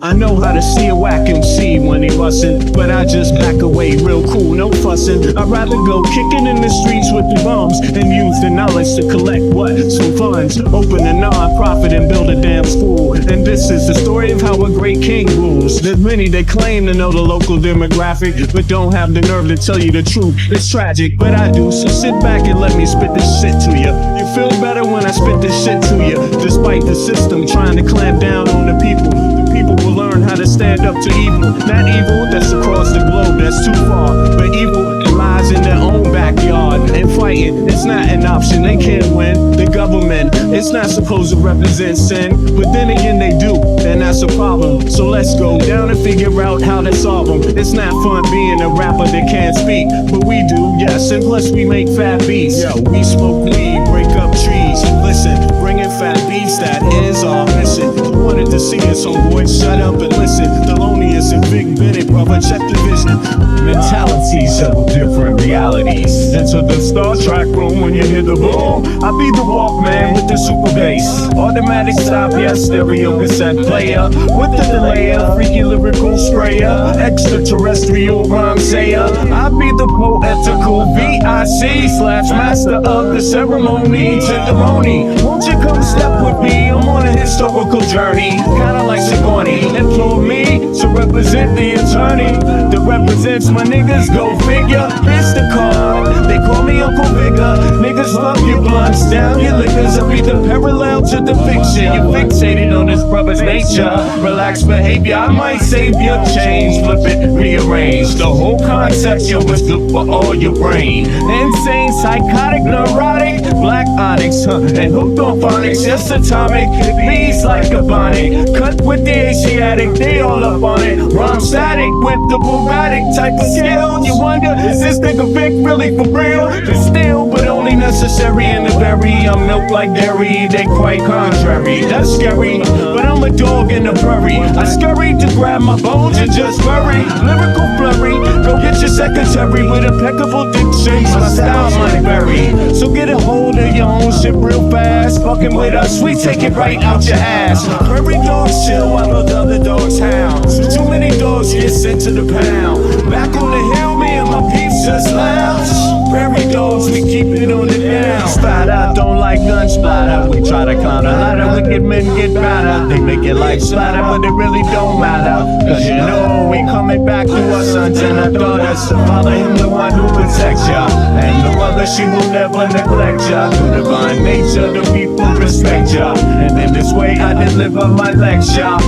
I know how to see a whack MC when he bustin', but I just back away real cool, no fussin'. I'd rather go kicking in the streets with the bums and use the knowledge to collect what? Some funds. Open a non-profit and build a damn school. And this is the story of how a great king rules. There's many that claim to know the local demographic, but don't have the nerve to tell you the truth. It's tragic, but I do, so sit back and let me spit this shit to you. You feel better when I spit this shit to you. Despite the system trying to clamp down on the people, the people will learn how to stand up to evil. Not evil that's across the globe, that's too far, but evil that lies in their own backyard. And fighting, it's not an option, they can't win. The government, it's not supposed to represent sin, but then again they do, and that's a problem. So let's go down and figure out how to solve them. It's not fun being a rapper that can't speak, but we do, yes, and plus we make fat beats. Yo, we smoke weed, break up trees. Listen, bringing fat beats, that is our mission. You wanted to see us, so boy, shut up and listen. Thelonious and Big Bennett, brother, check the vision. Mentalities of different realities. Enter the Star Trek room when you hear the boom. I be the Walkman with the super bass. Automatic stop, yes, stereo cassette player. With the delayer, freaky lyrical sprayer. Extraterrestrial rhyme sayer. I be the poetical VIC/master of the ceremony. Tenderoni, won't you come step with me? I'm on a historical journey, kinda like Sigourney. Implore me to represent the attorney that represents my niggas, go figure. It's the card, they call me Uncle Bigger. Niggas love your blunts, down your liquors. I be the parallel to the fiction. You're fixated on this brother's nature. Relaxed behavior, I might save your change. Flip it, rearrange the whole concept. You was good for all your brain. Insane, psychotic, neurotic, black onyx, and hooked on phonics. Just atomic, bees like a bonnet. Cut with the Asiatic, they all up on it. Rhyme static with the Bugatti type of skill. You wonder, is this nigga Vic really for real? It's still, but only necessary in the berry. I'm milk like dairy, they quite contrary. That's scary, but I'm a dog in the prairie. I scurry to grab my bones and just worry. Lyrical flurry, go get your secretary with impeccable dictions. My style might vary, so get a hold of your own shit real fast. Fucking with us, we take it right out your ass. Prairie dogs chill while the other dogs howl. Too many dogs get sent to the pound. Back on the hill, me and my peeps just lounge. Prairie dogs, we keep it on the down. Splatter, don't like gun splatter. We try to climb the ladder, wicked men get better. They make it like splatter, but it really don't matter. Cause you know we coming back to our sons and our daughters. Father him the one who protects ya, and the mother she will never neglect ya. Through divine nature the people respect ya, and in this way I deliver my lecture.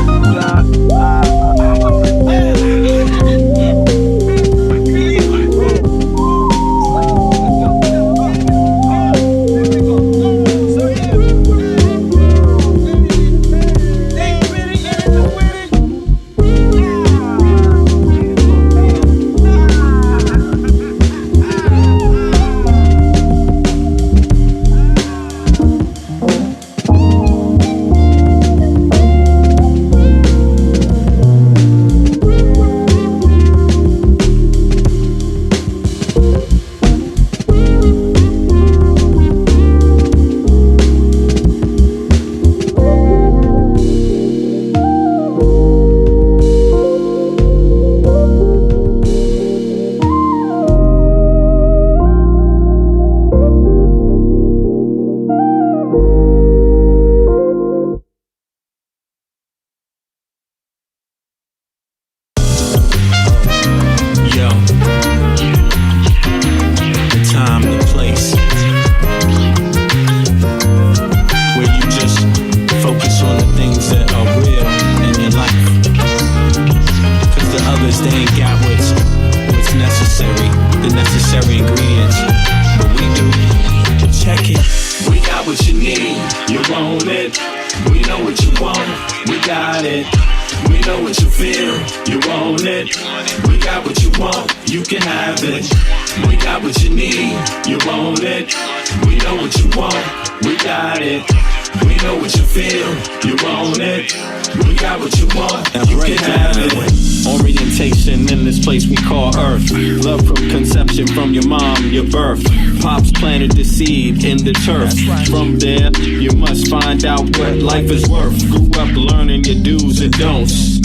From there, you must find out what life is worth. Grew up learning your do's and don'ts.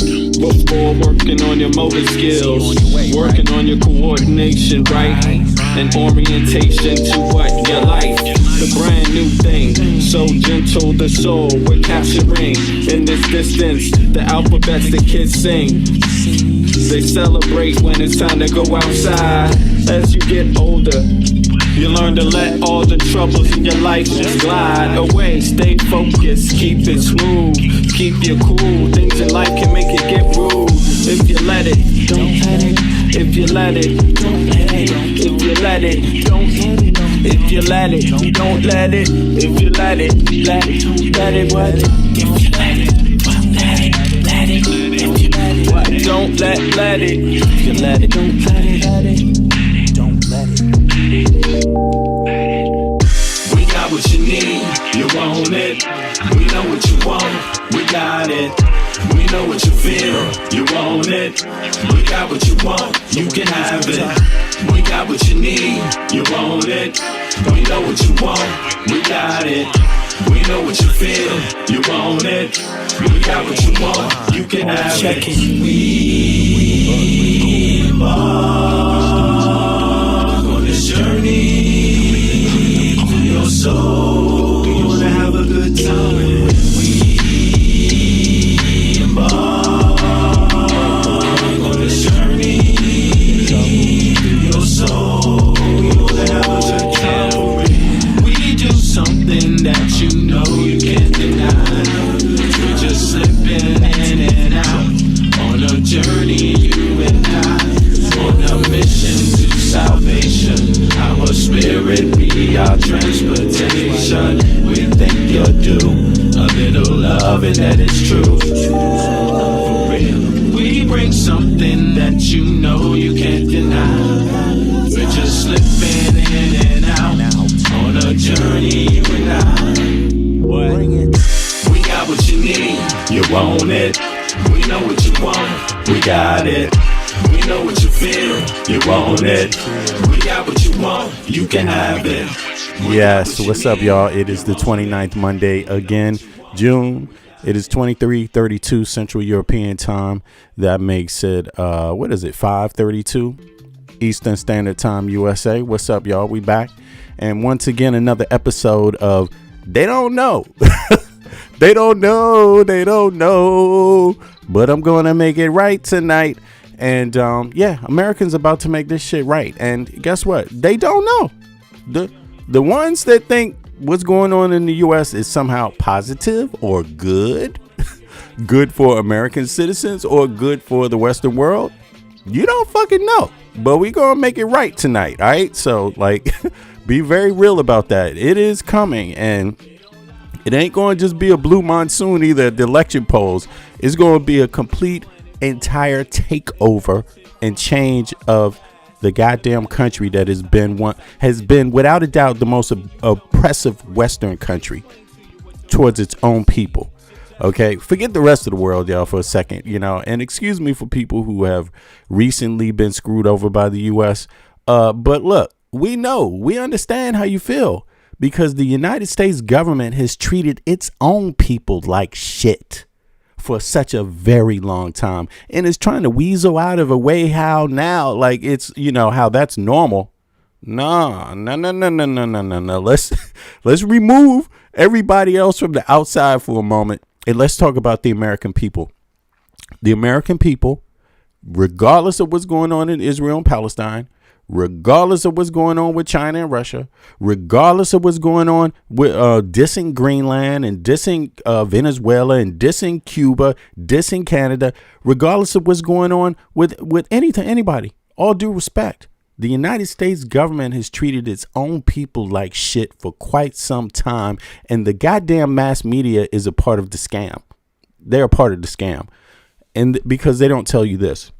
before working on your motor skills, working on your coordination, right? And orientation to what you like. The brand new thing, so gentle the soul we're capturing. In this distance, the alphabets the kids sing. They celebrate when it's time to go outside. As you get older, you learn to let all the troubles in your life just glide away. Stay focused, keep it smooth, keep you cool. Things in life can make it get rude. If you let it, don't let it. If you let it, don't let it. If you let it, don't let it. If you let it, don't let it. If you let it, let it, let it, what? If you let it, don't let it, let it. If you let it, what? Don't let it. If you let it, don't let it, let it. Don't let it. We got what you need, you want it. We know what you want, we got it. We know what you feel, you want it. We got what you want, you can have it. We got what you need, you want it. We know what you want, we got it. We know what you feel, you want it. We got what you want, you can have it. We embark on this journey through your soul. We wanna have a good time. We embark on this journey through your soul. We wanna have a good time. We do something that you know you can't deny. We're just slipping in and out on a journey, you and I, on a mission to salvation. Our spirit be our transportation. We think you're due a little love, and that is true. For real, we bring something that you know you can't deny. We're just slipping in and out on a journey, you and I. Bring it. We got what you need, you want it. We know what you want, we got it. We know what you feel, you want it. We got what you want, you can have it. Yes, what's up, y'all? It is the 29th Monday again, June. It is 23:32 Central European Time. That makes it, 5:32 Eastern Standard Time, USA. What's up, y'all? We back. And once again, another episode of They Don't Know. They don't know, but I'm going to make it right tonight. And Americans about to make this shit right. And guess what? They don't know. The ones that think what's going on in the U.S. is somehow positive or good, good for American citizens or good for the Western world, you don't fucking know. But we going to make it right tonight. All right. So be very real about that. It is coming, and it ain't going to just be a blue monsoon either at the election polls. It's going to be a complete entire takeover and change of the goddamn country that has been without a doubt the most oppressive Western country towards its own people. Okay, forget the rest of the world, y'all, for a second, and excuse me for people who have recently been screwed over by the U.S. But look, we understand how you feel, because the United States government has treated its own people like shit for such a very long time, and is trying to weasel out of a way how now, like it's, how that's normal. No. Let's remove everybody else from the outside for a moment, and let's talk about the American people. The American people, regardless of what's going on in Israel and Palestine, regardless of what's going on with China and Russia, regardless of what's going on with dissing Greenland and dissing Venezuela and dissing Cuba, dissing Canada, regardless of what's going on with anybody, all due respect, the United States government has treated its own people like shit for quite some time, and the goddamn mass media is a part of the scam. They're a part of the scam, and because they don't tell you this,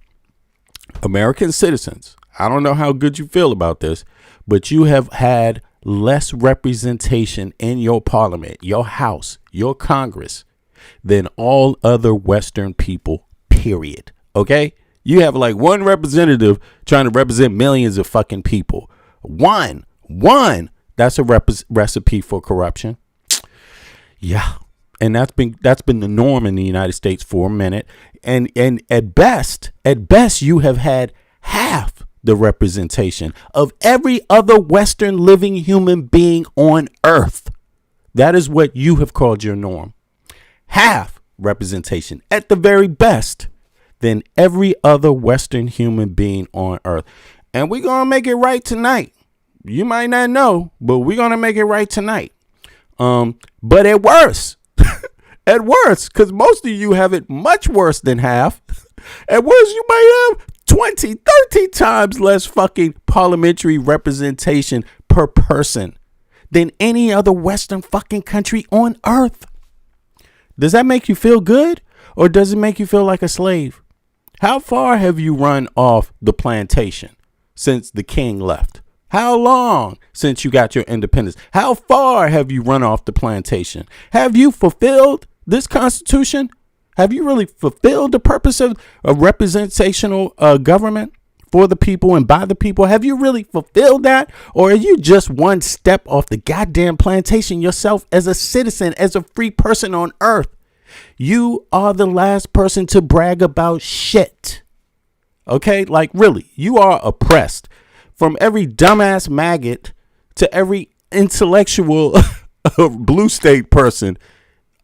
American citizens, I don't know how good you feel about this, but you have had less representation in your parliament, your house, your Congress than all other Western people, period. Okay? You have like one representative trying to represent millions of fucking people. One. That's a recipe for corruption. Yeah. And that's been the norm in the United States for a minute. And at best, you have had half the representation of every other Western living human being on earth. That is what you have called your norm. Half representation at the very best than every other Western human being on earth. And we're going to make it right tonight. You might not know, but we're going to make it right tonight. But at worst, because most of you have it much worse than half. At worst, you might have 20, 30 times less fucking parliamentary representation per person than any other Western fucking country on earth. Does that make you feel good, or does it make you feel like a slave? How far have you run off the plantation since the king left? How long since you got your independence? How far have you run off the plantation? Have you fulfilled this Constitution? Have you really fulfilled the purpose of a representational government for the people and by the people? Have you really fulfilled that? Or are you just one step off the goddamn plantation yourself as a citizen, as a free person on earth? You are the last person to brag about shit. Okay? Like, really, you are oppressed. From every dumbass maggot to every intellectual blue state person,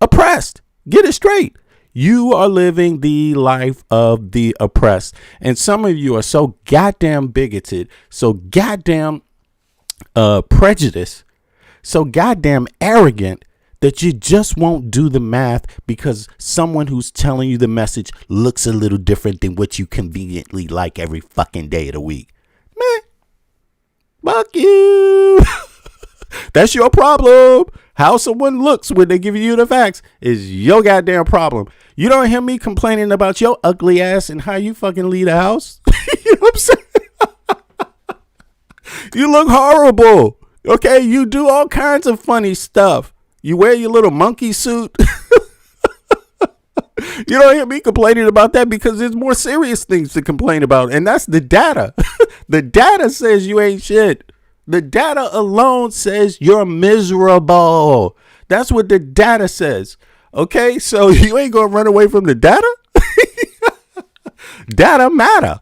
oppressed. Get it straight. You are living the life of the oppressed. And some of you are so goddamn bigoted, so goddamn prejudiced, so goddamn arrogant that you just won't do the math because someone who's telling you the message looks a little different than what you conveniently like every fucking day of the week. Man, fuck you. That's your problem. How someone looks when they give you the facts is your goddamn problem. You don't hear me complaining about your ugly ass and how you fucking leave the house. You know what I'm saying? You look horrible. Okay, you do all kinds of funny stuff. You wear your little monkey suit. You don't hear me complaining about that because there's more serious things to complain about. And that's the data. The data says you ain't shit. The data alone says you're miserable. That's what the data says. Okay, so you ain't going to run away from the data? Data matter.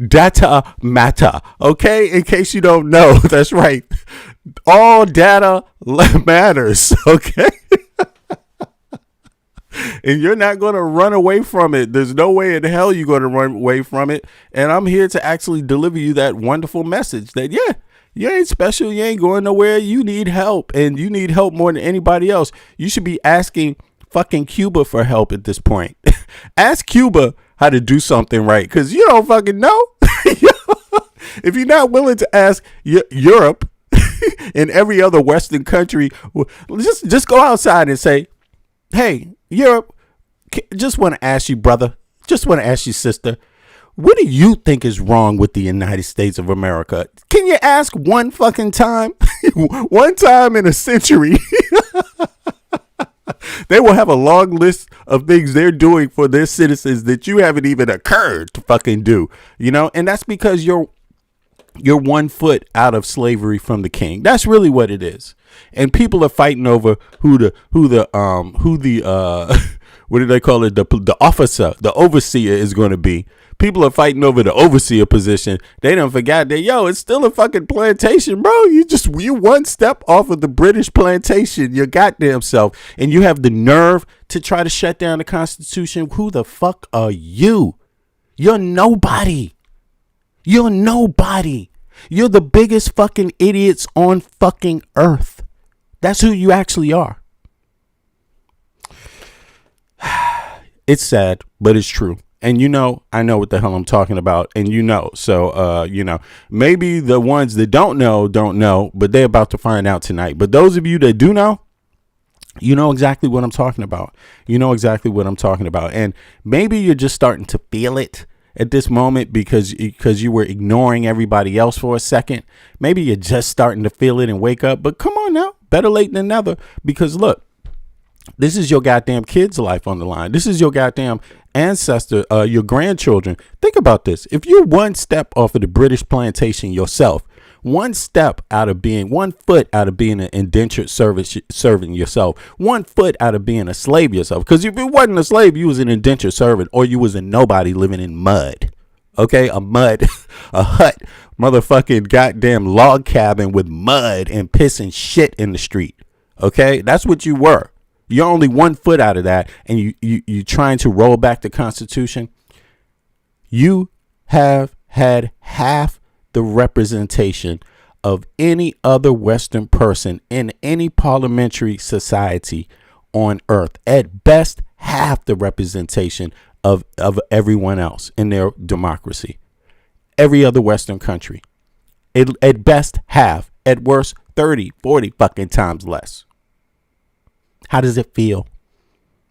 Data matter. Okay, in case you don't know, that's right. All data matters. Okay. And you're not going to run away from it. There's no way in hell you're going to run away from it. And I'm here to actually deliver you that wonderful message that, yeah, you ain't special. You ain't going nowhere. You need help, and you need help more than anybody else. You should be asking fucking Cuba for help at this point. Ask Cuba how to do something right, because you don't fucking know. If you're not willing to ask Europe and every other Western country, just go outside and say, hey, Europe, just want to ask you, brother, just want to ask you, sister, what do you think is wrong with the United States of America? Can you ask one fucking time? One time in a century. They will have a long list of things they're doing for their citizens that you haven't even occurred to fucking do, you know? And that's because you're 1 foot out of slavery from the king. That's really what it is. And people are fighting over who the what do they call it? The officer, the overseer is going to be. People are fighting over the overseer position. They done forgot that, yo, it's still a fucking plantation, bro. You one step off of the British plantation, your goddamn self, and you have the nerve to try to shut down the Constitution. Who the fuck are you? You're nobody. You're nobody. You're the biggest fucking idiots on fucking earth. That's who you actually are. It's sad, but it's true. And I know what the hell I'm talking about. And so, maybe the ones that don't know, but they're about to find out tonight. But those of you that do know, you know exactly what I'm talking about. You know exactly what I'm talking about. And maybe you're just starting to feel it at this moment because you were ignoring everybody else for a second. Maybe you're just starting to feel it and wake up. But come on now, better late than never. Because look, this is your goddamn kid's life on the line. This is your goddamn ancestor, your grandchildren. Think about this. If you're one step off of the British plantation yourself, one foot out of being an indentured servant yourself, 1 foot out of being a slave yourself. Because if you wasn't a slave, you was an indentured servant, or you was a nobody living in mud. Okay, a hut, motherfucking goddamn log cabin with mud and piss and shit in the street. Okay, that's what you were. You're only 1 foot out of that, and you trying to roll back the Constitution. You have had half the representation of any other Western person in any parliamentary society on earth. At best, half the representation of everyone else in their democracy. Every other Western country. At best, half. At worst, 30, 40 fucking times less. How does it feel?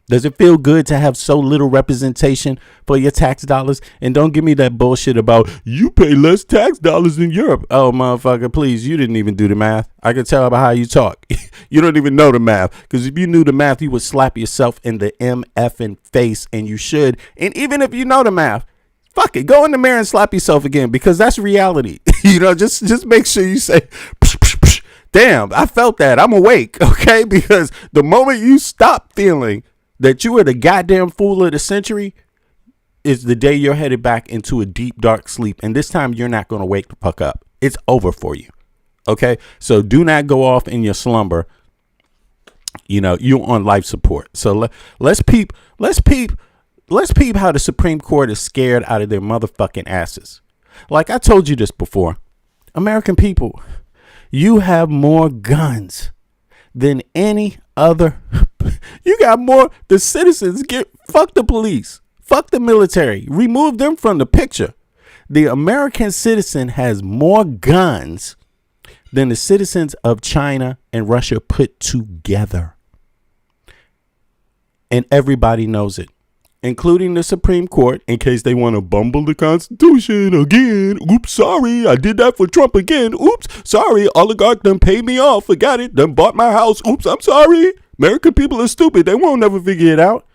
Does it feel good to have so little representation for your tax dollars? And don't give me that bullshit about you pay less tax dollars in Europe. Oh, motherfucker, please. You didn't even do the math. I can tell by how you talk. You don't even know the math. Because if you knew the math, you would slap yourself in the MFing face. And you should. And even if you know the math, fuck it. Go in the mirror and slap yourself again. Because that's reality. Just make sure you say, psh, psh, psh. Damn, I felt that. I'm awake. Okay? Because the moment you stop feeling that you are the goddamn fool of the century is the day you're headed back into a deep, dark sleep. And this time you're not going to wake the fuck up. It's over for you. Okay. So do not go off in your slumber. You're on life support. So let's peep how the Supreme Court is scared out of their motherfucking asses. Like I told you this before, American people, you have more guns than any other. You got more. The citizens fuck the police, fuck the military, remove them from the picture. The American citizen has more guns than the citizens of China and Russia put together. And everybody knows it, including the Supreme Court, in case they want to bumble the Constitution again. Oops, sorry, I did that for Trump again. Oops, sorry, oligarch done paid me off. Forgot it, done bought my house. Oops, I'm sorry. American people are stupid. They won't never figure it out.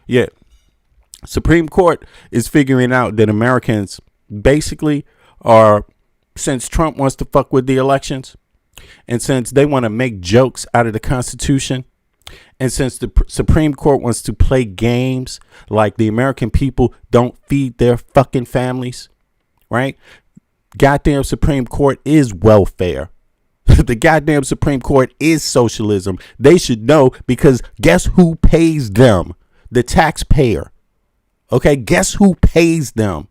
Yeah. Supreme Court is figuring out that Americans basically are, since Trump wants to fuck with the elections, and since they want to make jokes out of the Constitution, and since the Supreme Court wants to play games like the American people don't feed their fucking families, right? Goddamn Supreme Court is welfare. The goddamn Supreme Court is socialism. They should know, because guess who pays them? The taxpayer. Okay, guess who pays them?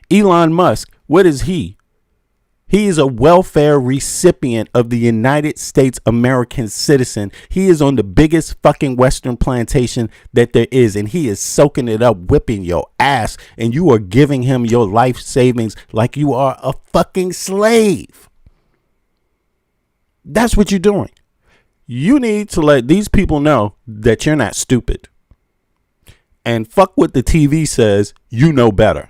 Elon Musk. What is he? He is a welfare recipient of the United States American citizen. He is on the biggest fucking Western plantation that there is, and he is soaking it up, whipping your ass, and you are giving him your life savings like you are a fucking slave. That's what you're doing. You need to let these people know that you're not stupid. And fuck what the TV says, you know better.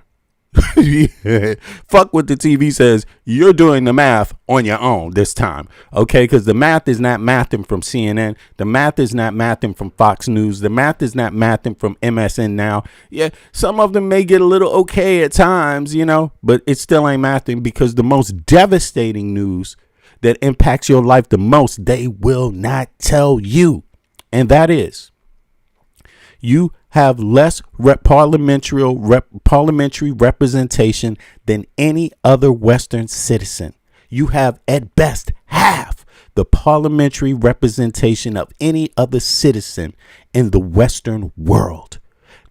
Fuck what the TV says, you're doing the math on your own this time. Okay, because the math is not mathing from CNN. The math is not mathing from Fox News. The math is not mathing from MSN Now. Yeah, some of them may get a little okay at times, but it still ain't mathing, because the most devastating news that impacts your life the most, they will not tell you. And that is, you have less parliamentary representation than any other Western citizen. You have at best half the parliamentary representation of any other citizen in the Western world.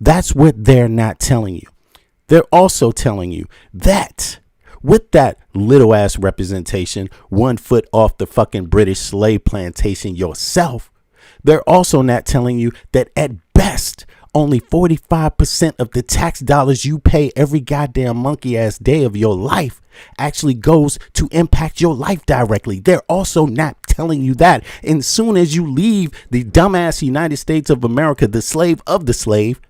That's what they're not telling you. They're also telling you that with that little ass representation, 1 foot off the fucking British slave plantation yourself, they're also not telling you that at best, only 45% of the tax dollars you pay every goddamn monkey ass day of your life actually goes to impact your life directly. They're also not telling you that. And soon as you leave the dumbass United States of America, the slave of the slave,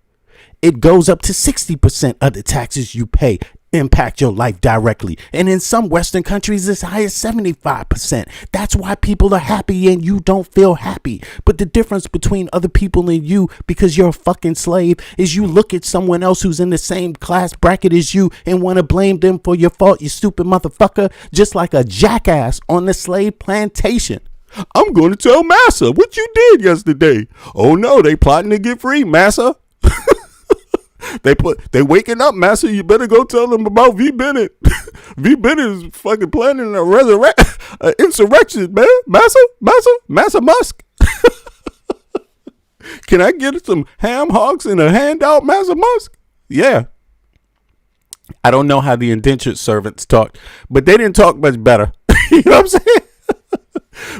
it goes up to 60% of the taxes you pay impact your life directly. And in some Western countries, as high as 75%. That's why people are happy and you don't feel happy. But the difference between other people and you, because you're a fucking slave, is you look at someone else who's in the same class bracket as you and want to blame them for your fault, you stupid motherfucker, just like a jackass on the slave plantation. I'm going to tell Massa what you did yesterday. Oh no, they plotting to get free, Massa. They waking up, Massa. You better go tell them about V. Bennett. V. Bennett is fucking planning a insurrection, man. Massa Musk. Can I get some ham hocks and a handout, Massa Musk? Yeah. I don't know how the indentured servants talked, but they didn't talk much better. You know what I'm saying?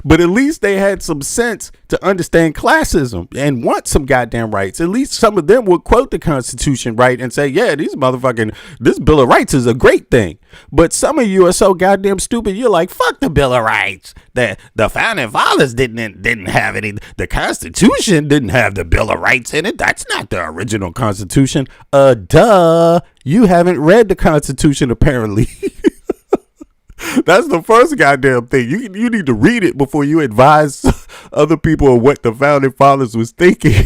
But at least they had some sense to understand classism and want some goddamn rights. At least some of them would quote the Constitution right and say, yeah, this Bill of Rights is a great thing. But some of you are so goddamn stupid. You're like, fuck the Bill of Rights. The founding fathers didn't have any. The Constitution didn't have the Bill of Rights in it. That's not the original Constitution. Duh. You haven't read the Constitution, apparently. That's the first goddamn thing. You need to read it before you advise other people of what the founding fathers was thinking.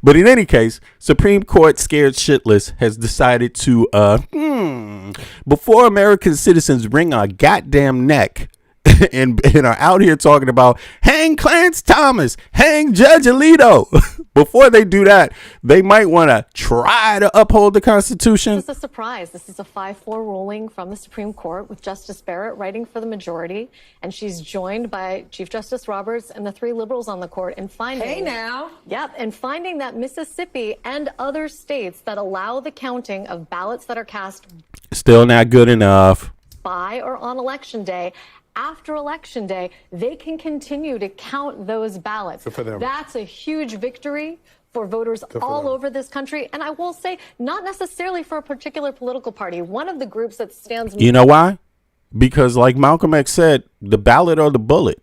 But in any case, Supreme Court scared shitless has decided to before American citizens wring our goddamn neck and are out here talking about hang Clarence Thomas, hang Judge Alito. Before they do that, they might want to try to uphold the Constitution. This is a surprise. This is a 5-4 ruling from the Supreme Court with Justice Barrett writing for the majority, and she's joined by Chief Justice Roberts and the 3 liberals on the court in finding. Hey now. Yep, and finding that Mississippi and other states that allow the counting of ballots that are cast still not good enough by or on election day. After election day, they can continue to count those ballots. Good for them. That's a huge victory for voters all over this country. And I will say, not necessarily for a particular political party. One of the groups that stands... You know why? Because like Malcolm X said, the ballot or the bullet.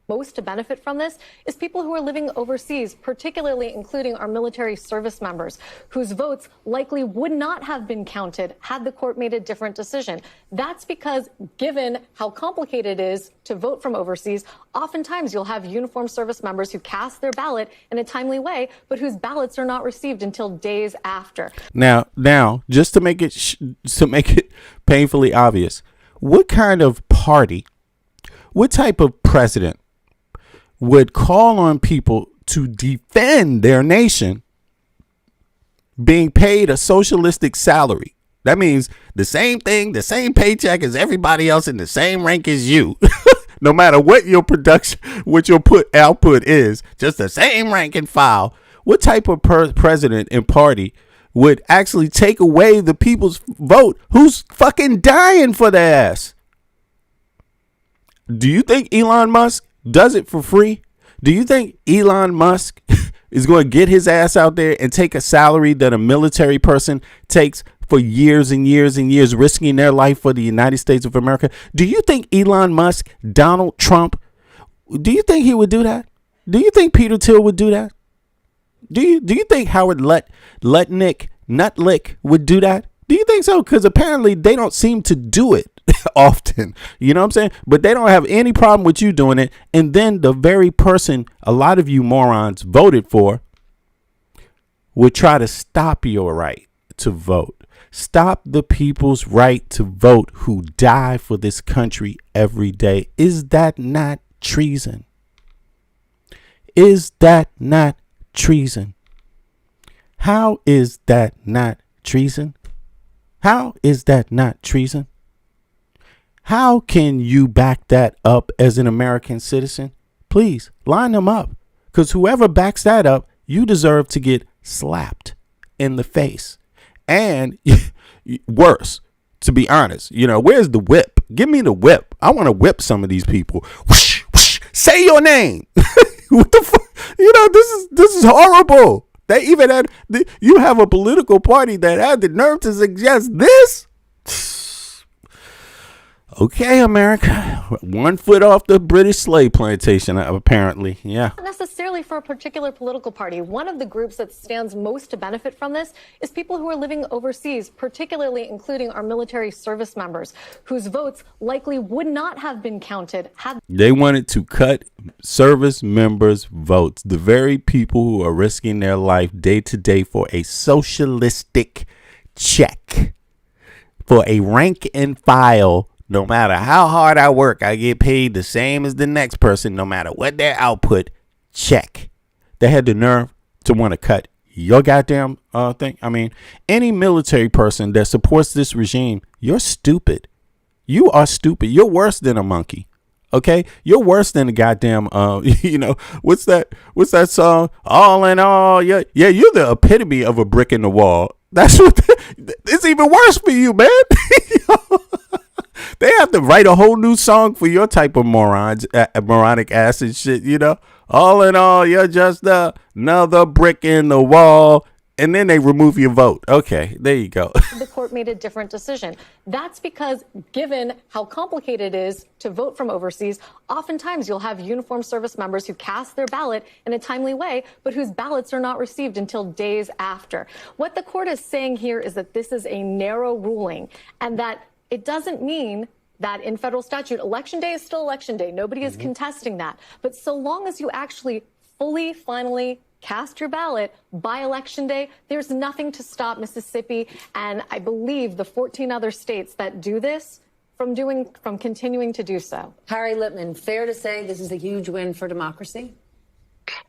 most to benefit from this is people who are living overseas, particularly including our military service members, whose votes likely would not have been counted had the court made a different decision. That's because, given how complicated it is to vote from overseas, oftentimes you'll have uniformed service members who cast their ballot in a timely way, but whose ballots are not received until days after. Now, just to make it painfully obvious, what kind of party, what type of president would call on people to defend their nation being paid a socialistic salary? That means the same thing, the same paycheck as everybody else in the same rank as you. No matter what your production, what your output is, just the same rank and file. What type of president and party would actually take away the people's vote who's fucking dying for their ass? Do you think Elon Musk does it for free? Do you think Elon Musk is going to get his ass out there and take a salary that a military person takes for years and years and years, risking their life for the United States of America? Do you think Elon Musk, Donald Trump, do you think he would do that? Do you think Peter Thiel would do that? Do you think Howard Lutnick would do that? Do you think so? Because apparently they don't seem to do it often. You know what I'm saying? But they don't have any problem with you doing it. And then the very person a lot of you morons voted for would try to stop your right to vote. Stop the people's right to vote who die for this country every day. Is that not treason? Is that not treason? How is that not treason? How is that not treason? How can you back that up as an American citizen? Please line them up, because whoever backs that up, you deserve to get slapped in the face. And worse, to be honest, where's the whip? Give me the whip. I want to whip some of these people. Whoosh, whoosh, say your name. What the fuck? This is horrible. They even had, you have a political party that had the nerve to suggest this. Okay, America, 1 foot off the British slave plantation, apparently. Yeah. Not necessarily for a particular political party. One of the groups that stands most to benefit from this is people who are living overseas, particularly including our military service members, whose votes likely would not have been counted had They wanted to cut service members' votes, the very people who are risking their life day to day for a socialistic check, for a rank and file. No matter how hard I work, I get paid the same as the next person, no matter what their output. Check. They had the nerve to want to cut your goddamn thing. I mean, any military person that supports this regime, you're stupid. You are stupid. You're worse than a monkey. Okay, you're worse than a goddamn. What's that song? All in all, yeah, you're the epitome of a brick in the wall. That's what. It's even worse for you, man. They have to write a whole new song for your type of moronic ass and shit, All in all, you're just another brick in the wall. And then they remove your vote. Okay, there you go. the court made a different decision. That's because, given how complicated it is to vote from overseas, oftentimes you'll have uniformed service members who cast their ballot in a timely way, but whose ballots are not received until days after. What the court is saying here is that this is a narrow ruling, and that it doesn't mean that in federal statute, election day is still election day. Nobody is contesting that. But so long as you actually fully, finally cast your ballot by election day, there's nothing to stop Mississippi and I believe the 14 other states that do this from continuing to do so. Harry Lippman, fair to say this is a huge win for democracy?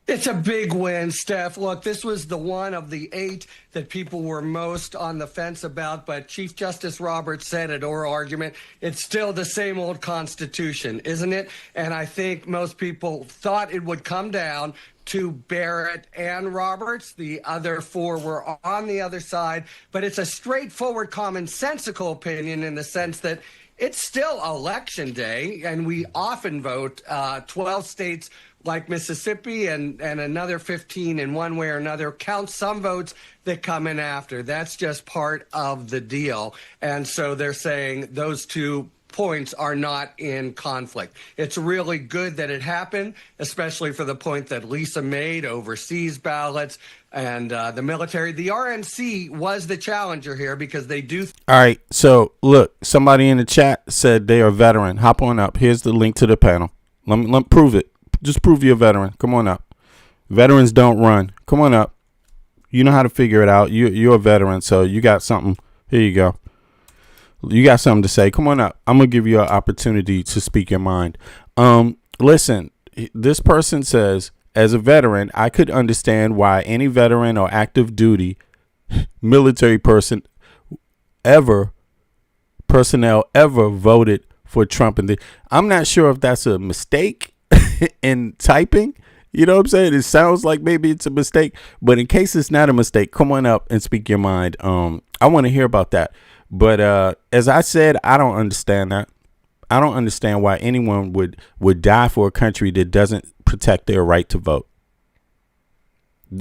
It's a big win, Steph. Look, this was the one of the 8 that people were most on the fence about, but Chief Justice Roberts said at oral argument, it's still the same old Constitution, isn't it? And I think most people thought it would come down to Barrett and Roberts. The other 4 were on the other side, but it's a straightforward, commonsensical opinion in the sense that it's still election day, and we often vote. 12 states like Mississippi and another 15 in one way or another count some votes that come in after. That's just part of the deal. And so they're saying those 2 points are not in conflict. It's really good that it happened, especially for the point that Lisa made, overseas ballots and the military. The RNC was the challenger here because they do. All right. So look, somebody in the chat said they are a veteran. Hop on up. Here's the link to the panel. Let me prove it. Just prove you're a veteran. Come on up. Veterans don't run. Come on up. You know how to figure it out. You're a veteran, so you got something. Here you go. You got something to say. Come on up. I'm going to give you an opportunity to speak your mind. Listen, this person says, as a veteran, I could understand why any veteran or active duty military personnel ever voted for Trump. And I'm not sure if that's a mistake in typing. You know what I'm saying? It sounds like maybe it's a mistake, but in case it's not a mistake, come on up and speak your mind. I want to hear about that. But as I said, I don't understand that. I don't understand why anyone would die for a country that doesn't protect their right to vote.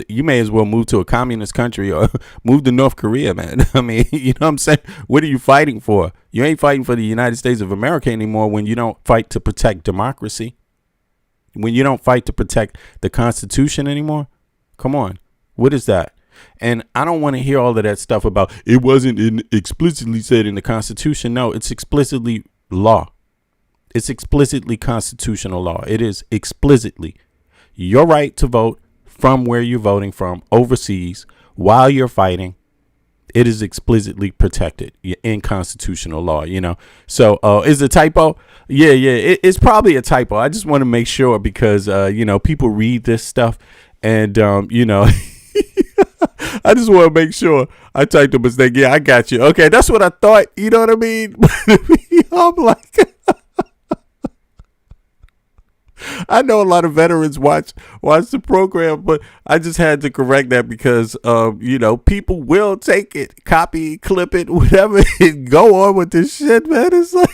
You may as well move to a communist country or move to North Korea, man. I mean, you know what I'm saying? What are you fighting for? You ain't fighting for the United States of America anymore when you don't fight to protect democracy. When you don't fight to protect the Constitution anymore. Come on. What is that? And I don't want to hear all of that stuff about it wasn't explicitly said in the Constitution. No, it's explicitly law. It's explicitly constitutional law. It is explicitly your right to vote from where you're voting from overseas while you're fighting. It is explicitly protected in constitutional law, So is it a typo? Yeah. It's probably a typo. I just want to make sure because, people read this stuff and, I just want to make sure I typed a mistake. Yeah, I got you. Okay, that's what I thought. You know what I mean? I'm like, I know a lot of veterans watch the program, but I just had to correct that because, people will take it, copy, clip it, whatever, and go on with this shit, man. It's like,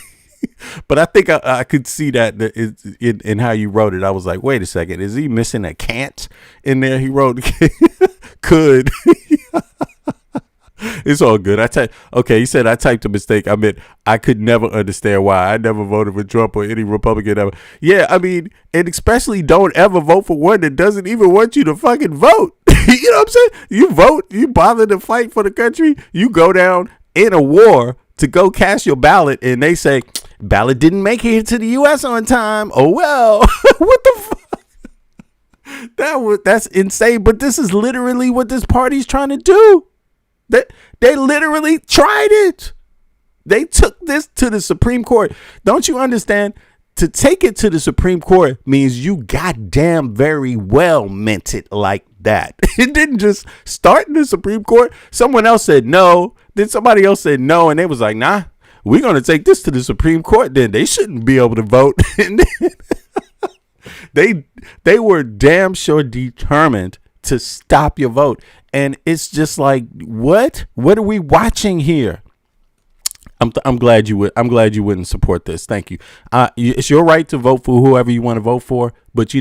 but I think I could see that in how you wrote it. I was like, wait a second, is he missing a can't in there? He wrote could. It's all good. Okay, he said I typed a mistake. I meant I could never understand why. I never voted for Trump or any Republican ever. Yeah, I mean, and especially don't ever vote for one that doesn't even want you to fucking vote. You know what I'm saying? You vote, you bother to fight for the country, you go down in a war to go cast your ballot, and they say, ballot didn't make it here to the U.S. on time. Oh, well. What the fuck? That's insane. But this is literally what this party's trying to do. They literally tried it. They took this to the Supreme Court. Don't you understand? To take it to the Supreme Court means you goddamn very well meant it like that. It didn't just start in the Supreme Court. Someone else said no. Then somebody else said no. And they was like, nah, we're going to take this to the Supreme Court. Then they shouldn't be able to vote. And then they were damn sure determined to stop your vote. And it's just like, what are we watching here? I'm glad you wouldn't support this. Thank you. It's your right to vote for whoever you want to vote for, but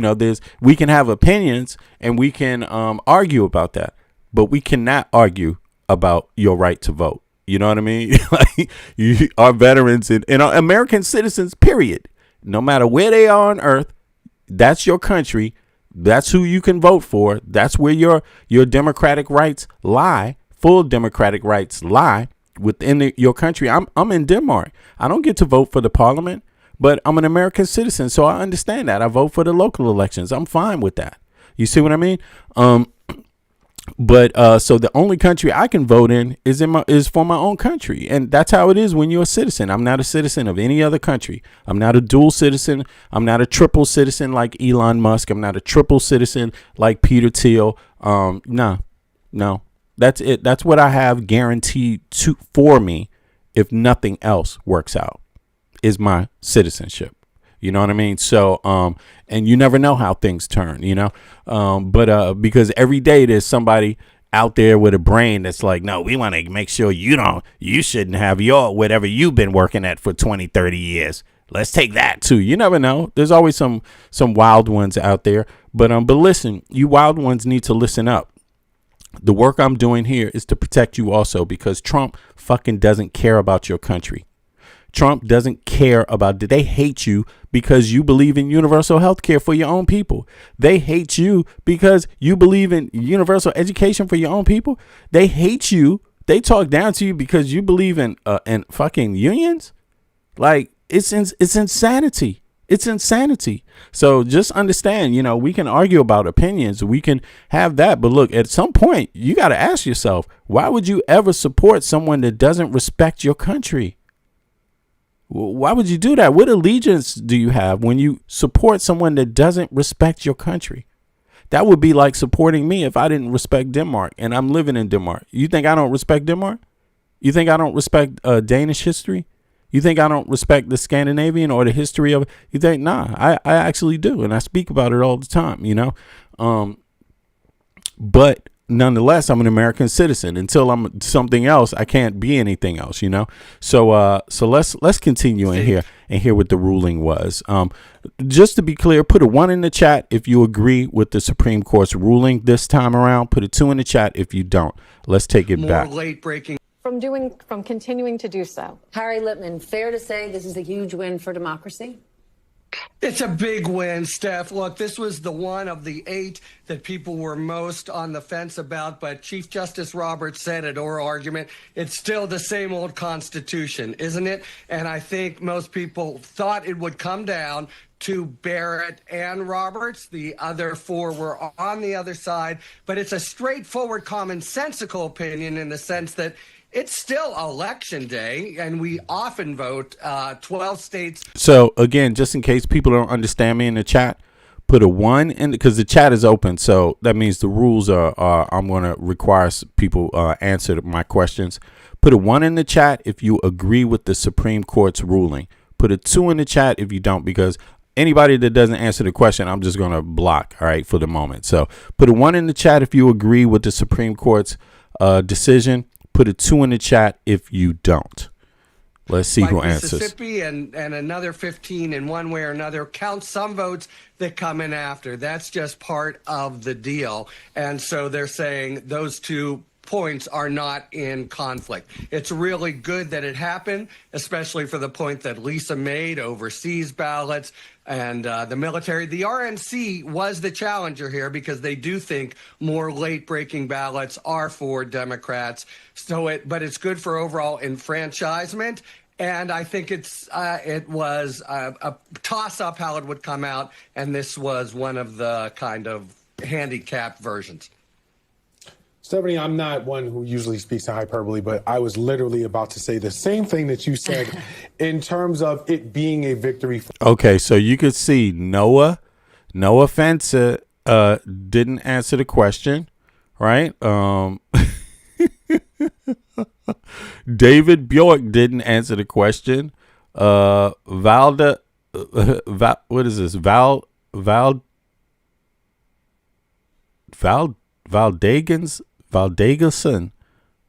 we can have opinions and we can argue about that, but we cannot argue about your right to vote. You know what I mean? Like, our veterans and our American citizens, period. No matter where they are on earth, that's your country. That's who you can vote for. That's where your democratic rights lie. Full democratic rights lie within your country. I'm in Denmark. I don't get to vote for the parliament, but I'm an American citizen, so I understand that. I vote for the local elections. I'm fine with that. You see what I mean? But so the only country I can vote in is for my own country, and that's how it is when you're a citizen. I'm not a citizen of any other country. I'm not a dual citizen. I'm not a triple citizen like Elon Musk. I'm not a triple citizen like Peter Thiel. No. That's it. That's what I have guaranteed for me if nothing else works out, is my citizenship. You know what I mean? So, and you never know how things turn, but because every day there's somebody out there with a brain that's like, no, we want to make sure you shouldn't have your whatever you've been working at for 20, 30 years. Let's take that too. You never know. There's always some wild ones out there. But listen, you wild ones need to listen up. The work I'm doing here is to protect you also, because Trump fucking doesn't care about your country. Trump doesn't care about, they hate you because you believe in universal health care for your own people. They hate you because you believe in universal education for your own people. They hate you. They talk down to you because you believe in fucking unions. Like, it's insanity. It's insanity. So just understand, we can argue about opinions. We can have that. But look, at some point, you got to ask yourself, why would you ever support someone that doesn't respect your country? Why would you do that? What allegiance do you have when you support someone that doesn't respect your country? That would be like supporting me if I didn't respect Denmark and I'm living in Denmark. You think I don't respect Denmark? You think I don't respect Danish history? You think I don't respect the Scandinavian or the history of it? You think, nah, I actually do. And I speak about it all the time, But nonetheless, I'm an American citizen. Until I'm something else, I can't be anything else, So let's continue in here and hear what the ruling was. Just to be clear, put a 1 in the chat if you agree with the Supreme Court's ruling this time around. Put a 2 in the chat if you don't. Let's take it back. More late breaking. From continuing to do so. Harry Lippman, fair to say this is a huge win for democracy? It's a big win, Steph. Look, this was the one of the 8 that people were most on the fence about, but Chief Justice Roberts said at oral argument, it's still the same old Constitution, isn't it? And I think most people thought it would come down to Barrett and Roberts. The other 4 were on the other side, but it's a straightforward, commonsensical opinion in the sense that it's still election day, and we often vote 12 states. So, again, just in case people don't understand me in the chat, put a 1 in, because the chat is open. So that means the rules are I'm going to require people answer my questions. Put a 1 in the chat if you agree with the Supreme Court's ruling. Put a 2 in the chat if you don't, because anybody that doesn't answer the question, I'm just going to block, all right, for the moment. So put a 1 in the chat if you agree with the Supreme Court's decision. Put a 2 in the chat if you don't. Let's see who answers. Mississippi and another 15 in one way or another. Count some votes that come in after. That's just part of the deal. And so they're saying those 2 points are not in conflict. It's really good that it happened, especially for the point that Lisa made, overseas ballots and the military. The RNC was the challenger here because they do think more late-breaking ballots are for Democrats. But it's good for overall enfranchisement. And I think it was a toss-up how it would come out, and this was one of the kind of handicapped versions. Stephanie, I'm not one who usually speaks in hyperbole, but I was literally about to say the same thing that you said in terms of it being a victory. Okay, so you could see Noah Fencer didn't answer the question, right? David Bjork didn't answer the question. Valdegason.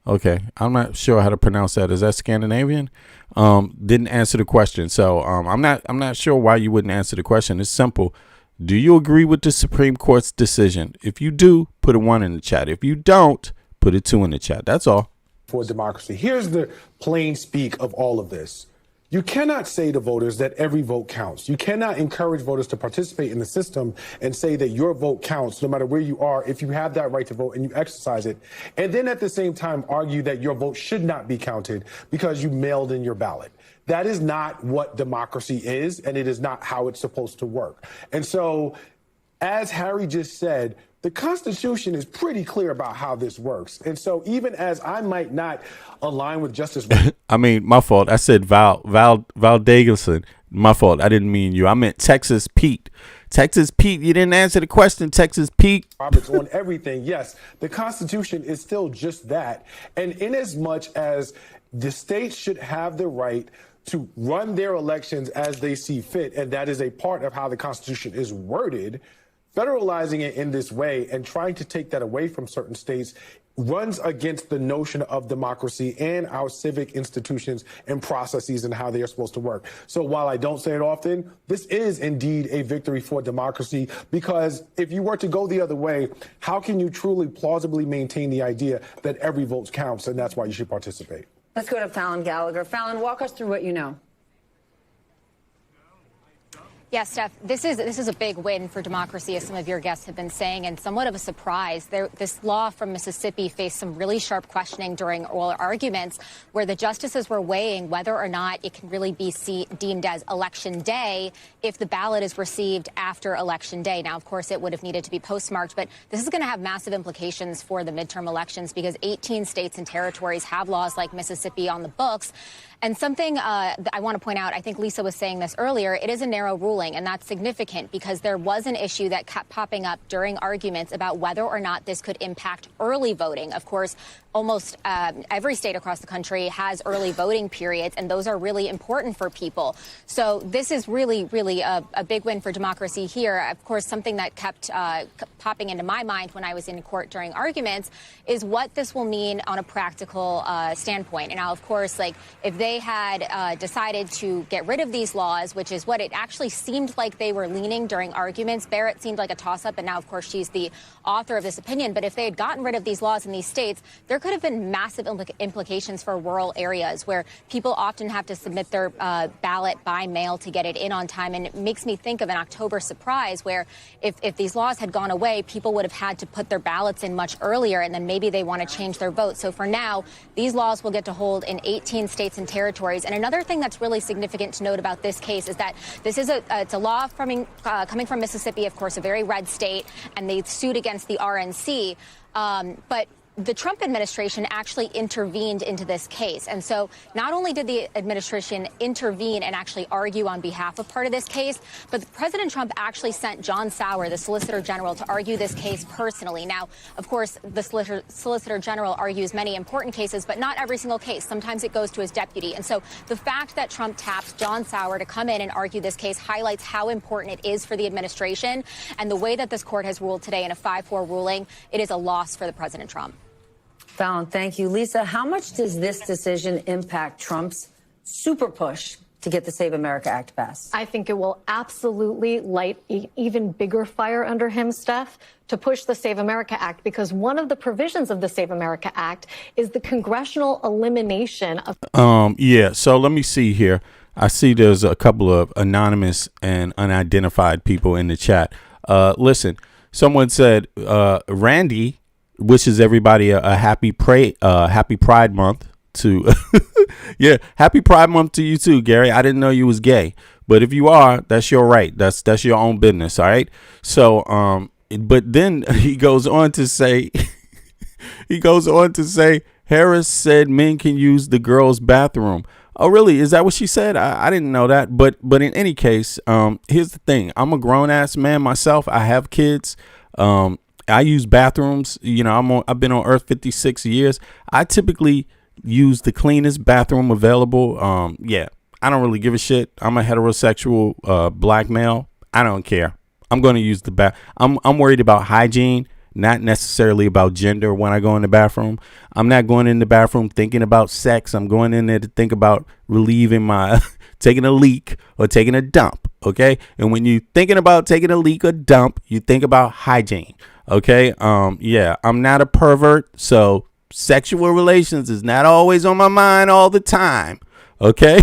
Okay, I'm not sure how to pronounce that. Is that Scandinavian? Didn't answer the question. So I'm not sure why you wouldn't answer the question. It's simple. Do you agree with the Supreme Court's decision? If you do, put a 1 in the chat. If you don't, put a 2 in the chat. That's all. For democracy. Here's the plain speak of all of this. You cannot say to voters that every vote counts. You cannot encourage voters to participate in the system and say that your vote counts no matter where you are if you have that right to vote and you exercise it. And then at the same time argue that your vote should not be counted because you mailed in your ballot. That is not what democracy is, and it is not how it's supposed to work. And so, as Harry just said, the Constitution is pretty clear about how this works. And so even as I might not align with Justice... I mean, my fault. I said Valdegason. My fault. I didn't mean you. I meant Texas Pete. Texas Pete, you didn't answer the question, Texas Pete. Roberts on everything. Yes, the Constitution is still just that. And in as much as the states should have the right to run their elections as they see fit, and that is a part of how the Constitution is worded, federalizing it in this way and trying to take that away from certain states runs against the notion of democracy and our civic institutions and processes and how they are supposed to work. So while I don't say it often, this is indeed a victory for democracy, because if you were to go the other way, how can you truly plausibly maintain the idea that every vote counts and that's why you should participate? Let's go to Fallon Gallagher. Fallon, walk us through what you know. Yes, Steph, this is a big win for democracy, as some of your guests have been saying, and somewhat of a surprise. This law from Mississippi faced some really sharp questioning during oral arguments where the justices were weighing whether or not it can really be deemed as Election Day if the ballot is received after Election Day. Now, of course, it would have needed to be postmarked, but this is going to have massive implications for the midterm elections because 18 states and territories have laws like Mississippi on the books. And something that I want to point out, I think Lisa was saying this earlier, it is a narrow ruling, and that's significant because there was an issue that kept popping up during arguments about whether or not this could impact early voting. Of course, almost every state across the country has early voting periods, and those are really important for people. So this is really, really a big win for democracy here. Of course, something that kept popping into my mind when I was in court during arguments is what this will mean on a practical standpoint. And now, of course, like if they had decided to get rid of these laws, which is what it actually seemed like they were leaning during arguments. Barrett seemed like a toss-up, and now, of course, she's the author of this opinion. But if they had gotten rid of these laws in these states, there could have been massive implications for rural areas where people often have to submit their ballot by mail to get it in on time. And it makes me think of an October surprise where if these laws had gone away, people would have had to put their ballots in much earlier, and then maybe they want to change their vote. So for now, these laws will get to hold in 18 states and territories. And another thing that's really significant to note about this case is that this is it's a law coming from Mississippi, of course, a very red state, and they sued against the RNC. But the Trump administration actually intervened into this case. And so not only did the administration intervene and actually argue on behalf of part of this case, but President Trump actually sent John Sauer, the Solicitor General, to argue this case personally. Now, of course, the Solicitor General argues many important cases, but not every single case. Sometimes it goes to his deputy. And so the fact that Trump taps John Sauer to come in and argue this case highlights how important it is for the administration. And the way that this court has ruled today in a 5-4 ruling, it is a loss for the President Trump. Fallon, thank you. Lisa, how much does this decision impact Trump's super push to get the Save America Act passed? I think it will absolutely light an even bigger fire under him, Steph, to push the Save America Act, because one of the provisions of the Save America Act is the congressional elimination of. Yeah. So let me see here. I see there's a couple of anonymous and unidentified people in the chat. Listen, someone said Randy wishes everybody a happy Pride Month to yeah, happy Pride Month to you too, Gary. I didn't know you was gay, but if you are, that's your right. That's your own business. All right. So but then he goes on to say Harris said men can use the girls' bathroom. Oh, really? Is that what she said? I didn't know that. But in any case, here's the thing. I'm a grown ass man myself. I have kids. I use bathrooms. You know, I've been on Earth 56 years. I typically use the cleanest bathroom available. Yeah, I don't really give a shit. I'm a heterosexual black male. I don't care. I'm going to use the bath. I'm worried about hygiene, not necessarily about gender when I go in the bathroom. I'm not going in the bathroom thinking about sex. I'm going in there to think about relieving my taking a leak or taking a dump. OK, and when you're thinking about taking a leak or dump, you think about hygiene. OK, yeah, I'm not a pervert. So sexual relations is not always on my mind all the time. OK.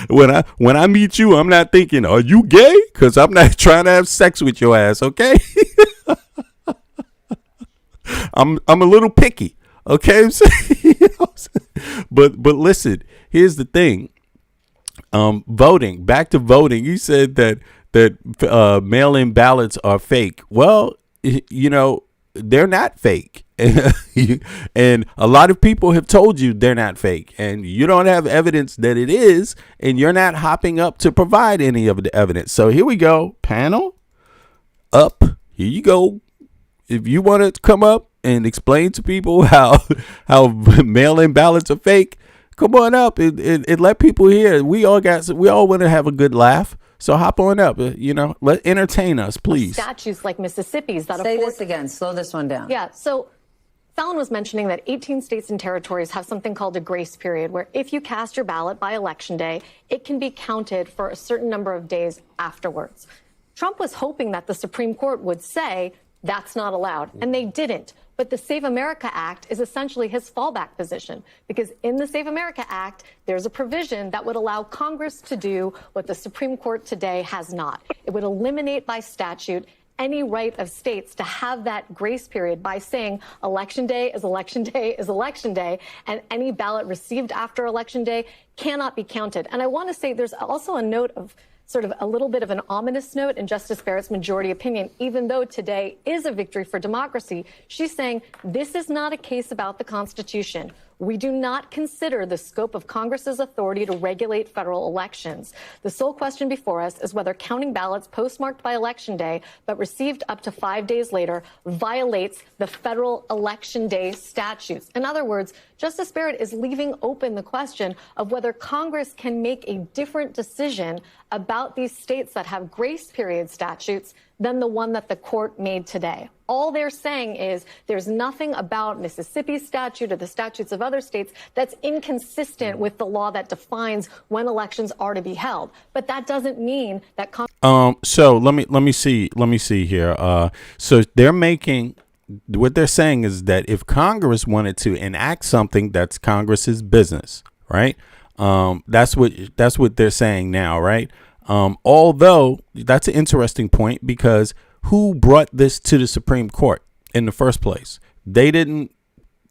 When I meet you, I'm not thinking, are you gay? Because I'm not trying to have sex with your ass, okay? I'm a little picky, okay? But listen, here's the thing. Voting, back to voting. You said that mail-in ballots are fake. Well, you know, they're not fake. And a lot of people have told you they're not fake, and you don't have evidence that it is, and you're not hopping up to provide any of the evidence. So here we go. Panel up. Here you go. If you want to come up and explain to people how mail-in ballots are fake, come on up and let people hear. We all want to have a good laugh. So hop on up, you know, entertain us, please. Statutes like Mississippi's that Say this again. Slow this one down. Yeah. So Fallon was mentioning that 18 states and territories have something called a grace period, where if you cast your ballot by Election Day, it can be counted for a certain number of days afterwards. Trump was hoping that the Supreme Court would say that's not allowed, and they didn't. But the Save America Act is essentially his fallback position, because in the Save America Act, there's a provision that would allow Congress to do what the Supreme Court today has not. It would eliminate by statute any right of states to have that grace period by saying Election Day is Election Day is Election Day, and any ballot received after Election Day cannot be counted. And I want to say there's also a note of sort of a little bit of an ominous note in Justice Barrett's majority opinion. Even though today is a victory for democracy, she's saying this is not a case about the Constitution. We do not consider the scope of Congress's authority to regulate federal elections. The sole question before us is whether counting ballots postmarked by Election Day but received up to 5 days later violates the federal Election Day statutes. In other words, Justice Barrett is leaving open the question of whether Congress can make a different decision about these states that have grace period statutes than the one that the court made today. All they're saying is there's nothing about Mississippi's statute or the statutes of other states that's inconsistent with the law that defines when elections are to be held. But that doesn't mean that so let me see here. So they're making, what they're saying is that if Congress wanted to enact something, that's Congress's business, right? That's what they're saying now, right? Although that's an interesting point, because who brought this to the Supreme Court in the first place? They didn't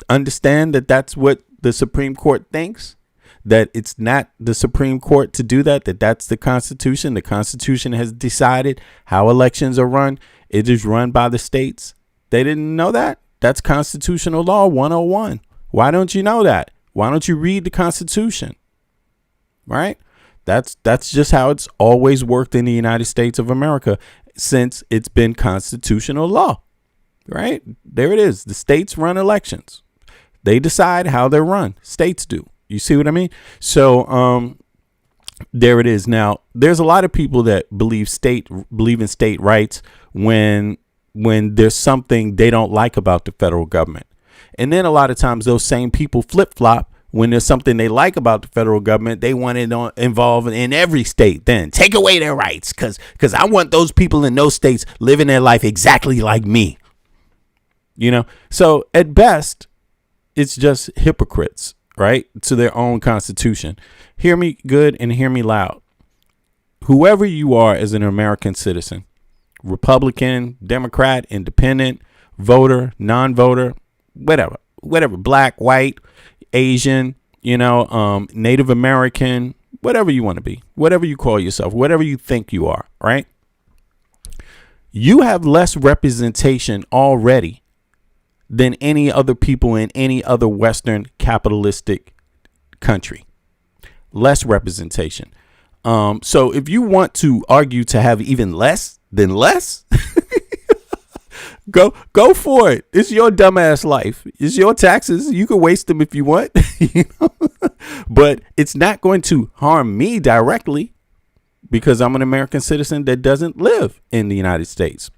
understand that that's what the Supreme Court thinks, that it's not the Supreme Court to do that, that's the Constitution. The Constitution has decided how elections are run. It is run by the states. They didn't know that. That's constitutional law 101. Why don't you know that? Why don't you read the Constitution? Right? That's just how it's always worked in the United States of America since it's been constitutional law, right? There it is. The states run elections. They decide how they're run. States do. You see what I mean? So there it is. Now, there's a lot of people that believe in state rights when there's something they don't like about the federal government. And then a lot of times those same people flip-flop when there's something they like about the federal government, they want it involved in every state. Then take away their rights because I want those people in those states living their life exactly like me. You know, so at best, it's just hypocrites, right? To their own constitution. Hear me good and hear me loud. Whoever you are as an American citizen, Republican, Democrat, independent, voter, non-voter, whatever, black, white, Asian, Native American, whatever you want to be, whatever you call yourself, whatever you think you are, right? You have less representation already than any other people in any other Western capitalistic country. Less representation. So if you want to argue to have even less than less, go for it. It's your dumbass life. It's your taxes. You can waste them if you want, but it's not going to harm me directly because I'm an American citizen that doesn't live in the United States.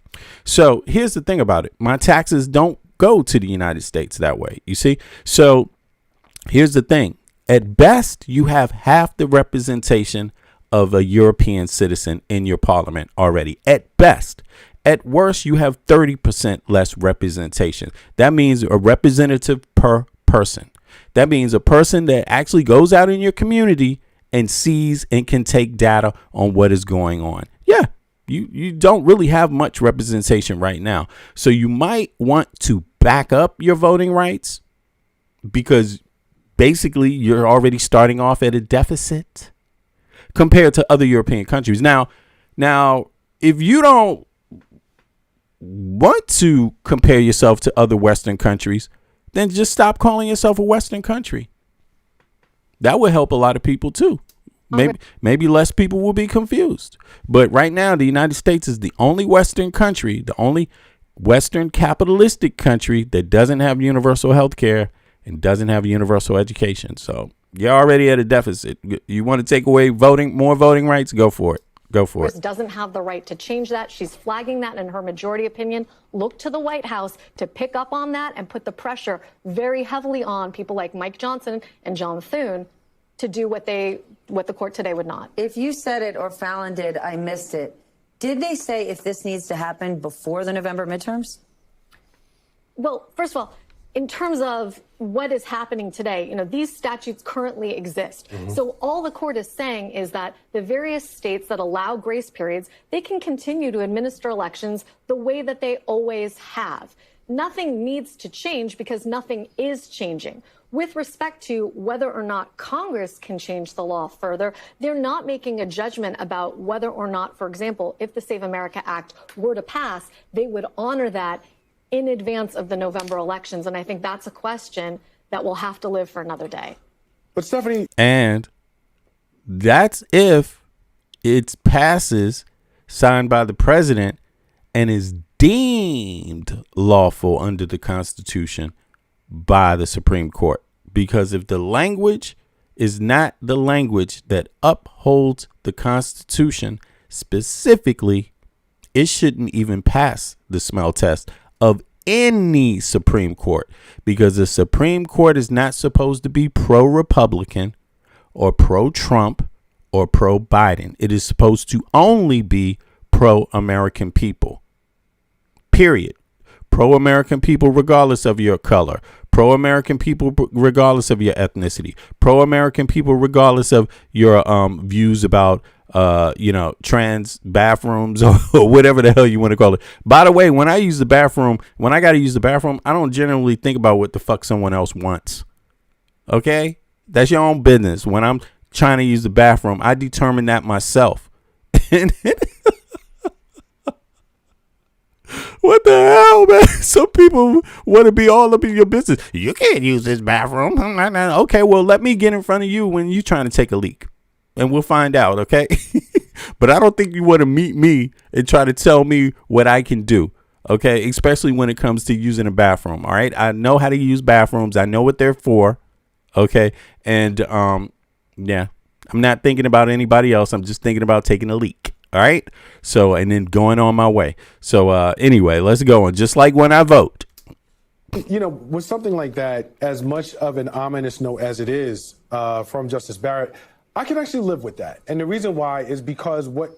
So here's the thing about it. My taxes don't go to the United States that way. You see? So here's the thing. At best, you have half the representation of a European citizen in your parliament already. At best. At worst, you have 30% less representation. That means a representative per person. That means a person that actually goes out in your community and sees and can take data on what is going on. Yeah, you don't really have much representation right now. So you might want to back up your voting rights because basically you're already starting off at a deficit compared to other European countries. Now, if you don't want to compare yourself to other Western countries, then just stop calling yourself a Western country. That would help a lot of people too. Maybe less people will be confused. But right now, the United States is the only Western country, the only Western capitalistic country that doesn't have universal health care and doesn't have universal education. So you're already at a deficit. You want to take away more voting rights? Go for it. Go for it. Doesn't have the right to change that. She's flagging that in her majority opinion. Look to the White House to pick up on that and put the pressure very heavily on people like Mike Johnson and John Thune to do what the court today would not. If you said it or Fallon did, I missed it. Did they say if this needs to happen before the November midterms? Well, first of all, in terms of what is happening today, these statutes currently exist. Mm-hmm. So all the court is saying is that the various states that allow grace periods, they can continue to administer elections the way that they always have. Nothing needs to change because nothing is changing. With respect to whether or not Congress can change the law further, they're not making a judgment about whether or not, for example, if the Save America Act were to pass, they would honor that in advance of the November elections. And I think that's a question that will have to live for another day. But Stephanie. And that's if it passes, signed by the president, and is deemed lawful under the Constitution by the Supreme Court. Because if the language is not the language that upholds the Constitution specifically, it shouldn't even pass the smell test of any Supreme Court, because the Supreme Court is not supposed to be pro-Republican or pro-Trump or pro-Biden. It is supposed to only be pro-American people. Period. Pro-American people regardless of your color. Pro-American people regardless of your ethnicity. Pro-American people regardless of your views about trans bathrooms or whatever the hell you want to call it. By the way, when I got to use the bathroom, I don't generally think about what the fuck someone else wants. Okay? That's your own business. When I'm trying to use the bathroom, I determine that myself. What the hell, man? Some people want to be all up in your business. You can't use this bathroom. Okay, well, let me get in front of you when you're trying to take a leak. And we'll find out, okay? But I don't think you want to meet me and try to tell me what I can do, okay? Especially when it comes to using a bathroom, all right? I know how to use bathrooms. I know what they're for, okay? And, yeah, I'm not thinking about anybody else. I'm just thinking about taking a leak, all right? So, and then going on my way. So, anyway, let's go on. Just like when I vote, with something like that, as much of an ominous note as it is from Justice Barrett, I can actually live with that. And the reason why is because what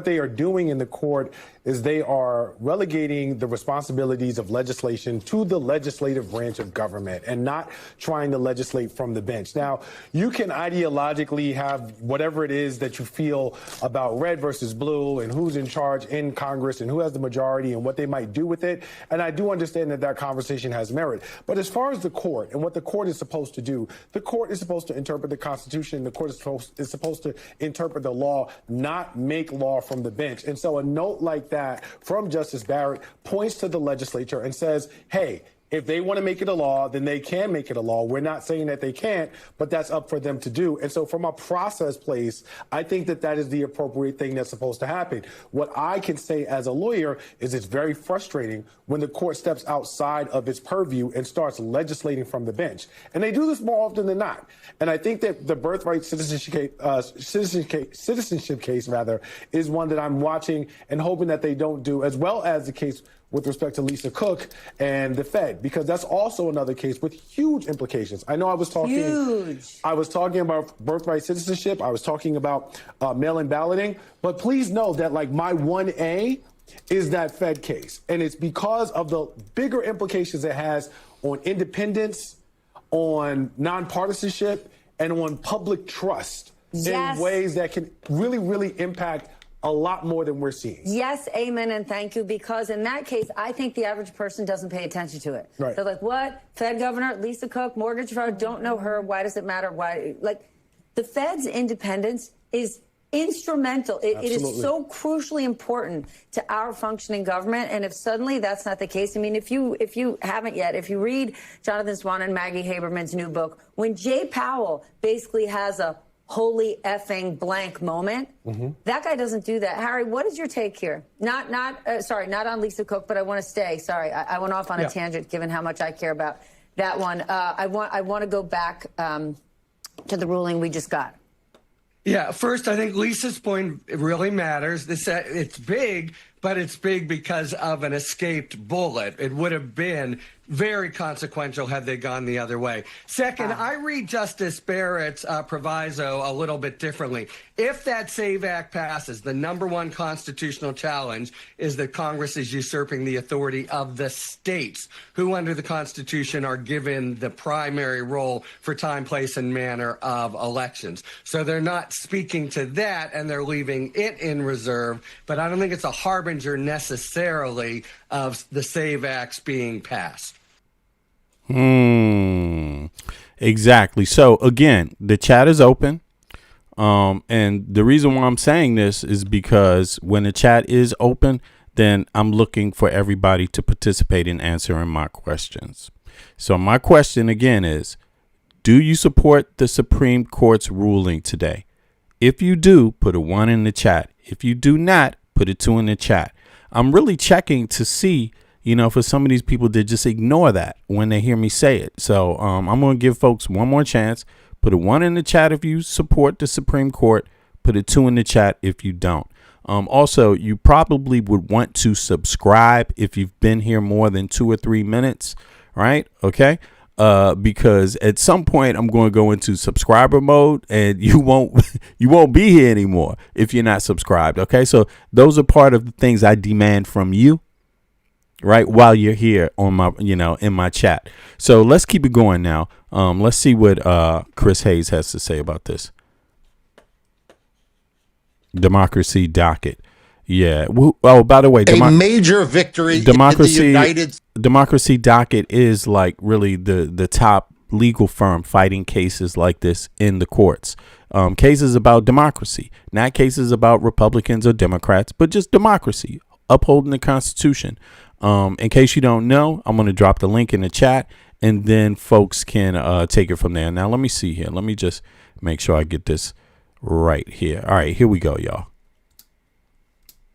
they are doing in the court is they are relegating the responsibilities of legislation to the legislative branch of government and not trying to legislate from the bench. Now, you can ideologically have whatever it is that you feel about red versus blue and who's in charge in Congress and who has the majority and what they might do with it. And I do understand that conversation has merit. But as far as the court and what the court is supposed to do, the court is supposed to interpret the Constitution. The court is supposed to interpret the law, not make law from the bench. And so a note like that from Justice Barrett points to the legislature and says, hey, if they want to make it a law, then they can make it a law. We're not saying that they can't, but that's up for them to do. And so from a process place, I think that is the appropriate thing that's supposed to happen. What I can say as a lawyer is it's very frustrating when the court steps outside of its purview and starts legislating from the bench. And they do this more often than not. And I think that the birthright citizenship case is one that I'm watching and hoping that they don't do, as well as the case with respect to Lisa Cook and the Fed, because that's also another case with huge implications. I know I was talking about birthright citizenship. I was talking about mail-in balloting. But please know that my 1A is that Fed case. And it's because of the bigger implications it has on independence, on nonpartisanship, and on public trust in ways that can really, really impact a lot more than we're seeing. Yes, amen, and thank you, because in that case, I think the average person doesn't pay attention to it. Right. They're like, what? Fed governor, Lisa Cook, mortgage fraud, don't know her. Why does it matter? Why? The Fed's independence is instrumental. It is so crucially important to our functioning government. And if suddenly that's not the case, I mean, if you haven't yet, if you read Jonathan Swan and Maggie Haberman's new book, when Jay Powell basically has a holy effing blank moment, that guy doesn't do that. Harry, what is your take here? Not on Lisa Cook, but I want to stay. Sorry, I went off on a tangent given how much I care about that one. I want to go back to the ruling we just got. Yeah, first, I think Lisa's point really matters. It's big, but it's big because of an escaped bullet. It would have been very consequential had they gone the other way. Second, I read Justice Barrett's proviso a little bit differently. If that SAVE Act passes, the number one constitutional challenge is that Congress is usurping the authority of the states, who under the Constitution are given the primary role for time, place, and manner of elections. So they're not speaking to that, and they're leaving it in reserve. But I don't think it's a harbinger necessarily of the SAVE Acts being passed. Exactly. So again, the chat is open. And the reason why I'm saying this is because when the chat is open, then I'm looking for everybody to participate in answering my questions. So my question again is, do you support the Supreme Court's ruling today? If you do, put a 1 in the chat. If you do not, put a 2 in the chat. I'm really checking to see, for some of these people that just ignore that when they hear me say it. So I'm going to give folks one more chance. Put a 1 in the chat if you support the Supreme Court. Put a 2 in the chat if you don't. Also, you probably would want to subscribe if you've been here more than 2 or 3 minutes. Right? Okay. Because at some point I'm going to go into subscriber mode and you won't be here anymore if you're not subscribed. OK, so those are part of the things I demand from you. Right, while you're here on my, in my chat. So let's keep it going now. Let's see what Chris Hayes has to say about this. Democracy docket. Yeah. Oh, by the way, a major victory. Democracy docket is really the top legal firm fighting cases like this in the courts. Cases about democracy, not cases about Republicans or Democrats, but just democracy, upholding the Constitution. In case you don't know, I'm going to drop the link in the chat and then folks can take it from there. Now, let me see here. Let me just make sure I get this right here. All right, here we go, y'all.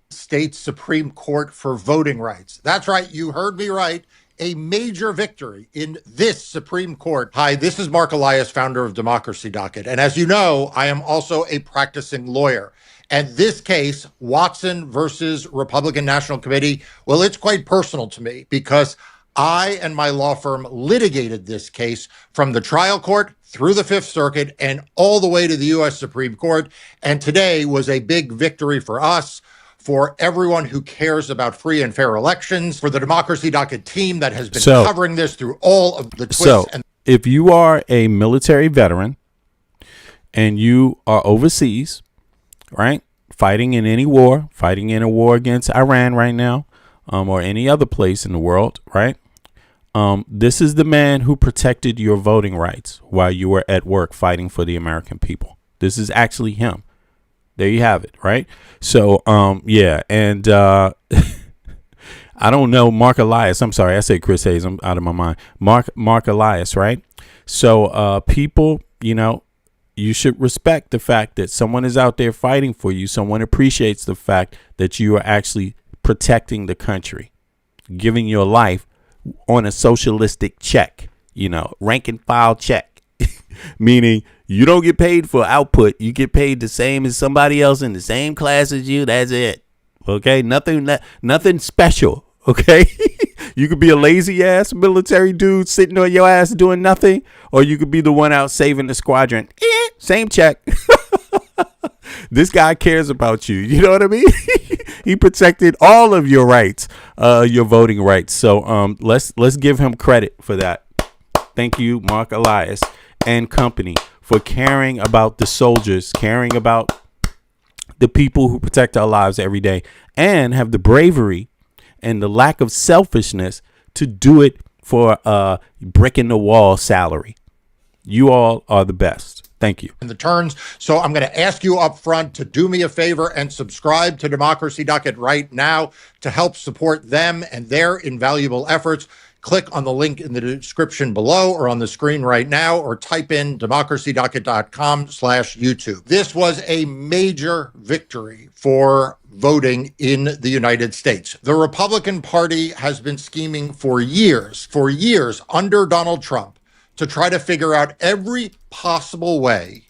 State Supreme Court for voting rights. That's right. You heard me right. A major victory in this Supreme Court. Hi, this is Mark Elias, founder of Democracy Docket. And as you know, I am also a practicing lawyer. And this case, Watson versus Republican National Committee, well, it's quite personal to me because I and my law firm litigated this case from the trial court through the Fifth Circuit and all the way to the U.S. Supreme Court. And today was a big victory for us, for everyone who cares about free and fair elections, for the Democracy Docket team that has been covering this through all of the twists. If you are a military veteran and you are overseas, right, fighting in any war, fighting in a war against Iran right now, or any other place in the world, right? This is the man who protected your voting rights while you were at work fighting for the American people. This is actually him. There you have it, right? So, yeah, and I don't know Mark Elias. I'm sorry, I said Chris Hayes. I'm out of my mind. Mark Elias, right? So, people, you know, you should respect the fact that someone is out there fighting for you. Someone appreciates the fact that you are actually protecting the country, giving your life on a socialistic check, you know, rank and file check, meaning you don't get paid for output. You get paid the same as somebody else in the same class as you. That's it. Okay. Nothing special. Okay. You could be a lazy ass military dude sitting on your ass doing nothing, or you could be the one out saving the squadron. Same check. This guy cares about you. You know what I mean? He protected all of your rights, your voting rights. So let's give him credit for that. Thank you, Mark Elias and company, for caring about the soldiers, caring about the people who protect our lives every day, and have the bravery and the lack of selfishness to do it for a brick in the wall salary. You all are the best. Thank you. In the turns. So I'm going to ask you up front to do me a favor and subscribe to Democracy Docket right now to help support them and their invaluable efforts. Click on the link in the description below or on the screen right now, or type in democracydocket.com/YouTube. This was a major victory for voting in the United States. The Republican Party has been scheming for years under Donald Trump to try to figure out every possible way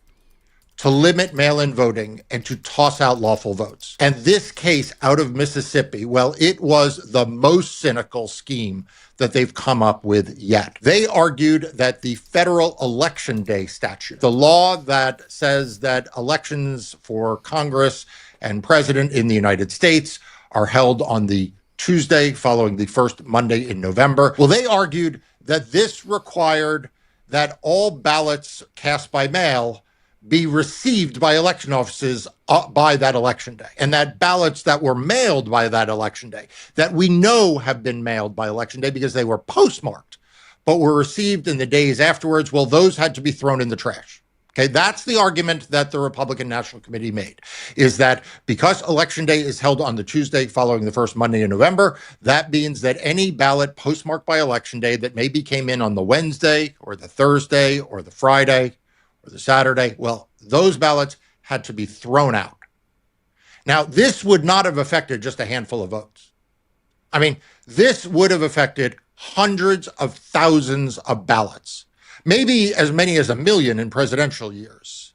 to limit mail-in voting and to toss out lawful votes. And this case out of Mississippi, well, it was the most cynical scheme that they've come up with yet. They argued that the federal election day statute, the law that says that elections for Congress and president in the United States are held on the Tuesday following the first Monday in November. Well, they argued that this required that all ballots cast by mail be received by election offices by that election day, and that ballots that were mailed by that election day, that we know have been mailed by election day because they were postmarked, but were received in the days afterwards, well, those had to be thrown in the trash. Okay, that's the argument that the Republican National Committee made, is that because Election Day is held on the Tuesday following the first Monday in November, that means that any ballot postmarked by Election Day that maybe came in on the Wednesday or the Thursday or the Friday or the Saturday, well, those ballots had to be thrown out. Now, this would not have affected just a handful of votes. I mean, this would have affected hundreds of thousands of ballots, maybe as many as 1 million in presidential years,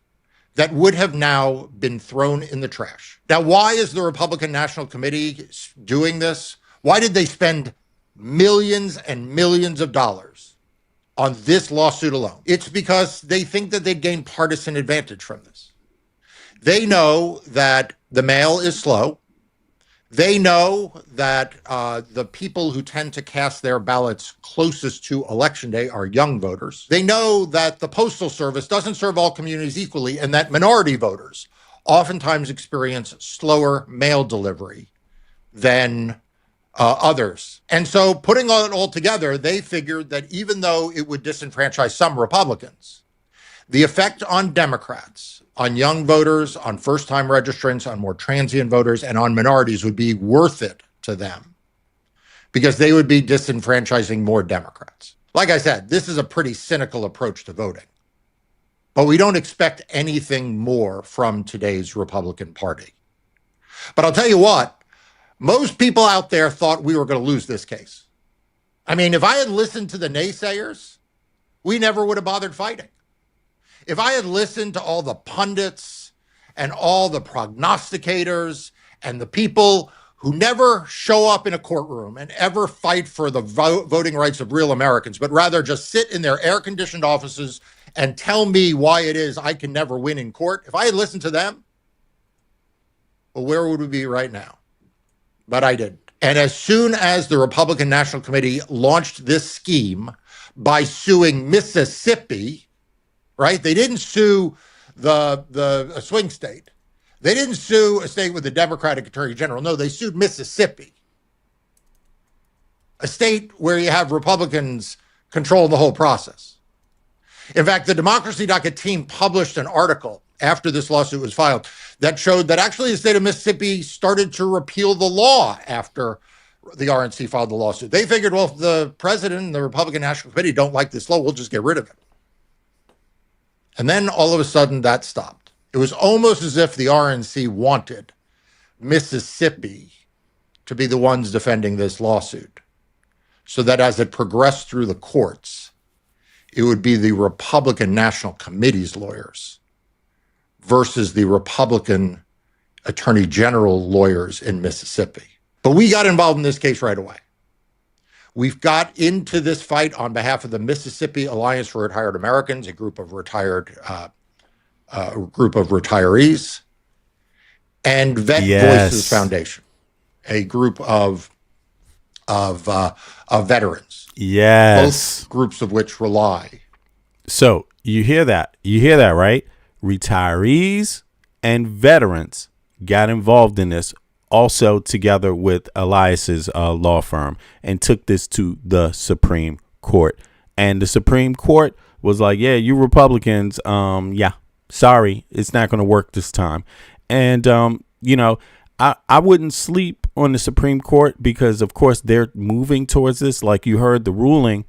that would have now been thrown in the trash. Now, why is the Republican National Committee doing this? Why did they spend millions and millions of dollars on this lawsuit alone? It's because they think that they'd gain partisan advantage from this. They know that the mail is slow. They know that the people who tend to cast their ballots closest to Election Day are young voters. They know that the Postal Service doesn't serve all communities equally, and that minority voters oftentimes experience slower mail delivery than others. And so putting it all together, they figured that even though it would disenfranchise some Republicans, the effect on Democrats, on young voters, on first-time registrants, on more transient voters, and on minorities would be worth it to them because they would be disenfranchising more Democrats. Like I said, this is a pretty cynical approach to voting, but we don't expect anything more from today's Republican Party. But I'll tell you what, most people out there thought we were going to lose this case. I mean, if I had listened to the naysayers, we never would have bothered fighting. If I had listened to all the pundits and all the prognosticators and the people who never show up in a courtroom and ever fight for the voting rights of real Americans, but rather just sit in their air-conditioned offices and tell me why it is I can never win in court. If I had listened to them, well, where would we be right now? But I didn't. And as soon as the Republican National Committee launched this scheme by suing Mississippi, right? They didn't sue a swing state. They didn't sue a state with a Democratic attorney general. No, they sued Mississippi, a state where you have Republicans control the whole process. In fact, the Democracy Docket team published an article after this lawsuit was filed that showed that actually the state of Mississippi started to repeal the law after the RNC filed the lawsuit. They figured, well, if the president and the Republican National Committee don't like this law, we'll just get rid of it. And then all of a sudden that stopped. It was almost as if the RNC wanted Mississippi to be the ones defending this lawsuit, so that as it progressed through the courts, it would be the Republican National Committee's lawyers versus the Republican Attorney General lawyers in Mississippi. But we got involved in this case right away. We've got into this fight on behalf of the Mississippi Alliance for Retired Americans, a group of retirees, and Vet Voices Foundation, a group of veterans. Yes. Both groups of which rely. So you hear that? You hear that, right? Retirees and veterans got involved in this, also together with Elias's law firm, and took this to the Supreme Court. And the Supreme Court was like, yeah, you Republicans, sorry, it's not going to work this time. And, I wouldn't sleep on the Supreme Court because, of course, they're moving towards this. Like you heard the ruling,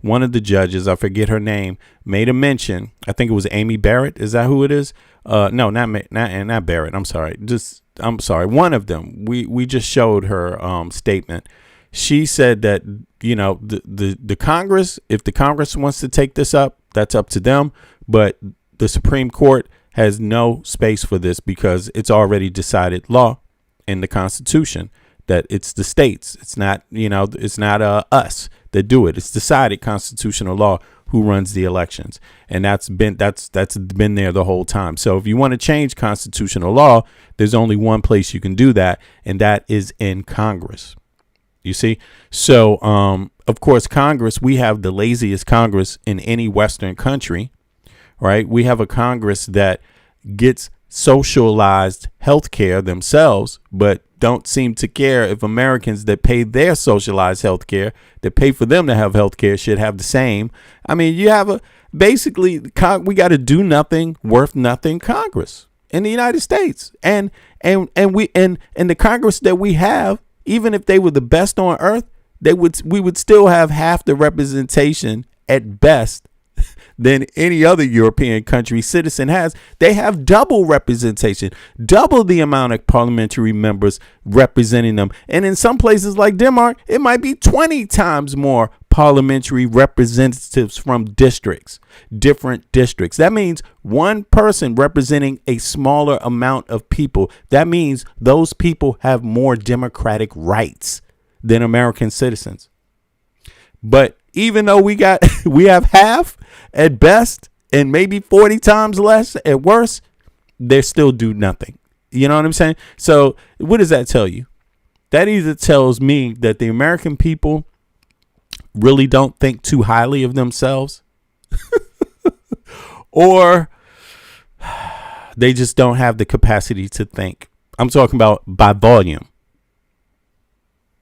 one of the judges, I forget her name, made a mention. I think it was Amy Barrett. Is that who it is? No, not Barrett. I'm sorry. One of them. We just showed her statement. She said that, the Congress, if the Congress wants to take this up, that's up to them. But the Supreme Court has no space for this because it's already decided law in the Constitution that it's the states. It's not, it's not us that do it. It's decided constitutional law who runs the elections. And that's been there the whole time. So if you want to change constitutional law, there's only one place you can do that, and that is in Congress. You see? So, of course, Congress, we have the laziest Congress in any Western country, right? We have a Congress that gets socialized health care themselves, but don't seem to care if Americans that pay their socialized health care, that pay for them to have health care, should have the same. I mean, you have we got a do nothing, worth nothing Congress in the United States. And the Congress that we have, even if they were the best on earth, we would still have half the representation at best than any other European country citizen has. They have double representation, double the amount of parliamentary members representing them. And in some places like Denmark, it might be 20 times more parliamentary representatives from different districts. That means one person representing a smaller amount of people. That means those people have more democratic rights than American citizens. But even though we have half at best and maybe 40 times less at worst, they still do nothing. You know what I'm saying? So what does that tell you? That either tells me that the American people really don't think too highly of themselves or they just don't have the capacity to think. I'm talking about by volume.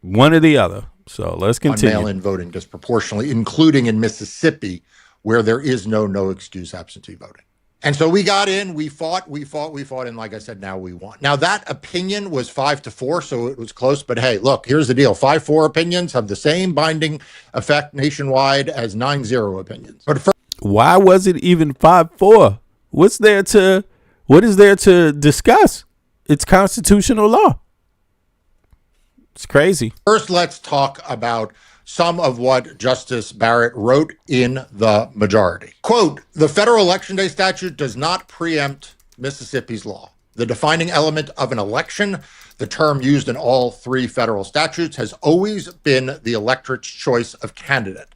One or the other. So let's continue. On mail-in voting disproportionately, including in Mississippi, where there is no excuse absentee voting. And so we got in, we fought, and like I said, now we won. Now that opinion was 5-4, so it was close, but hey, look, here's the deal. 5-4 opinions have the same binding effect nationwide as 9-0 opinions. But why was it even 5-4? What is there to discuss? It's constitutional law. It's crazy. First, let's talk about some of what Justice Barrett wrote in the majority. Quote, the federal election day statute does not preempt Mississippi's law. The defining element of an election, the term used in all three federal statutes, has always been the electorate's choice of candidate.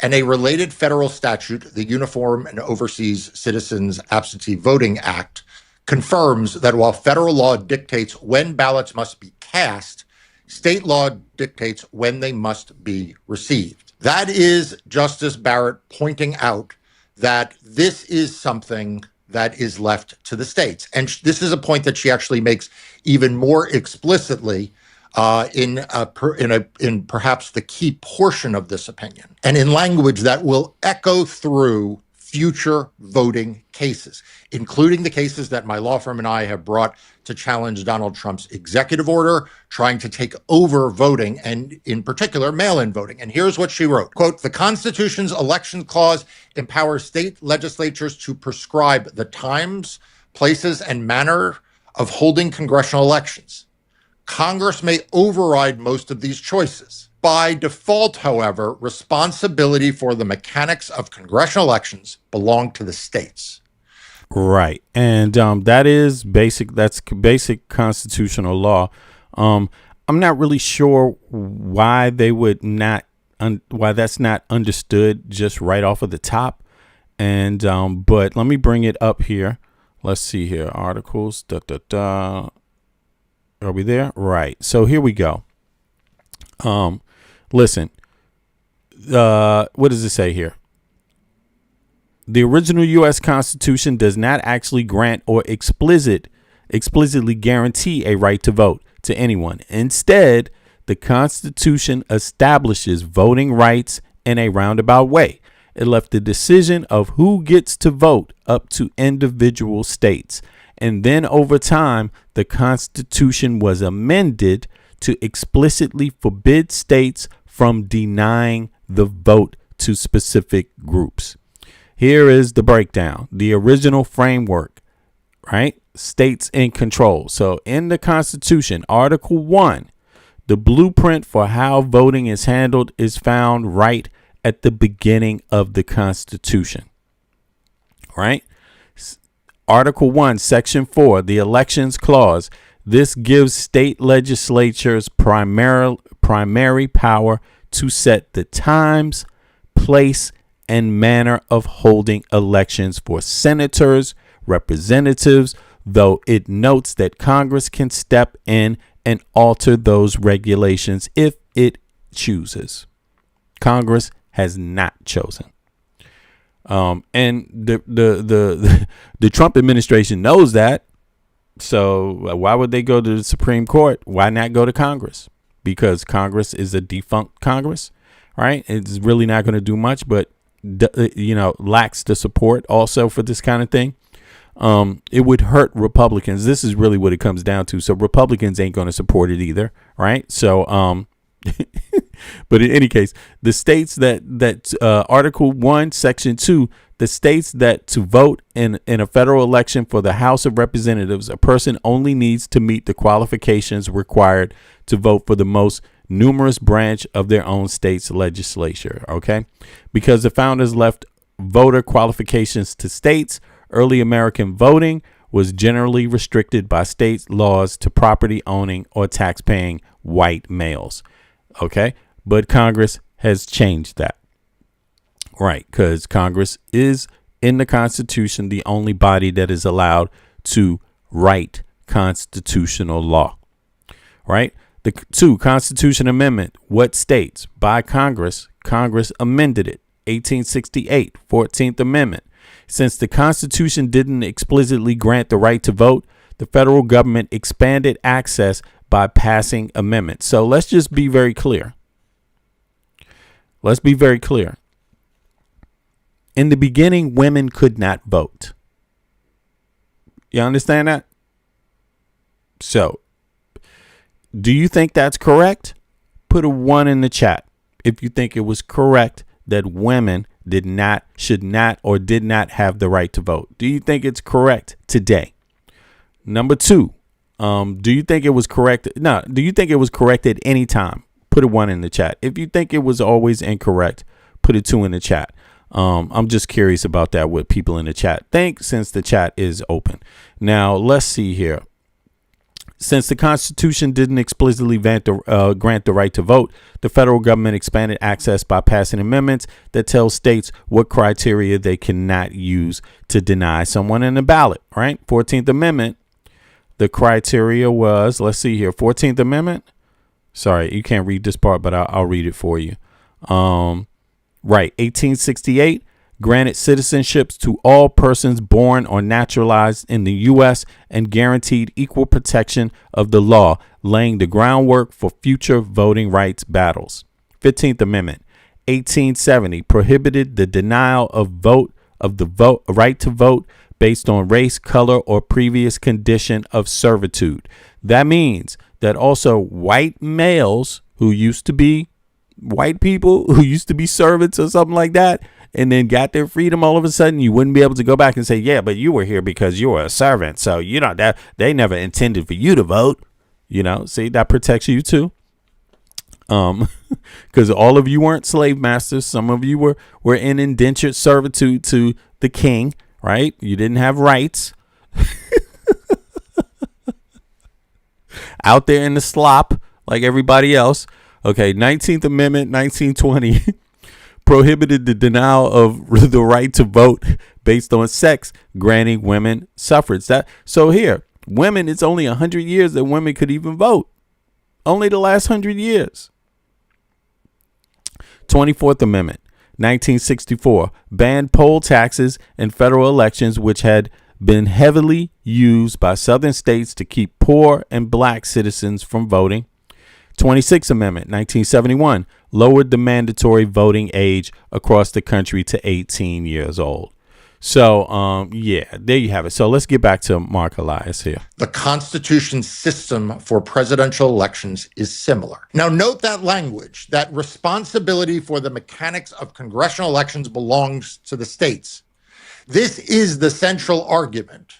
And a related federal statute, the Uniform and Overseas Citizens Absentee Voting Act, confirms that while federal law dictates when ballots must be cast, state law dictates when they must be received. That is Justice Barrett pointing out that this is something that is left to the states. And this is a point that she actually makes even more explicitly in perhaps the key portion of this opinion, and in language that will echo through future voting cases, including the cases that my law firm and I have brought to challenge Donald Trump's executive order trying to take over voting, and in particular, mail-in voting. And here's what she wrote, quote, "The Constitution's election clause empowers state legislatures to prescribe the times, places, and manner of holding congressional elections. Congress may override most of these choices. By default, however, responsibility for the mechanics of congressional elections belong to the states." Right. And that is basic. That's basic constitutional law. I'm not really sure why they would not, why that's not understood just right off of the top. And but let me bring it up here. Let's see here. Articles. Are we there? Right. So here we go. Listen. What does it say here? The original U.S. Constitution does not actually grant or explicitly guarantee a right to vote to anyone. Instead, the Constitution establishes voting rights in a roundabout way. It left the decision of who gets to vote up to individual states. And then over time, the Constitution was amended to explicitly forbid states from denying the vote to specific groups. Here is the breakdown. The original framework, right? States in control. So in the Constitution, Article 1, the blueprint for how voting is handled is found right at the beginning of the Constitution, right? Article 1, Section 4, the Elections Clause. This gives state legislatures primary power to set the times, place, and manner of holding elections for senators, representatives, though it notes that Congress can step in and alter those regulations if it chooses. Congress has not chosen. And the Trump administration knows that. So why would they go to the Supreme Court? Why not go to Congress? Because Congress is a defunct Congress, right? It's really not going to do much, but lacks the support also for this kind of thing. It would hurt Republicans. This is really what it comes down to. So Republicans ain't going to support it either, right? So, but in any case, the states that Article 1, Section 2, the states that to vote in a federal election for the House of Representatives, a person only needs to meet the qualifications required to vote for the most numerous branch of their own state's legislature. OK, because the founders left voter qualifications to states, early American voting was generally restricted by state laws to property owning or tax paying white males. OK, but Congress has changed that. Right, because Congress is in the Constitution the only body that is allowed to write constitutional law. Right. The 2 Constitution Amendment, what states by Congress amended it. 1868, 14th Amendment. Since the Constitution didn't explicitly grant the right to vote, the federal government expanded access by passing amendments. So let's just be very clear. Let's be very clear. In the beginning, women could not vote. You understand that? So, do you think that's correct? Put a 1 in the chat if you think it was correct that women should not or did not have the right to vote. Do you think it's correct today? Number 2, do you think it was correct? No, do you think it was correct at any time? Put a 1 in the chat. If you think it was always incorrect, put a 2 in the chat. I'm just curious about that, what people in the chat think, since the chat is open. Now, let's see here. Since the Constitution didn't explicitly grant the right to vote, the federal government expanded access by passing amendments that tell states what criteria they cannot use to deny someone in the ballot, right? 14th Amendment, the criteria was, let's see here, 14th Amendment. Sorry, you can't read this part, but I'll read it for you. Right, 1868. Granted citizenships to all persons born or naturalized in the U.S. and guaranteed equal protection of the law, laying the groundwork for future voting rights battles. 15th Amendment, 1870, prohibited the denial of the right to vote based on race, color, or previous condition of servitude. That means that also white males who used to be white people, who used to be servants or something like that, and then got their freedom all of a sudden, you wouldn't be able to go back and say, yeah, but you were here because you were a servant. So, you know, that they never intended for you to vote. You know, see, that protects you too. Because all of you weren't slave masters. Some of you were in indentured servitude to the king, right? You didn't have rights. Out there in the slop like everybody else. Okay, 19th Amendment, 1920. Prohibited the denial of the right to vote based on sex, granting women suffrage. So here, women, it's only 100 years that women could even vote. Only the last 100 years. 24th Amendment, 1964, banned poll taxes in federal elections, which had been heavily used by southern states to keep poor and black citizens from voting. 26th Amendment, 1971, lowered the mandatory voting age across the country to 18 years old. So, yeah, there you have it. So let's get back to Mark Elias here. The Constitution's system for presidential elections is similar. Now, note that language, that responsibility for the mechanics of congressional elections belongs to the states. This is the central argument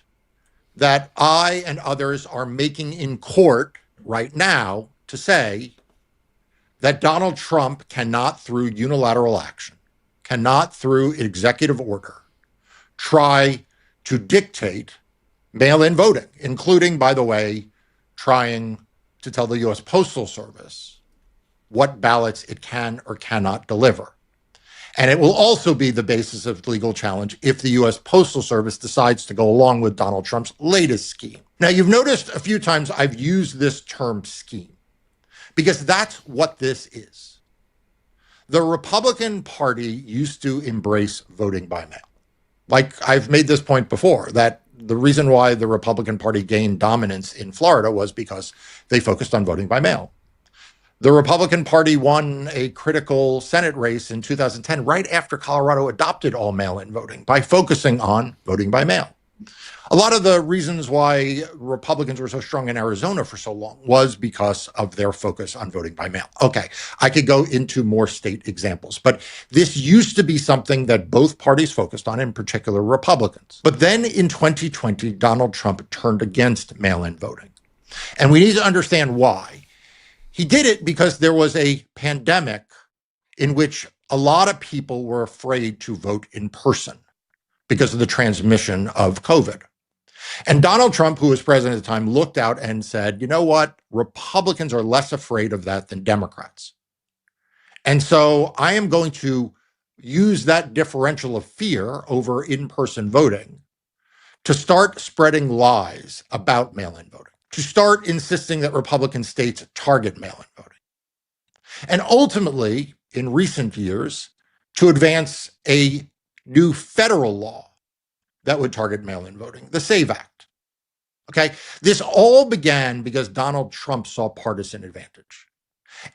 that I and others are making in court right now to say that Donald Trump cannot, through unilateral action, cannot, through executive order, try to dictate mail-in voting, including, by the way, trying to tell the U.S. Postal Service what ballots it can or cannot deliver. And it will also be the basis of legal challenge if the U.S. Postal Service decides to go along with Donald Trump's latest scheme. Now, you've noticed a few times I've used this term scheme, because that's what this is. The Republican Party used to embrace voting by mail. Like I've made this point before, that the reason why the Republican Party gained dominance in Florida was because they focused on voting by mail. The Republican Party won a critical Senate race in 2010, right after Colorado adopted all mail-in voting, by focusing on voting by mail. A lot of the reasons why Republicans were so strong in Arizona for so long was because of their focus on voting by mail. Okay, I could go into more state examples, but this used to be something that both parties focused on, in particular Republicans. But then in 2020, Donald Trump turned against mail-in voting. And we need to understand why. He did it because there was a pandemic in which a lot of people were afraid to vote in person because of the transmission of COVID. And Donald Trump, who was president at the time, looked out and said, you know what? Republicans are less afraid of that than Democrats. And so I am going to use that differential of fear over in-person voting to start spreading lies about mail-in voting, to start insisting that Republican states target mail-in voting. And ultimately, in recent years, to advance a new federal law that would target mail-in voting, the SAVE Act. Okay, this all began because Donald Trump saw partisan advantage.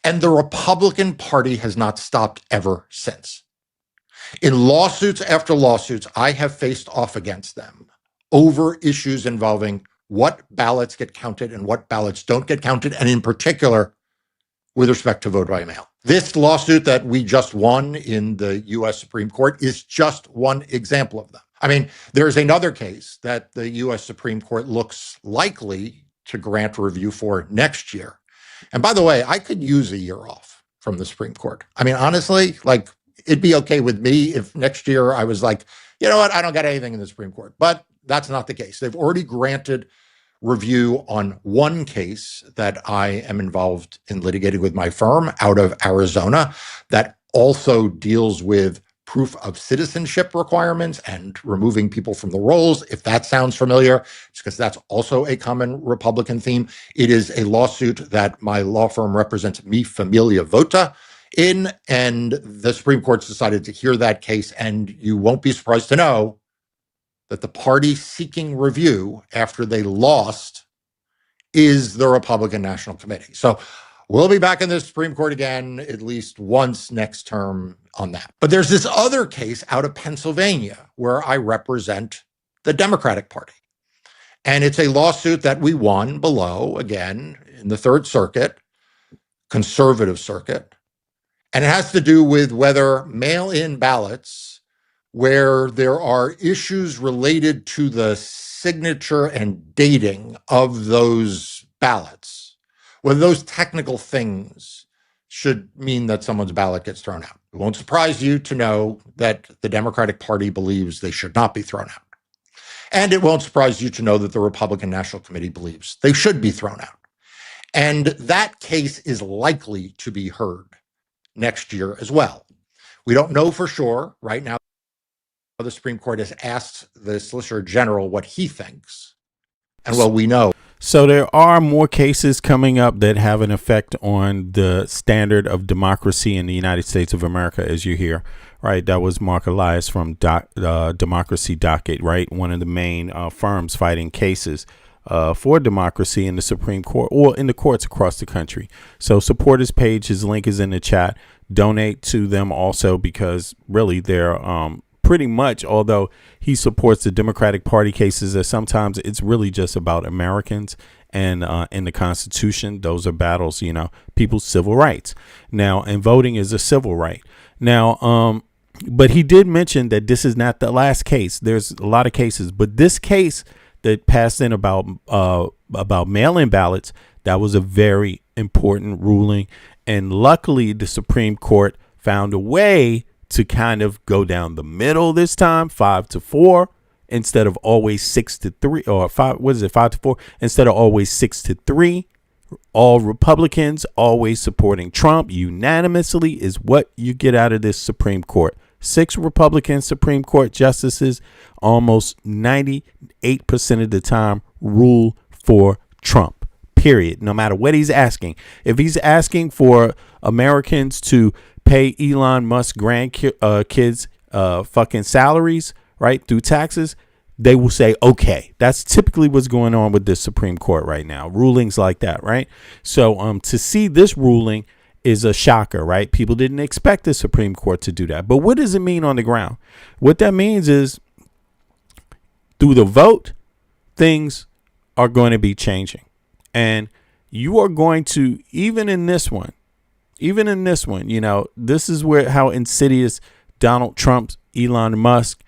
And the Republican Party has not stopped ever since. In lawsuits after lawsuits, I have faced off against them over issues involving what ballots get counted and what ballots don't get counted, and in particular, with respect to vote by mail. This lawsuit that we just won in the U.S. Supreme Court is just one example of them. I mean, there's another case that the U.S. Supreme Court looks likely to grant review for next year. And by the way, I could use a year off from the Supreme Court. I mean, honestly, like, it'd be okay with me if next year I was like, you know what, I don't got anything in the Supreme Court. But that's not the case. They've already granted review on one case that I am involved in litigating with my firm out of Arizona that also deals with proof of citizenship requirements and removing people from the rolls. If that sounds familiar, it's because that's also a common Republican theme. It is a lawsuit that my law firm represents Mi Familia Vota in, and the Supreme Court's decided to hear that case. And you won't be surprised to know that the party seeking review after they lost is the Republican National Committee. So we'll be back in the Supreme Court again at least once next term on that. But there's this other case out of Pennsylvania where I represent the Democratic Party. And it's a lawsuit that we won below, again, in the Third Circuit, conservative circuit. And it has to do with whether mail-in ballots, where there are issues related to the signature and dating of those ballots, whether those technical things should mean that someone's ballot gets thrown out. It won't surprise you to know that the Democratic Party believes they should not be thrown out. And it won't surprise you to know that the Republican National Committee believes they should be thrown out. And that case is likely to be heard next year as well. We don't know for sure right now. The Supreme Court has asked the Solicitor General what he thinks. And well, we know. So there are more cases coming up that have an effect on the standard of democracy in the United States of America, as you hear, right? That was Mark Elias from Democracy Docket, right? One of the main firms fighting cases for democracy in the Supreme Court or in the courts across the country. So support his page. His link is in the chat. Donate to them also, because really they're pretty much, although he supports the Democratic Party cases, that sometimes it's really just about Americans and in the Constitution. Those are battles, you know, people's civil rights. Now, and voting is a civil right. Now, but he did mention that this is not the last case. There's a lot of cases, but this case that passed in about mail-in ballots, that was a very important ruling. And luckily, the Supreme Court found a way to kind of go down the middle this time, 5-4, instead of always 6-3, or 5-4, instead of always 6-3. All Republicans always supporting Trump unanimously is what you get out of this Supreme Court. 6 Republican Supreme Court justices, almost 98% of the time, rule for Trump, period. No matter what he's asking. If he's asking for Americans to pay Elon Musk grandkids fucking salaries, right, through taxes, they will say, okay. That's typically what's going on with the Supreme Court right now. Rulings like that, right? So to see this ruling is a shocker, right? People didn't expect the Supreme Court to do that. But what does it mean on the ground? What that means is through the vote, things are going to be changing. And you are going to, even in this one, you know, this is where how insidious Donald Trump, Elon Musk,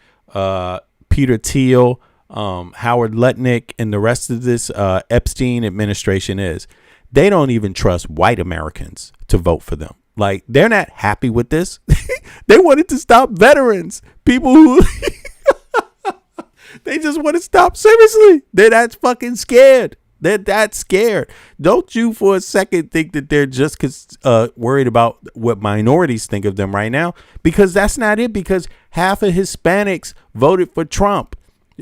Peter Thiel, Howard Lutnick, and the rest of this Epstein administration is. They don't even trust white Americans to vote for them. Like, they're not happy with this. They wanted to stop veterans, people who they just want to stop. Seriously, they're that fucking scared. They're that scared. Don't you for a second think that they're just worried about what minorities think of them right now, because that's not it. Because half of Hispanics voted for Trump.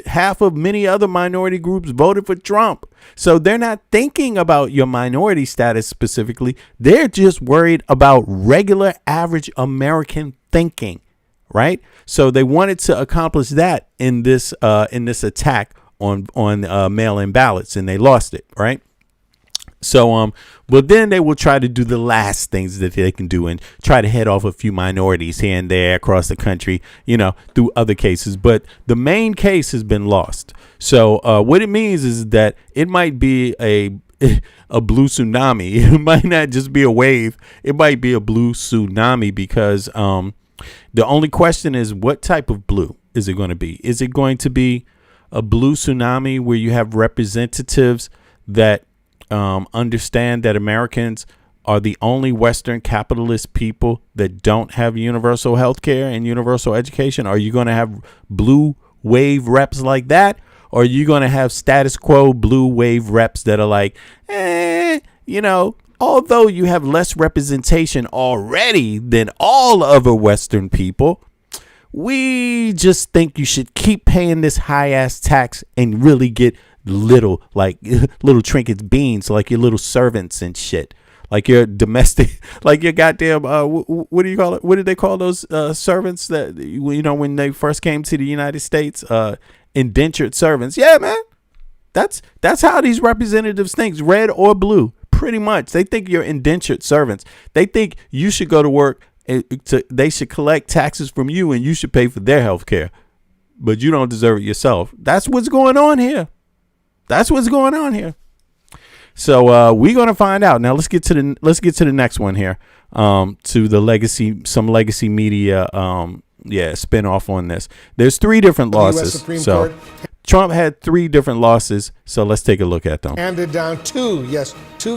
Half of many other minority groups voted for Trump. So they're not thinking about your minority status specifically. They're just worried about regular average American thinking, right? So they wanted to accomplish that in this attack on mail-in ballots, and they lost it, right? So but then they will try to do the last things that they can do and try to head off a few minorities here and there across the country, you know, through other cases. But the main case has been lost. So what it means is that it might be a blue tsunami. It might not just be a wave. It might be a blue tsunami, because the only question is, what type of blue is it going to be? Is it going to be a blue tsunami where you have representatives that understand that Americans are the only Western capitalist people that don't have universal health care and universal education? Are you going to have blue wave reps like that? Or are you going to have status quo blue wave reps that are like, you know, although you have less representation already than all other Western people, we just think you should keep paying this high ass tax and really get little, like little trinkets, beans, like your little servants and shit, like your domestic, like your goddamn, what do you call it? What did they call those servants that, you know, when they first came to the United States, indentured servants? Yeah, man. That's how these representatives think, red or blue, pretty much. They think you're indentured servants. They think you should go to work. They should collect taxes from you and you should pay for their health care, but you don't deserve it yourself. That's what's going on here. That's what's going on here. So we're gonna find out. Now let's get to the next one here. To the some legacy media spinoff on this. There's 3 different losses. So Trump had 3 different losses. So let's take a look at them. Handed down 2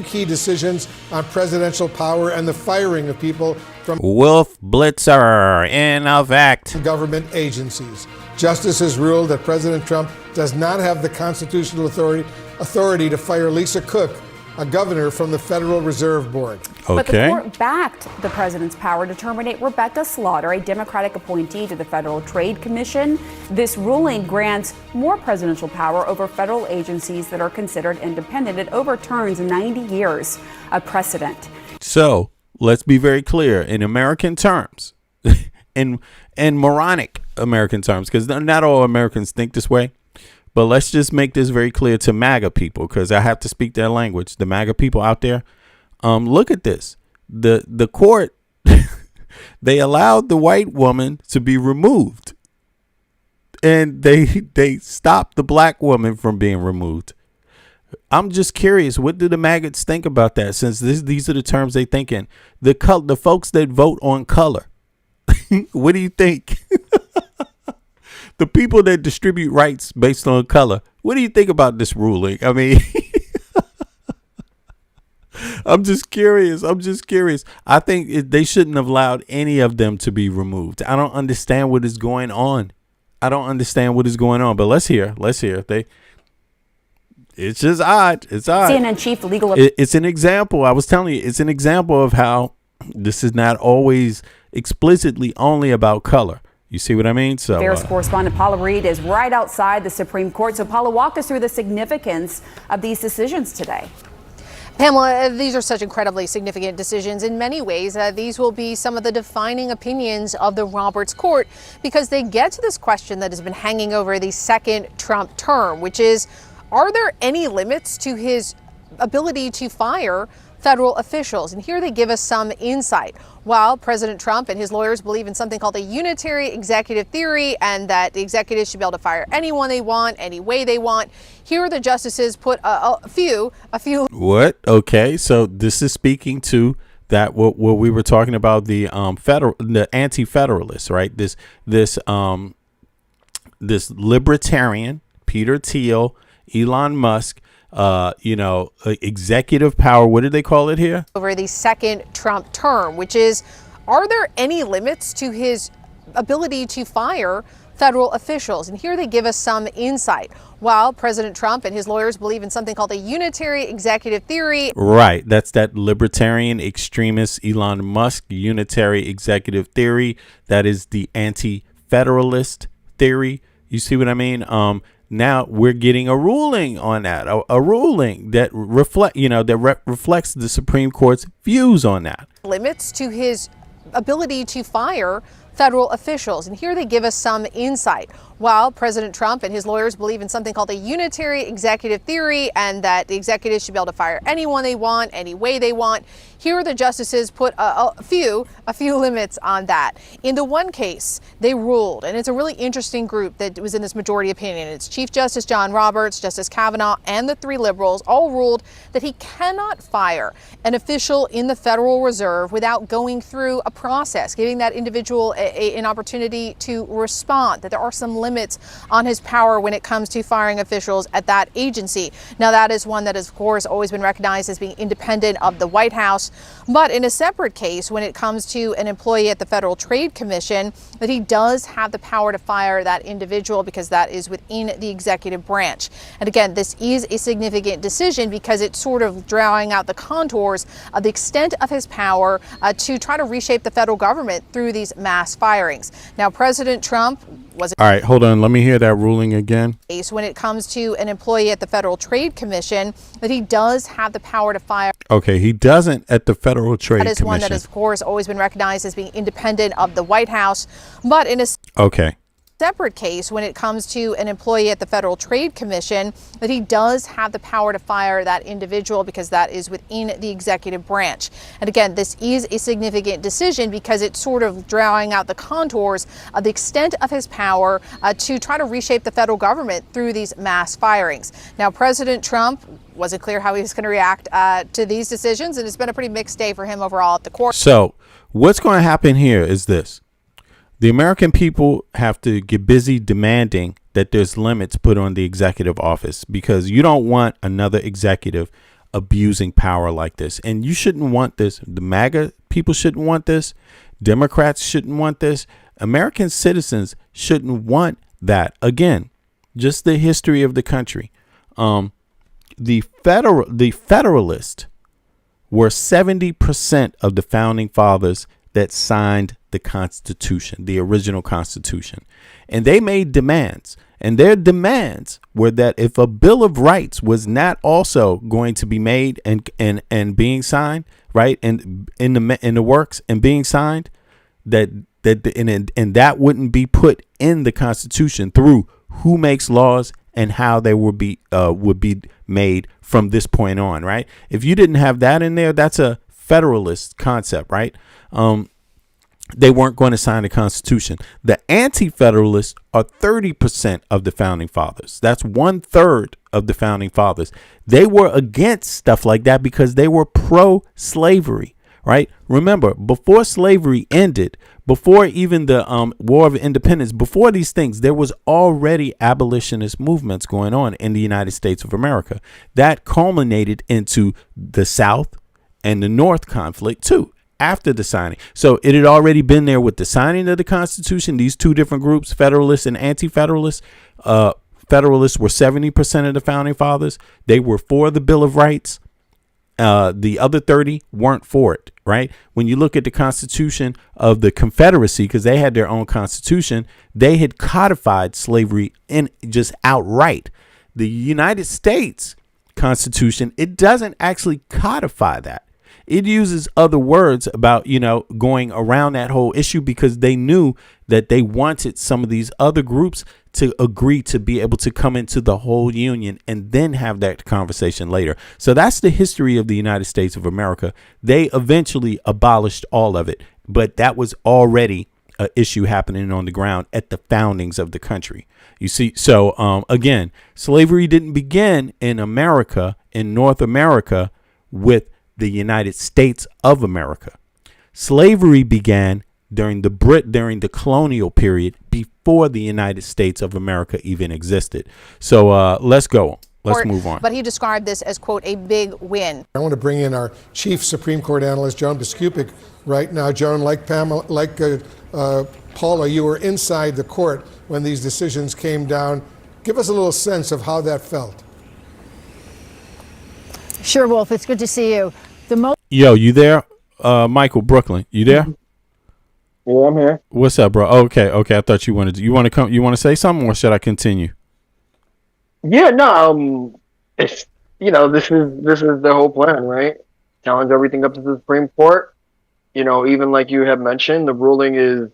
key decisions on presidential power and the firing of people from Wolf Blitzer in effect. Government agencies. Justice has ruled that President Trump does not have the constitutional authority to fire Lisa Cook, a governor from the Federal Reserve Board. Okay. But the court backed the president's power to terminate Rebecca Slaughter, a Democratic appointee to the Federal Trade Commission. This ruling grants more presidential power over federal agencies that are considered independent. It overturns 90 years of precedent. So let's be very clear in American terms, in moronic American terms, because not all Americans think this way. But let's just make this very clear to MAGA people, because I have to speak their language. The MAGA people out there, look at this. The court, they allowed the white woman to be removed, and they stopped the black woman from being removed. I'm just curious, what do the maggots think about that? Since these are the terms they think in. The folks that vote on color, what do you think? The people that distribute rights based on color, what do you think about this ruling? I mean, I'm just curious. I think they shouldn't have allowed any of them to be removed. I don't understand what is going on. But let's hear. It's just odd. It's odd. CNN chief legal. It's an example. I was telling you, it's an example of how this is not always explicitly only about color. You see what I mean? So, Affairs correspondent Paula Reed is right outside the Supreme Court. So, Paula, walk us through the significance of these decisions today. Pamela, these are such incredibly significant decisions. In many ways, these will be some of the defining opinions of the Roberts Court, because they get to this question that has been hanging over the second Trump term, which is, are there any limits to his ability to fire federal officials? And here they give us some insight. While President Trump and his lawyers believe in something called a unitary executive theory, and that the executives should be able to fire anyone they want, any way they want, here the justices put a few. What? Okay, so this is speaking to that what we were talking about, the anti-federalists, right? This libertarian Peter Thiel, Elon Musk, executive power. What did they call it here? Over the second Trump term, which is, are there any limits to his ability to fire federal officials? And here they give us some insight. While President Trump and his lawyers believe in something called a unitary executive theory. Right. That's that libertarian extremist Elon Musk unitary executive theory. That is the anti-federalist theory. You see what I mean? Now we're getting a ruling on that, a ruling that reflects the Supreme Court's views on that. Limits to his ability to fire federal officials. And here they give us some insight. While President Trump and his lawyers believe in something called a unitary executive theory, and that the executives should be able to fire anyone they want, any way they want, here the justices put a few limits on that. In the one case, they ruled, and it's a really interesting group that was in this majority opinion. It's Chief Justice John Roberts, Justice Kavanaugh, and the 3 liberals all ruled that he cannot fire an official in the Federal Reserve without going through a process, giving that individual an opportunity to respond, that there are some limits on his power when it comes to firing officials at that agency. Now, that is one that has, of course, always been recognized as being independent of the White House. But in a separate case, when it comes to an employee at the Federal Trade Commission, that he does have the power to fire that individual because that is within the executive branch. And again, this is a significant decision because it's sort of drawing out the contours of the extent of his power to try to reshape the federal government through these mass firings. Now, President Trump was... All right, hold on. Let me hear that ruling again. When it comes to an employee at the Federal Trade Commission, that he does have the power to fire. Okay, he doesn't at the Federal Trade Commission. That is one that has, of course, always been recognized as being independent of the White House. But in a separate case, when it comes to an employee at the Federal Trade Commission, that he does have the power to fire that individual because that is within the executive branch. And again, this is a significant decision because it's sort of drawing out the contours of the extent of his power to try to reshape the federal government through these mass firings. Now, President Trump wasn't clear how he was going to react to these decisions, and it's been a pretty mixed day for him overall at the court. So what's going to happen here is this. The American people have to get busy demanding that there's limits put on the executive office because you don't want another executive abusing power like this. And you shouldn't want this. The MAGA people shouldn't want this. Democrats shouldn't want this. American citizens shouldn't want that. Again, just the history of the country. The Federalists were 70% of the founding fathers that signed the Constitution, the original Constitution. And they made demands. And their demands were that if a Bill of Rights was not also going to be made and being signed, right, and in the works and being signed, and that wouldn't be put in the Constitution through who makes laws and how they would be made from this point on, right? If you didn't have that in there, that's a Federalist concept, right? They weren't going to sign the Constitution. The Anti-Federalists are 30% of the founding fathers. That's 1/3 of the founding fathers. They were against stuff like that because they were pro-slavery, right? Remember, before slavery ended, before even the War of Independence, before these things, there was already abolitionist movements going on in the United States of America. That culminated into the South and the North conflict too. After the signing. So it had already been there with the signing of the Constitution. These two different groups, Federalists and Anti-Federalists. Federalists were 70% of the founding fathers. They were for the Bill of Rights. The other 30 weren't for it, right? When you look at the Constitution of the Confederacy, because they had their own Constitution, they had codified slavery in just outright. The United States Constitution, it doesn't actually codify that. It uses other words about, going around that whole issue because they knew that they wanted some of these other groups to agree to be able to come into the whole union and then have that conversation later. So that's the history of the United States of America. They eventually abolished all of it, but that was already an issue happening on the ground at the foundings of the country. You see, so again, slavery didn't begin in America, in North America, with the United States of America. Slavery began during the colonial period before the United States of America even existed. So let's go. Let's move on. But he described this as, quote, a big win. I want to bring in our chief Supreme Court analyst, Joan Biskupic, right now. Joan, like Pamela, Paula, you were inside the court when these decisions came down. Give us a little sense of how that felt. Sure, Wolf. It's good to see you. Yo, you there? Michael, Brooklyn, you there? Yeah, I'm here. What's up, bro? Okay. I thought you want to come. You want to say something, or should I continue? Yeah, no. It's this is the whole plan, right? Challenge everything up to the Supreme Court. Even like you have mentioned, the ruling is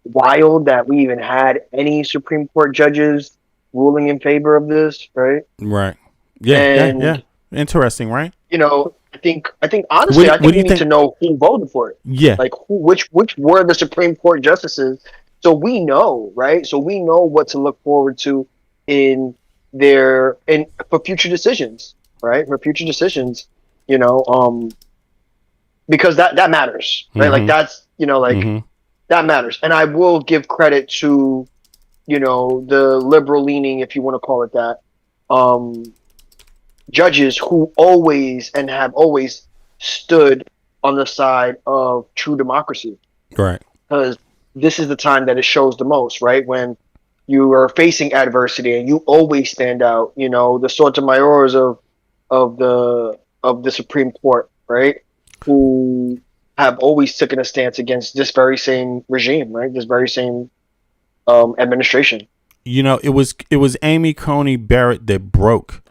wild that we even had any Supreme Court judges ruling in favor of this, right? Right. Yeah. Interesting, right? I think honestly, we need to know who voted for it. Yeah. Like which were the Supreme Court justices, so we know, right? So we know what to look forward to for future decisions, right? For future decisions, because that matters, right? Mm-hmm. Like that's that matters. And I will give credit to, you know, the liberal leaning, if you want to call it that, judges who always and have always stood on the side of true democracy. Right. Because this is the time that it shows the most, right? When you are facing adversity and you always stand out, you know, the Sotomayors of the Supreme Court, right? Who have always taken a stance against this very same regime, right? This very same administration. You know, it was Amy Coney Barrett that broke.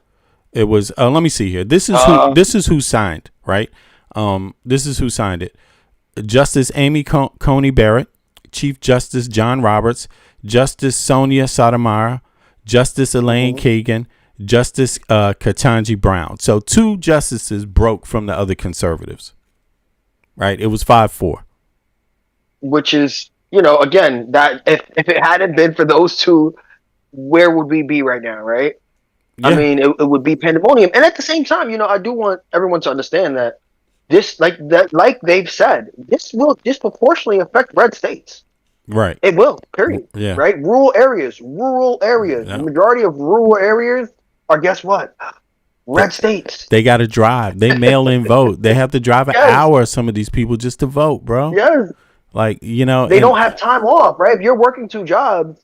It was let me see here. This is who signed, right? This is who signed it. Justice Amy Coney Barrett, Chief Justice John Roberts, Justice Sonia Sotomayor, Justice Elaine Kagan, Justice Ketanji Brown. So 2 justices broke from the other conservatives. Right? It was 5-4. Which is, you know, again, that if it hadn't been for those 2, where would we be right now, right? Yeah. I mean, it would be pandemonium. And at the same time, you know, I do want everyone to understand that this, like they've said, this will disproportionately affect red states. Right. It will, period. Yeah. Right? Rural areas. Yeah. The majority of rural areas are, guess what? Red states. They got to drive. They mail in vote. They have to drive an hour, some of these people, just to vote, bro. Yes. Like, you know. They don't have time off, right? If you're working 2 jobs,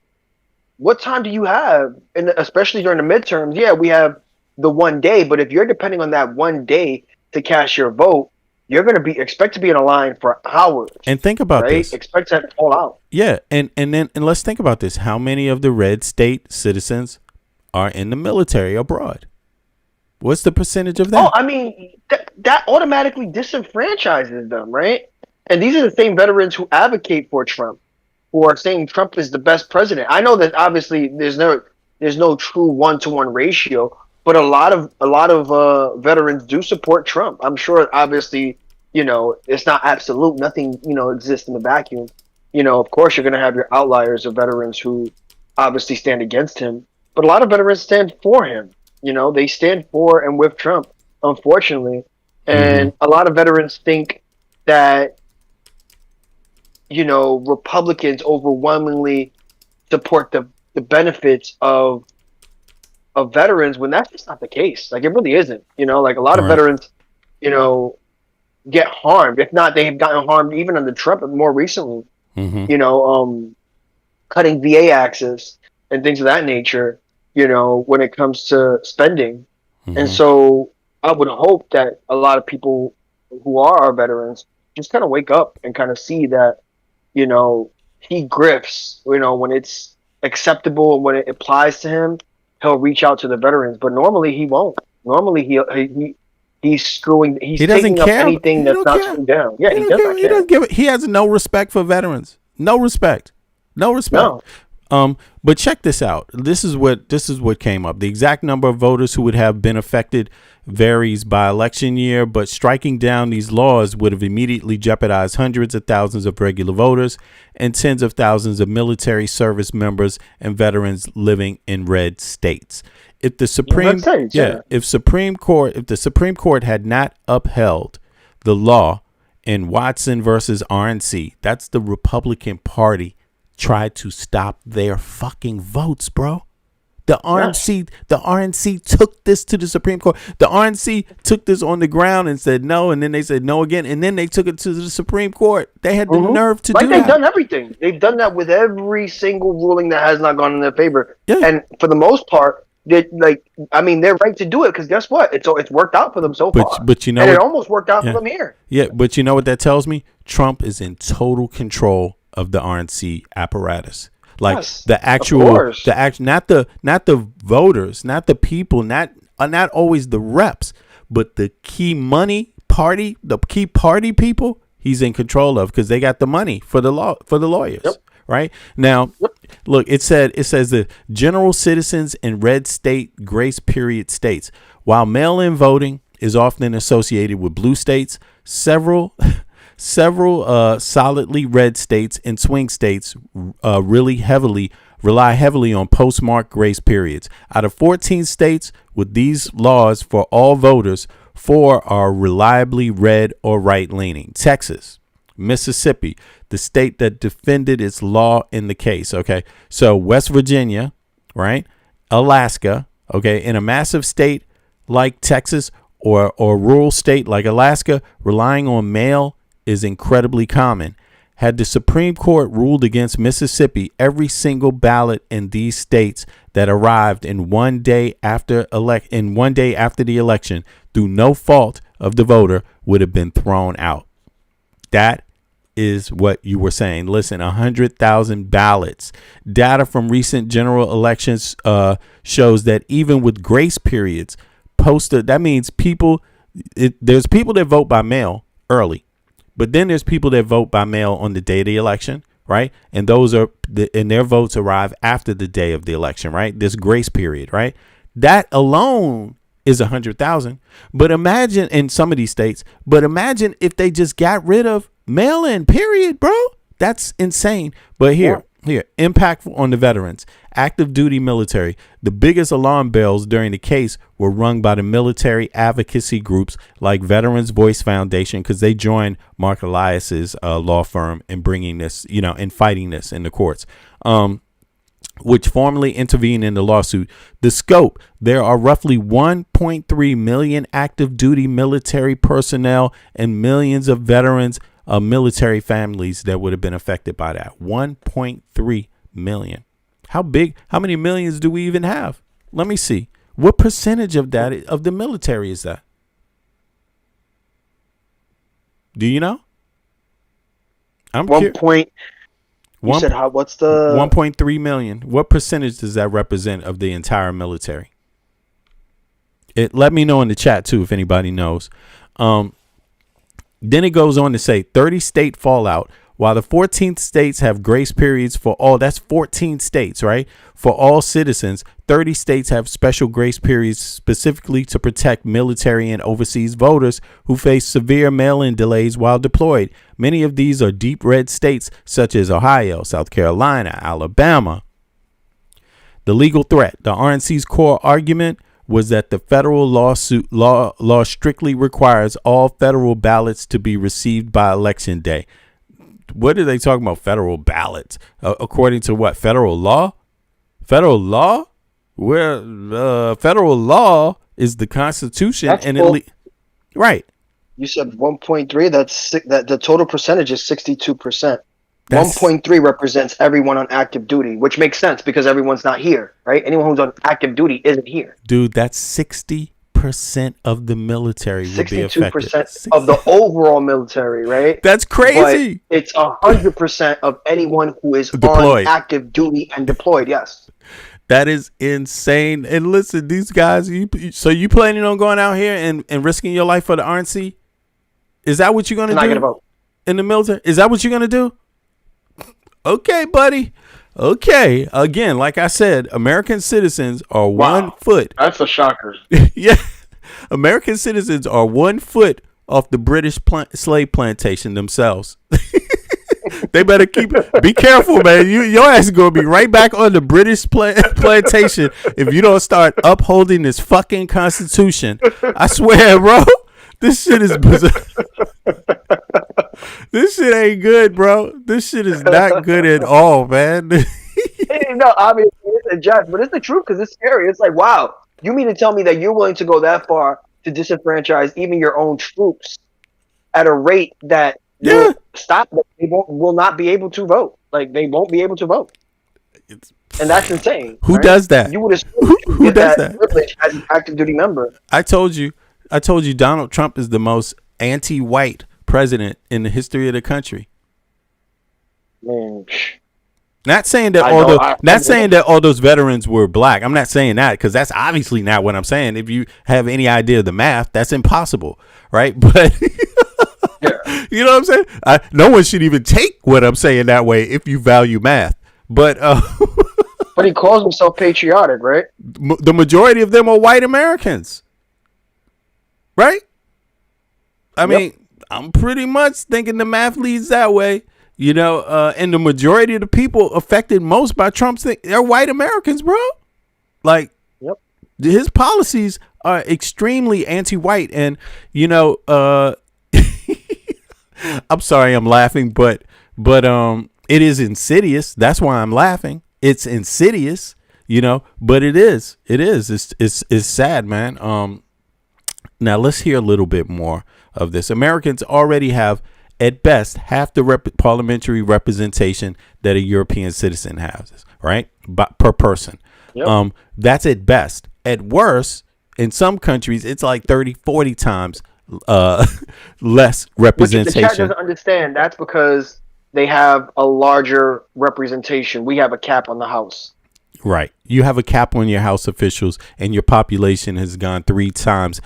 what time do you have? And especially during the midterms, yeah, we have the 1 day, but if you're depending on that 1 day to cast your vote, you're going to expect to be in a line for hours. And think about this. Expect to fall out. Yeah, and let's think about this. How many of the red state citizens are in the military abroad? What's the percentage of that? Oh, I mean, that automatically disenfranchises them, right? And these are the same veterans who advocate for Trump, who are saying Trump is the best president. I know that obviously there's no true 1-to-1 ratio, but a lot of veterans do support Trump. I'm sure, obviously, you know, it's not absolute. Nothing, you know, exists in the vacuum. You know, of course, you're going to have your outliers of veterans who obviously stand against him, but a lot of veterans stand for him. You know, they stand for and with Trump, unfortunately. And a lot of veterans think that, you know, Republicans overwhelmingly support the benefits of veterans when that's just not the case. Like, it really isn't. You know, like a lot of veterans, you know, get harmed. If not, they've gotten harmed even under Trump more recently. You know, cutting VA access and things of that nature, you know, when it comes to spending. And so I would hope that a lot of people who are our veterans just kind of wake up and kind of see that, you know, he grifts, you know, when it's acceptable and when it applies to him, he'll reach out to the veterans, but normally he won't. Normally he's screwing. He doesn't care up anything that's not screwed down. Yeah, he doesn't care. He has no respect for veterans. No respect. No. But check this out. This is what came up. The exact number of voters who would have been affected varies by election year, but striking down these laws would have immediately jeopardized hundreds of thousands of regular voters and tens of thousands of military service members and veterans living in red states. If the Supreme if the Supreme Court had not upheld the law in Watson versus RNC, that's the Republican Party tried to stop their fucking votes, bro. The RNC took this to the Supreme Court. The RNC took this on the ground and said no, and then they said no again, and then they took it to the Supreme Court. They had the nerve to do that. They've done everything. They've done that with every single ruling that has not gone in their favor. Yeah. And for the most part, they're right to do it because guess what? It's worked out for them so far. But you know, and it almost worked out for them here. Yeah, but you know what that tells me? Trump is in total control of the RNC apparatus. Like not the voters, not the people, not always the reps, but the key party people he's in control of because they got the money for the lawyers. Yep. Right now, look, it says the general citizens in red state grace period states. While mail-in voting is often associated with blue states, several solidly red states and swing states rely heavily on postmarked grace periods. Out of 14 states with these laws for all voters, 4 are reliably red or right-leaning. Texas, Mississippi, the state that defended its law in the case. Okay. So West Virginia, right? Alaska, okay. In a massive state like Texas or rural state like Alaska, relying on mail is incredibly common. Had the Supreme Court ruled against Mississippi, every single ballot in these states that arrived in one day after the election through no fault of the voter would have been thrown out. That is what you were saying. Listen, 100,000 ballots. Data from recent general elections shows that even with grace periods posted, that means there's people that vote by mail early, but then there's people that vote by mail on the day of the election, right? And their votes arrive after the day of the election, right? This grace period, right? That alone is 100,000. But imagine in some of these states, imagine if they just got rid of mail-in, period, bro. That's insane. But here, impact on the veterans, active duty military. The biggest alarm bells during the case were rung by the military advocacy groups like Veterans Voice Foundation, because they joined Mark Elias's law firm in bringing this, in fighting this in the courts, which formally intervened in the lawsuit. The scope: there are roughly 1.3 million active duty military personnel and millions of veterans military families that would have been affected by that. 1.3 million. How many millions do we even have? Let me see. What percentage of that, of the military, is that? Do you know? I'm You said what's the 1.3 million? What percentage does that represent of the entire military? Let me know in the chat too if anybody knows. Then it goes on to say 30 state fallout. While the 14 states have grace periods for all, that's 14 states, right? For all citizens, 30 states have special grace periods specifically to protect military and overseas voters who face severe mail-in delays while deployed. Many of these are deep red states such as Ohio, South Carolina, Alabama. The legal threat. The RNC's core argument was that the federal law strictly requires all federal ballots to be received by election day. What are they talking about? Federal ballots? According to what? Federal law? Federal law? Where federal law is the Constitution, that's and cool. Right. You said 1.3. That the total percentage is 62%. 1.3 represents everyone on active duty, which makes sense because everyone's not here, right? Anyone who's on active duty isn't here. Dude, that's 60% of the military would be affected. 62% of the overall military, right? That's crazy. But it's 100% of anyone who is deployed, on active duty and deployed. Yes. That is insane. And listen, these guys, so you planning on going out here and risking your life for the RNC? Is that what you're going to do? Not going to vote. In the military? Is that what you're going to do? Okay, buddy. Okay. Again, like I said, American citizens are 1 foot. That's a shocker. Yeah. American citizens are 1 foot off the British slave plantation themselves. They better be careful, man. Your ass is going to be right back on the British plantation if you don't start upholding this fucking Constitution. I swear, bro. This shit is bizarre. This shit ain't good, bro. This shit is not good at all, man. No, I mean, it's a jest, but it's the truth because it's scary. It's like, wow, you mean to tell me that you're willing to go that far to disenfranchise even your own troops at a rate that will stop them? They will not be able to vote. Like, they won't be able to vote. And that's insane. Who does that? You would assume who does that privilege as an active duty member. I told you Donald Trump is the most anti-white president in the history of the country. Man. Not saying that all those veterans were black. I'm not saying that because that's obviously not what I'm saying. If you have any idea of the math, that's impossible, right? But you know what I'm saying? No one should even take what I'm saying that way if you value math. But but he calls himself patriotic, right? The majority of them are white Americans, right? I mean, I'm pretty much thinking the math leads that way. You know, and the majority of the people affected most by Trump's thing, they're white Americans, bro. Like, his policies are extremely anti-white. And, you know, I'm sorry, I'm laughing, but it is insidious. That's why I'm laughing. It's insidious, but it is. It's sad, man. Now let's hear a little bit more of this. Americans already have, at best, half the parliamentary representation that a European citizen has, right? Per person. Yep. That's at best. At worst, in some countries, it's like 30, 40 times less representation. Which the chat doesn't understand. That's because they have a larger representation. We have a cap on the House. Right. You have a cap on your House officials, and your population has gotten 3 times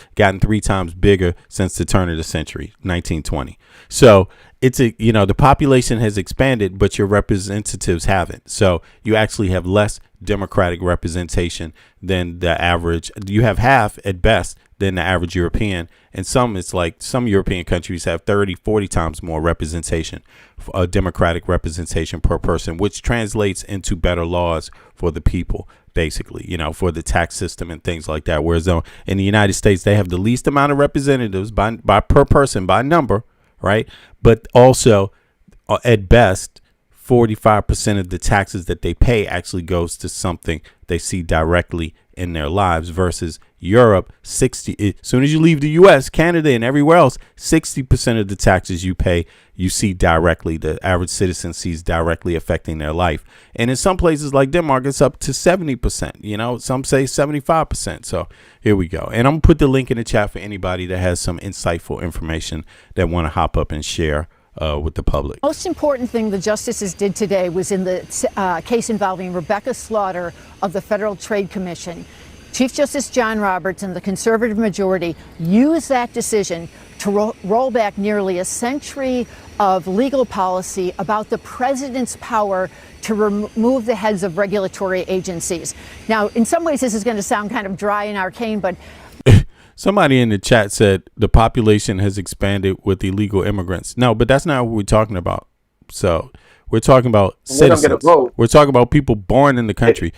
bigger since the turn of the century, 1920. So it's the population has expanded, but your representatives haven't. So you actually have less Democratic representation than the average. You have half at best than the average European. And it's like some European countries have 30, 40 times more representation, Democratic representation per person, which translates into better laws for the people, basically, for the tax system and things like that. Whereas in the United States, they have the least amount of representatives by per person by number. Right. But also, at best, 45% of the taxes that they pay actually goes to something they see directly in their lives, versus Europe, 60. As soon as you leave the U.S., Canada, and everywhere else, 60% of the taxes you pay, you see directly. The average citizen sees directly affecting their life. And in some places like Denmark, it's up to 70%. Some say 75%. So here we go. And I'm going to put the link in the chat for anybody that has some insightful information that want to hop up and share with the public. Most important thing the justices did today was in the case involving Rebecca Slaughter of the Federal Trade Commission. Chief Justice John Roberts and the conservative majority used that decision to roll back nearly a century of legal policy about the president's power to remove the heads of regulatory agencies. Now, in some ways, this is going to sound kind of dry and arcane, but somebody in the chat said the population has expanded with illegal immigrants. No, but that's not what we're talking about. So we're talking about citizens. We're talking about people born in the country.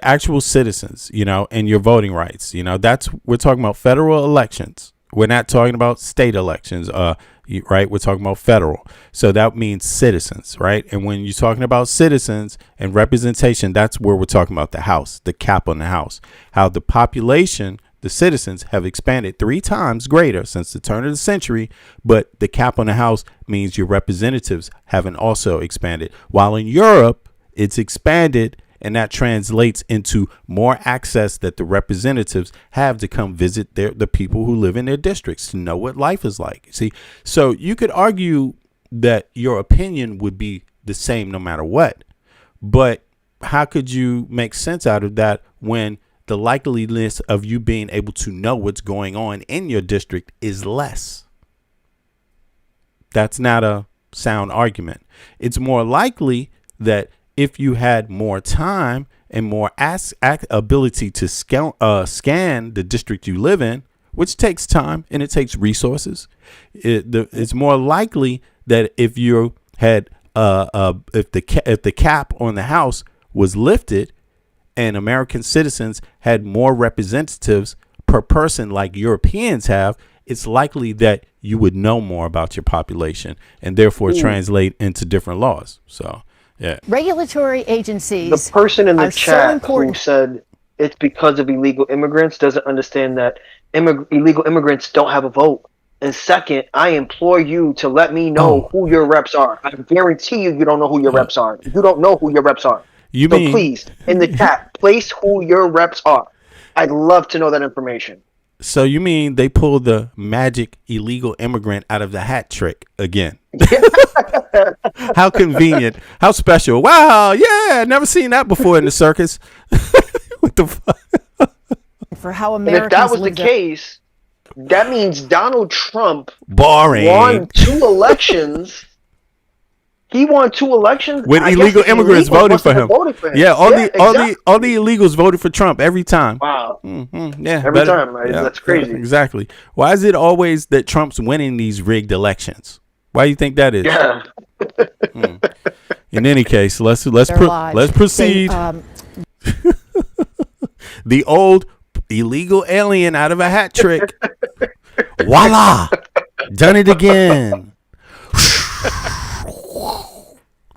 Actual citizens, and your voting rights. We're talking about federal elections. We're not talking about state elections. Right. We're talking about federal. So that means citizens. Right. And when you're talking about citizens and representation, that's where we're talking about the House, the cap on the House, how the population, the citizens have expanded 3 times greater since the turn of the century, but the cap on the House means your representatives haven't also expanded. While in Europe, it's expanded, and that translates into more access that the representatives have to come visit the people who live in their districts to know what life is like. See, so you could argue that your opinion would be the same no matter what, but how could you make sense out of that when the likeliness of you being able to know what's going on in your district is less? That's not a sound argument. It's more likely that if you had more time and more ability to scan the district you live in, which takes time and it takes resources, it's more likely that if you had if the cap on the House was lifted, and American citizens had more representatives per person like Europeans have, it's likely that you would know more about your population and therefore translate into different laws. So, yeah. Regulatory agencies. The person in the chat so who said it's because of illegal immigrants doesn't understand that illegal immigrants don't have a vote. And second, I implore you to let me know who your reps are. I guarantee you don't know who your reps are. You don't know who your reps are. So please, in the chat, place who your reps are. I'd love to know that information. So you mean they pulled the magic illegal immigrant out of the hat trick again? How convenient. How special. Wow. Yeah. Never seen that before in the circus. What the fuck? For how Americans and if that was the case, that means Donald Trump won 2 elections. He won 2 elections with illegal immigrants voting for him. Yeah, all the illegals voted for Trump every time. Wow. Mm-hmm. Yeah, every time. Right? Yeah, that's crazy. Yeah, exactly. Why is it always that Trump's winning these rigged elections? Why do you think that is? Yeah. In any case, let's proceed. The old illegal alien out of a hat trick. Voila! Done it again.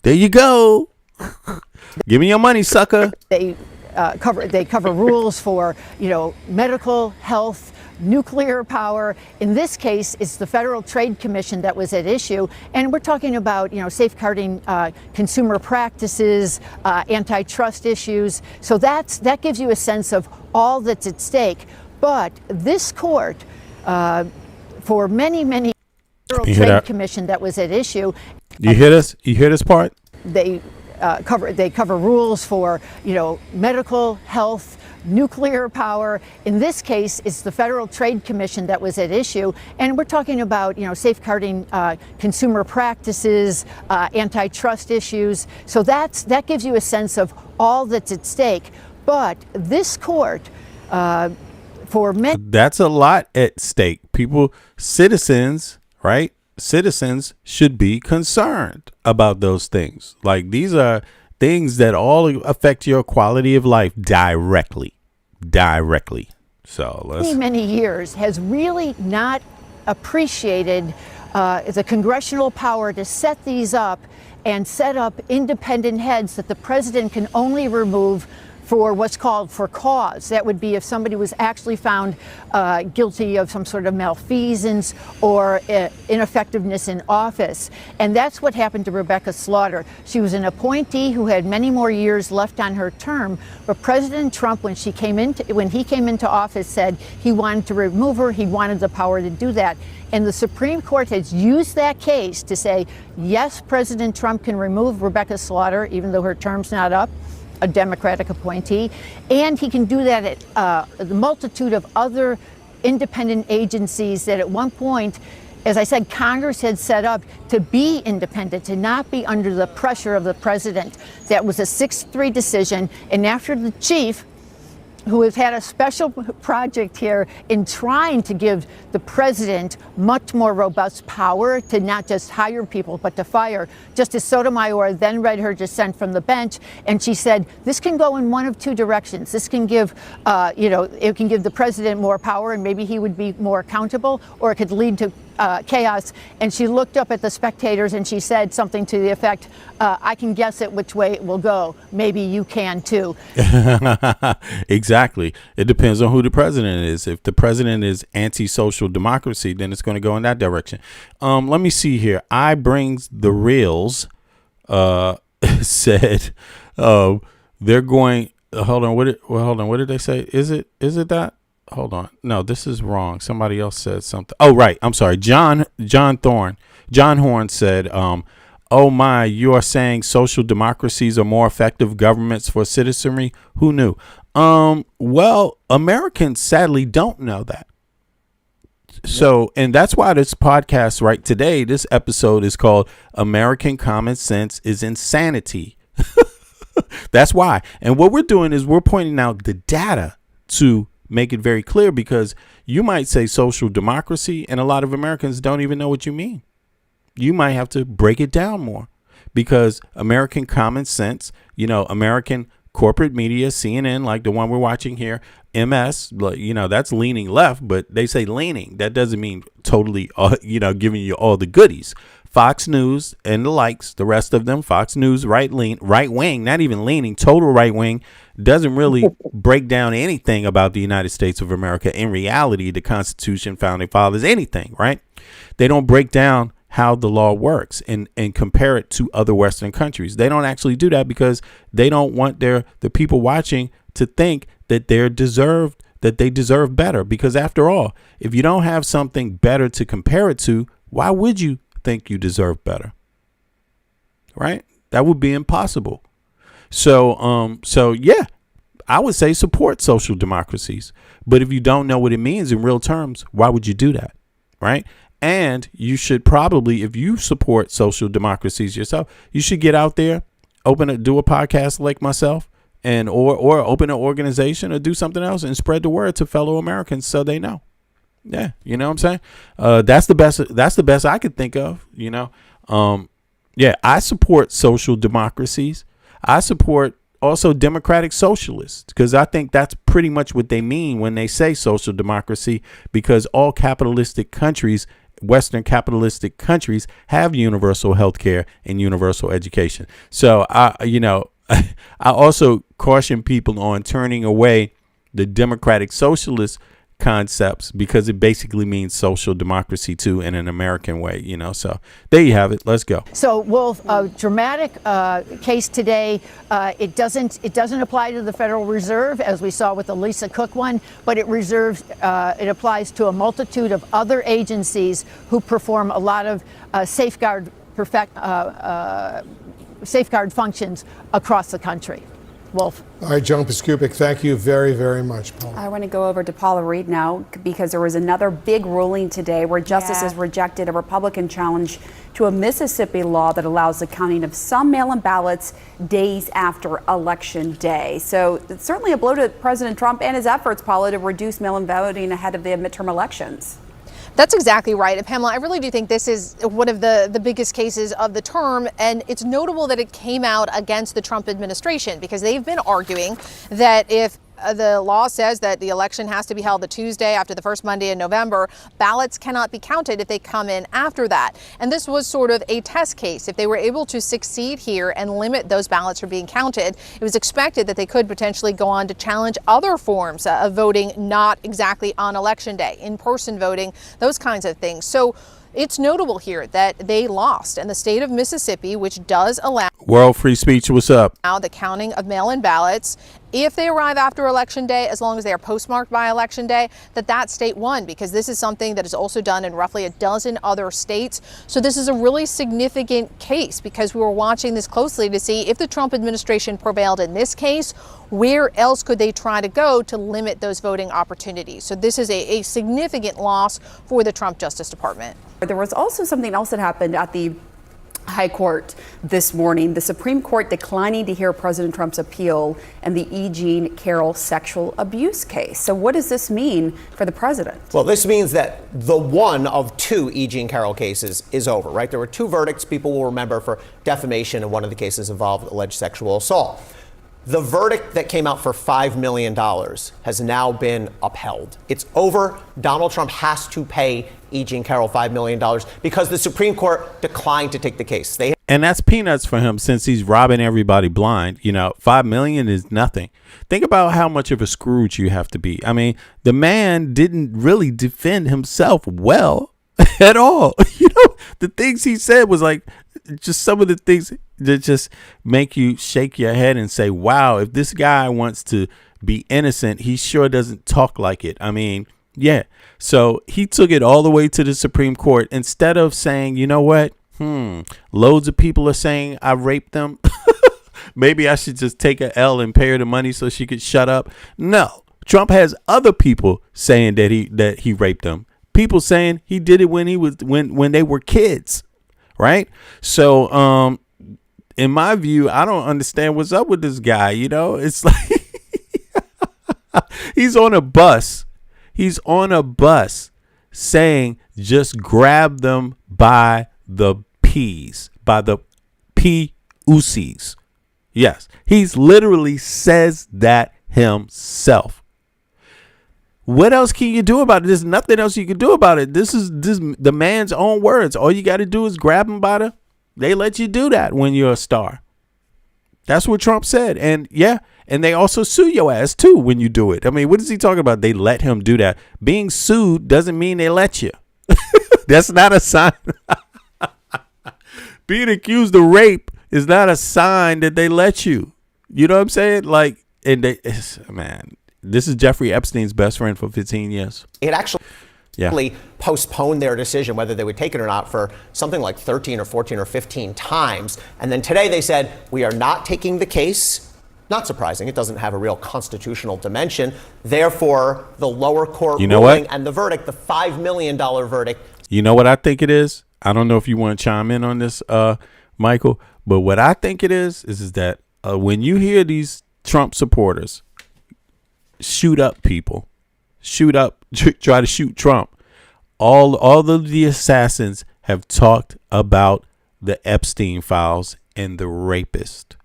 There you go. Give me your money, sucker. They cover rules for, medical, health, nuclear power. In this case, it's the Federal Trade Commission that was at issue, and we're talking about, safeguarding consumer practices, antitrust issues. So that gives you a sense of all that's at stake. But this court, for many Federal Trade Commission that was at issue. You hear this? You hear this part? They cover rules for, medical, health, nuclear power. In this case, it's the Federal Trade Commission that was at issue, and we're talking about, safeguarding consumer practices, antitrust issues. So that gives you a sense of all that's at stake. But this court, for many, that's a lot at stake. Citizens, right? Citizens should be concerned about those things. Like, these are things that all affect your quality of life directly. So many years has really not appreciated the congressional power to set these up and set up independent heads that the president can only remove for what's called for cause. That would be if somebody was actually found guilty of some sort of malfeasance or ineffectiveness in office. And that's what happened to Rebecca Slaughter. She was an appointee who had many more years left on her term, but President Trump, when he came into office, said he wanted to remove her. He wanted the power to do that. And the Supreme Court has used that case to say, yes, President Trump can remove Rebecca Slaughter, even though her term's not up, a Democratic appointee, and he can do that at the multitude of other independent agencies that at one point, as I said, Congress had set up to be independent, to not be under the pressure of the president. That was a 6-3 decision, and after the chief, who has had a special project here in trying to give the president much more robust power to not just hire people, but to fire. Justice Sotomayor then read her dissent from the bench, and she said, this can go in one of two directions. This can give, it can give the president more power, and maybe he would be more accountable, or it could lead to chaos. And she looked up at the spectators and she said something to the effect, I can guess it which way it will go. Maybe you can too. Exactly. It depends on who the president is. If the president is anti-social democracy, then it's going to go in that direction. Let me see here. I brings the reels said they're going hold on. What did they say? Is it that? Hold on. No, this is wrong. Somebody else said something. Oh, right. I'm sorry. John Horn said, oh my, you are saying social democracies are more effective governments for citizenry? Who knew? Well, Americans sadly don't know that. So, and that's why this podcast right today, this episode is called American Common Sense is Insanity. That's why. And what we're doing is we're pointing out the data to make it very clear, because you might say social democracy and a lot of Americans don't even know what you mean. You might have to break it down more, because American common sense, American corporate media, CNN, like the one we're watching here, MS, that's leaning left, but they say leaning. That doesn't mean totally, giving you all the goodies. Fox News and the likes, the rest of them, Fox News, right wing, not even leaning, total right wing, doesn't really break down anything about the United States of America. In reality, the Constitution, founding fathers, anything, right? They don't break down how the law works and compare it to other Western countries. They don't actually do that because they don't want the people watching to think that they deserve better. Because after all, if you don't have something better to compare it to, why would you think you deserve better? Right? That would be impossible. So yeah, I would say support social democracies. But if you don't know what it means in real terms, why would you do that? Right? And you should probably, if you support social democracies yourself, you should get out there, do a podcast like myself, and or open an organization or do something else and spread the word to fellow Americans so they know. Yeah, you know what I'm saying? That's the best I could think of, Yeah, I support social democracies. I support also democratic socialists, because I think that's pretty much what they mean when they say social democracy, because all capitalistic countries Western capitalistic countries have universal health care and universal education. So I also caution people on turning away the democratic socialist concepts, because it basically means social democracy too in an American way, so there you have it. Let's go. So, Wolf, a dramatic case today. It doesn't apply to the Federal Reserve, as we saw with the Lisa Cook one, but it applies to a multitude of other agencies who perform a lot of safeguard functions across the country. Wolf. All right, Joan Biskupic, thank you very, very much, Paula. I want to go over to Paula Reed now, because there was another big ruling today where justices rejected a Republican challenge to a Mississippi law that allows the counting of some mail-in ballots days after Election Day. So it's certainly a blow to President Trump and his efforts, Paula, to reduce mail-in voting ahead of the midterm elections. That's exactly right. And Pamela, I really do think this is one of the biggest cases of the term. And it's notable that it came out against the Trump administration, because they've been arguing that if the law says that the election has to be held the Tuesday after the first Monday in November, ballots cannot be counted if they come in after that. And this was sort of a test case. If they were able to succeed here and limit those ballots from being counted, it was expected that they could potentially go on to challenge other forms of voting, not exactly on Election Day, in-person voting, those kinds of things. So it's notable here that they lost, and the state of Mississippi, which does allow World Free Speech, what's up? Now the counting of mail-in ballots, if they arrive after Election Day, as long as they are postmarked by Election Day, that state won, because this is something that is also done in roughly a dozen other states. So this is a really significant case, because we were watching this closely to see if the Trump administration prevailed in this case, where else could they try to go to limit those voting opportunities? So this is a significant loss for the Trump Justice Department. There was also something else that happened at the High Court this morning. The Supreme Court declining to hear President Trump's appeal in the E. Jean Carroll sexual abuse case. So what does this mean for the president? Well, this means that the one of two E. Jean Carroll cases is over, right? There were two verdicts people will remember for defamation, and one of the cases involved alleged sexual assault. The verdict that came out for $5 million has now been upheld. It's over. Donald Trump has to pay E. Jean Carroll $5 million because the Supreme Court declined to take the case. And that's peanuts for him, since he's robbing everybody blind. $5 million is nothing. Think about how much of a Scrooge you have to be. I mean, the man didn't really defend himself well at all. The things he said was like just some of the things that just make you shake your head and say, wow, if this guy wants to be innocent, he sure doesn't talk like it. I mean, yeah. So he took it all the way to the Supreme Court instead of saying, you know what? Loads of people are saying I raped them. Maybe I should just take a L and pay her the money so she could shut up. No, Trump has other people saying that he raped them. People saying he did it when they were kids. Right. So in my view, I don't understand what's up with this guy. It's like he's on a bus. He's on a bus saying just grab them by the P's, by the P-U-C's. Yes, he's literally says that himself. What else can you do about it? There's nothing else you can do about it. This is the man's own words. All you got to do is grab him by the. They let you do that when you're a star. That's what Trump said. And yeah, and they also sue your ass too when you do it. I mean, what is he talking about? They let him do that. Being sued doesn't mean they let you. That's not a sign. Being accused of rape is not a sign that they let you. You know what I'm saying? Like, and man. This is Jeffrey Epstein's best friend for 15 years. It actually postponed their decision whether they would take it or not for something like 13 or 14 or 15 times. And then today they said, we are not taking the case. Not surprising. It doesn't have a real constitutional dimension. Therefore, the lower court ruling and the verdict, the $5 million verdict. You know what I think it is? I don't know if you want to chime in on this, Michael, but what I think it is that when you hear these Trump supporters shoot up people, try to shoot Trump, all of the assassins have talked about the Epstein files and the rapist.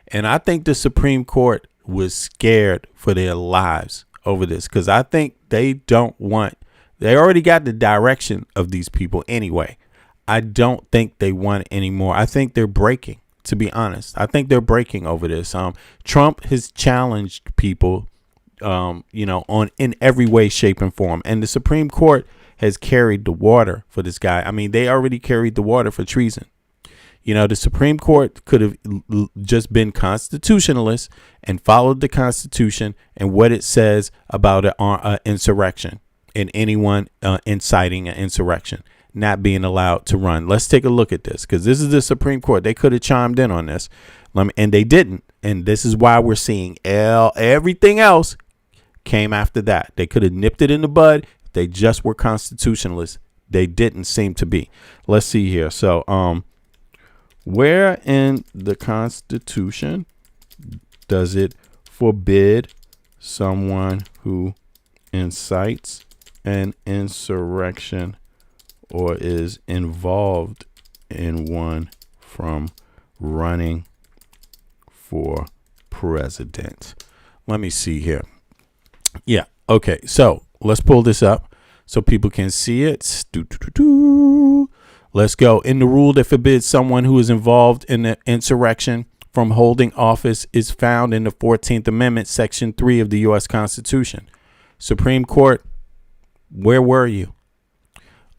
And I think the Supreme Court was scared for their lives over this, because I think they don't want They already got the direction of these people anyway. I don't think they want anymore. I think they're breaking, to be honest. I think they're breaking over this. Trump has challenged people, in every way, shape, and form. And the Supreme Court has carried the water for this guy. I mean, they already carried the water for treason. The Supreme Court could have just been constitutionalist and followed the Constitution and what it says about an insurrection and anyone inciting an insurrection not being allowed to run. Let's take a look at this, because this is the Supreme Court. They could have chimed in on this, and they didn't. And this is why we're seeing everything else came after that. They could have nipped it in the bud if they just were constitutionalists. They didn't seem to be. Let's see here. So, where in the Constitution does it forbid someone who incites an insurrection or is involved in one from running for president? Let me see here. Yeah. Okay. So let's pull this up so people can see it. Let's go. In the rule that forbids someone who is involved in the insurrection from holding office is found in the 14th Amendment, Section 3 of the U.S. Constitution. Supreme Court, where were you?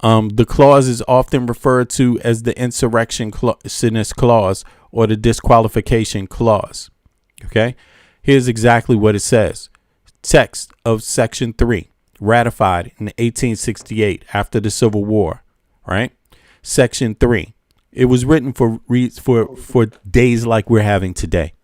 The clause is often referred to as the insurrectionist clause or the disqualification clause. Okay, here's exactly what it says. Text of Section 3, ratified in 1868 after the Civil War. Right, Section 3. It was written for days like we're having today.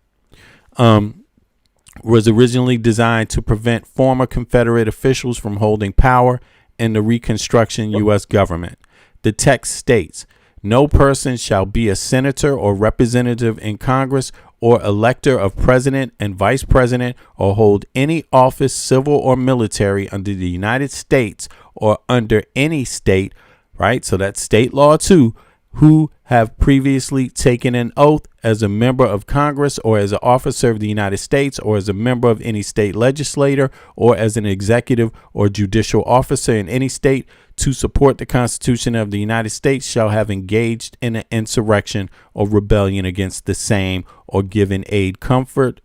Was originally designed to prevent former Confederate officials from holding power in the Reconstruction U.S. government. The text states, no person shall be a senator or representative in Congress or elector of president and vice president or hold any office, civil or military, under the United States or under any state, right? So that's state law too, who have previously taken an oath as a member of Congress or as an officer of the United States or as a member of any state legislature or as an executive or judicial officer in any state to support the Constitution of the United States shall have engaged in an insurrection or rebellion against the same or given aid, comfort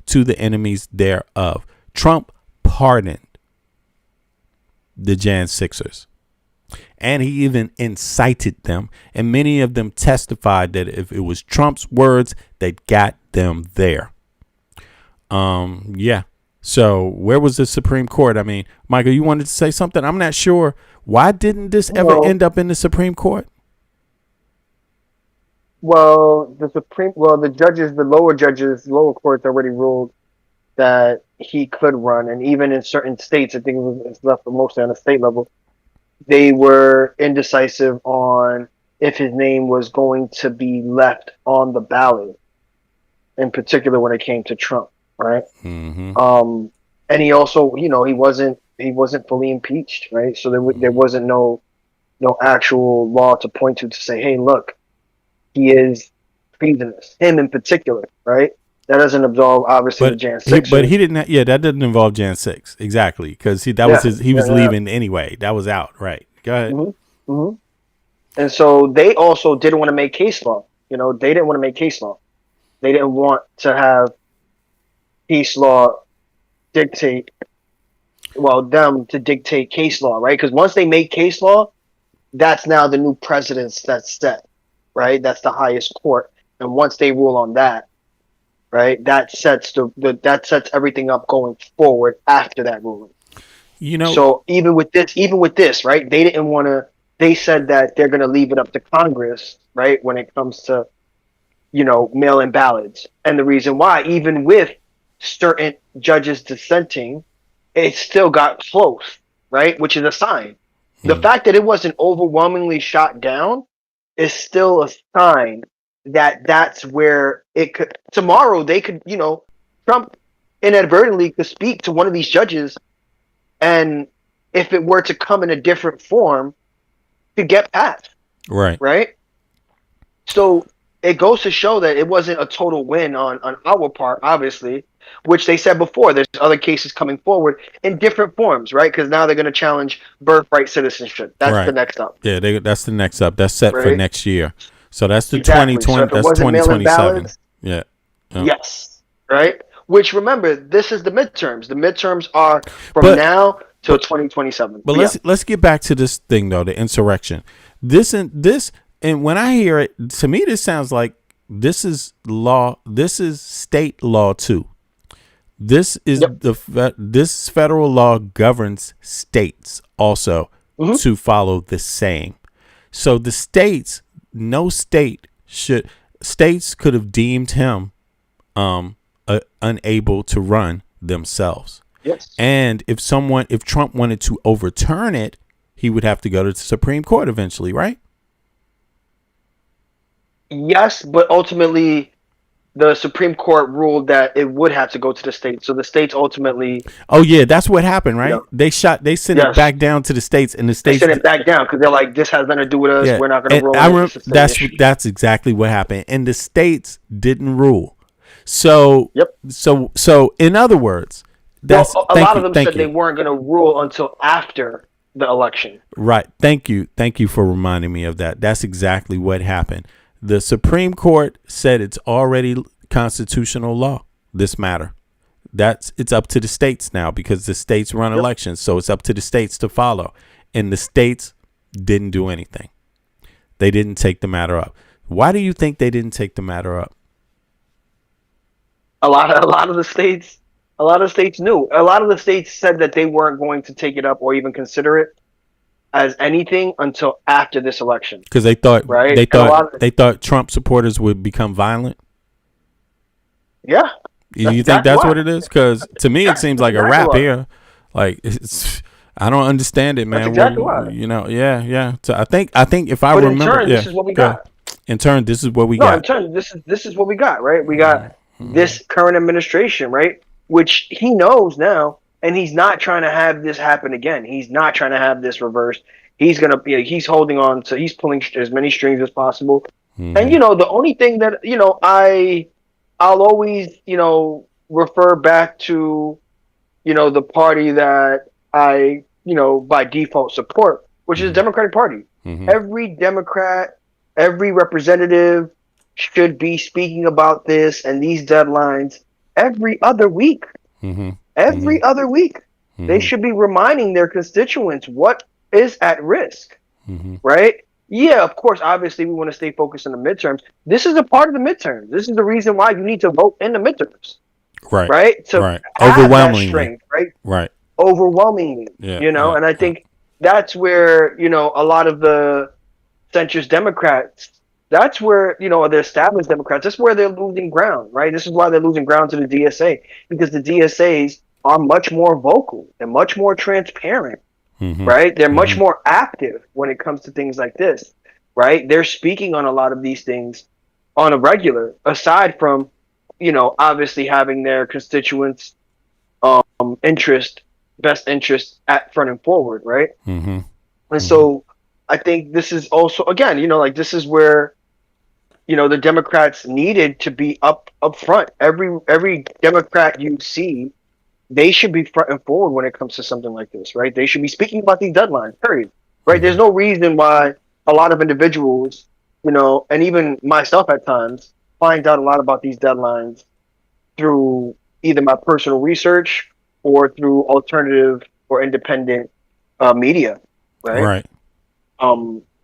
to the enemies thereof. Trump pardoned the Jan 6ers. And he even incited them. And many of them testified that if it was Trump's words that got them there. Yeah. So where was the Supreme Court? I mean, Michael, you wanted to say something? I'm not sure. Why didn't this ever end up in the Supreme Court? Well, the lower courts already ruled that he could run. And even in certain states, I think it's left mostly on a state level, they were indecisive on if his name was going to be left on the ballot, in particular when it came to Trump, right? Mm-hmm. And he also, he wasn't fully impeached, right? So there wasn't no actual law to point to say, hey, look, he is treasonous. Him in particular, right? That doesn't absolve, obviously, the Jan 6. But he didn't. Yeah, that doesn't involve Jan 6 exactly, because he was leaving anyway. That was out, right? Go ahead. Mm-hmm. Mm-hmm. And so they also didn't want to make case law. They didn't want to make case law. They didn't want to have case law dictate case law, right? Because once they make case law, that's now the new precedence that's set, right? That's the highest court, and once they rule on that, right, that sets everything up going forward after that ruling. So even with this, right, they didn't want to. They said that they're going to leave it up to Congress, right, when it comes to, mail-in ballots. And the reason why, even with certain judges dissenting, it still got close, right, which is a sign. The fact that it wasn't overwhelmingly shot down is still a sign that that's where it could. Tomorrow they could, Trump inadvertently could speak to one of these judges, and if it were to come in a different form, to get passed. Right. So it goes to show that it wasn't a total win on our part, obviously, which they said before, there's other cases coming forward in different forms, right? Because now they're going to challenge birthright citizenship. That's the next up. Yeah, that's the next up. That's set for next year. So that's the Exactly. 2020. So if it That's wasn't mail-in 2027. ballots, Yeah. yes, right? Which, remember, this is the midterms. The midterms are from now till 2027. But let's get back to this thing though, the insurrection. And when I hear it, to me this sounds like this is law. This is state law too. This is this federal law governs states also to follow the same. So the states, states could have deemed him unable to run themselves. Yes. And if Trump wanted to overturn it, he would have to go to the Supreme Court eventually, right? Yes, but ultimately the Supreme Court ruled that it would have to go to the states. So the states ultimately. Oh yeah, that's what happened, right? They sent it back down to the states, and the states sent it back down because they're like, this has nothing to do with us. Yeah. We're not going to rule. That's exactly what happened, and the states didn't rule. So So in other words, a lot of them said they weren't going to rule until after the election. Right. Thank you for reminding me of that. That's exactly what happened. The Supreme Court said it's already constitutional law, this matter. It's up to the states now because the states run elections. So it's up to the states to follow. And the states didn't do anything. They didn't take the matter up. Why do you think they didn't take the matter up? A lot of the states knew. A lot of the states said that they weren't going to take it up or even consider it as anything until after this election, because they thought they thought Trump supporters would become violent. Yeah, you think that's what it is? Because to me, it seems like a rap here. Like I don't understand it, man. That's exactly why. Yeah. So I think if I remember, this is what we got. In turn, this is what we got. In turn, this is what we got. Right, we got this current administration, right, which he knows now. And he's not trying to have this happen again. He's not trying to have this reversed. He's holding on to, he's pulling as many strings as possible. And, the only thing that, I'll always, refer back to, the party that I, by default support, which is the Democratic Party. Every Democrat, every representative should be speaking about this and these deadlines every other week. Every other week, they should be reminding their constituents what is at risk, right? Yeah, of course, obviously, we want to stay focused on the midterms. This is a part of the midterms. This is the reason why you need to vote in the midterms, right? To have overwhelmingly, that strength, right? Overwhelmingly, and I think that's where, a lot of the centrist Democrats, that's where, the established Democrats, that's where they're losing ground, right? This is why they're losing ground to the DSA, because the DSAs are much more vocal and much more transparent, right? They're much more active when it comes to things like this, right? They're speaking on a lot of these things on a regular, aside from, obviously having their constituents' best interest at front and forward, right? And so I think this is also, again, this is where, the Democrats needed to be up front. Every Democrat you see, they should be front and forward when it comes to something like this, right? They should be speaking about these deadlines, period. Right? There's no reason why a lot of individuals, and even myself at times, find out a lot about these deadlines through either my personal research or through alternative or independent media, right?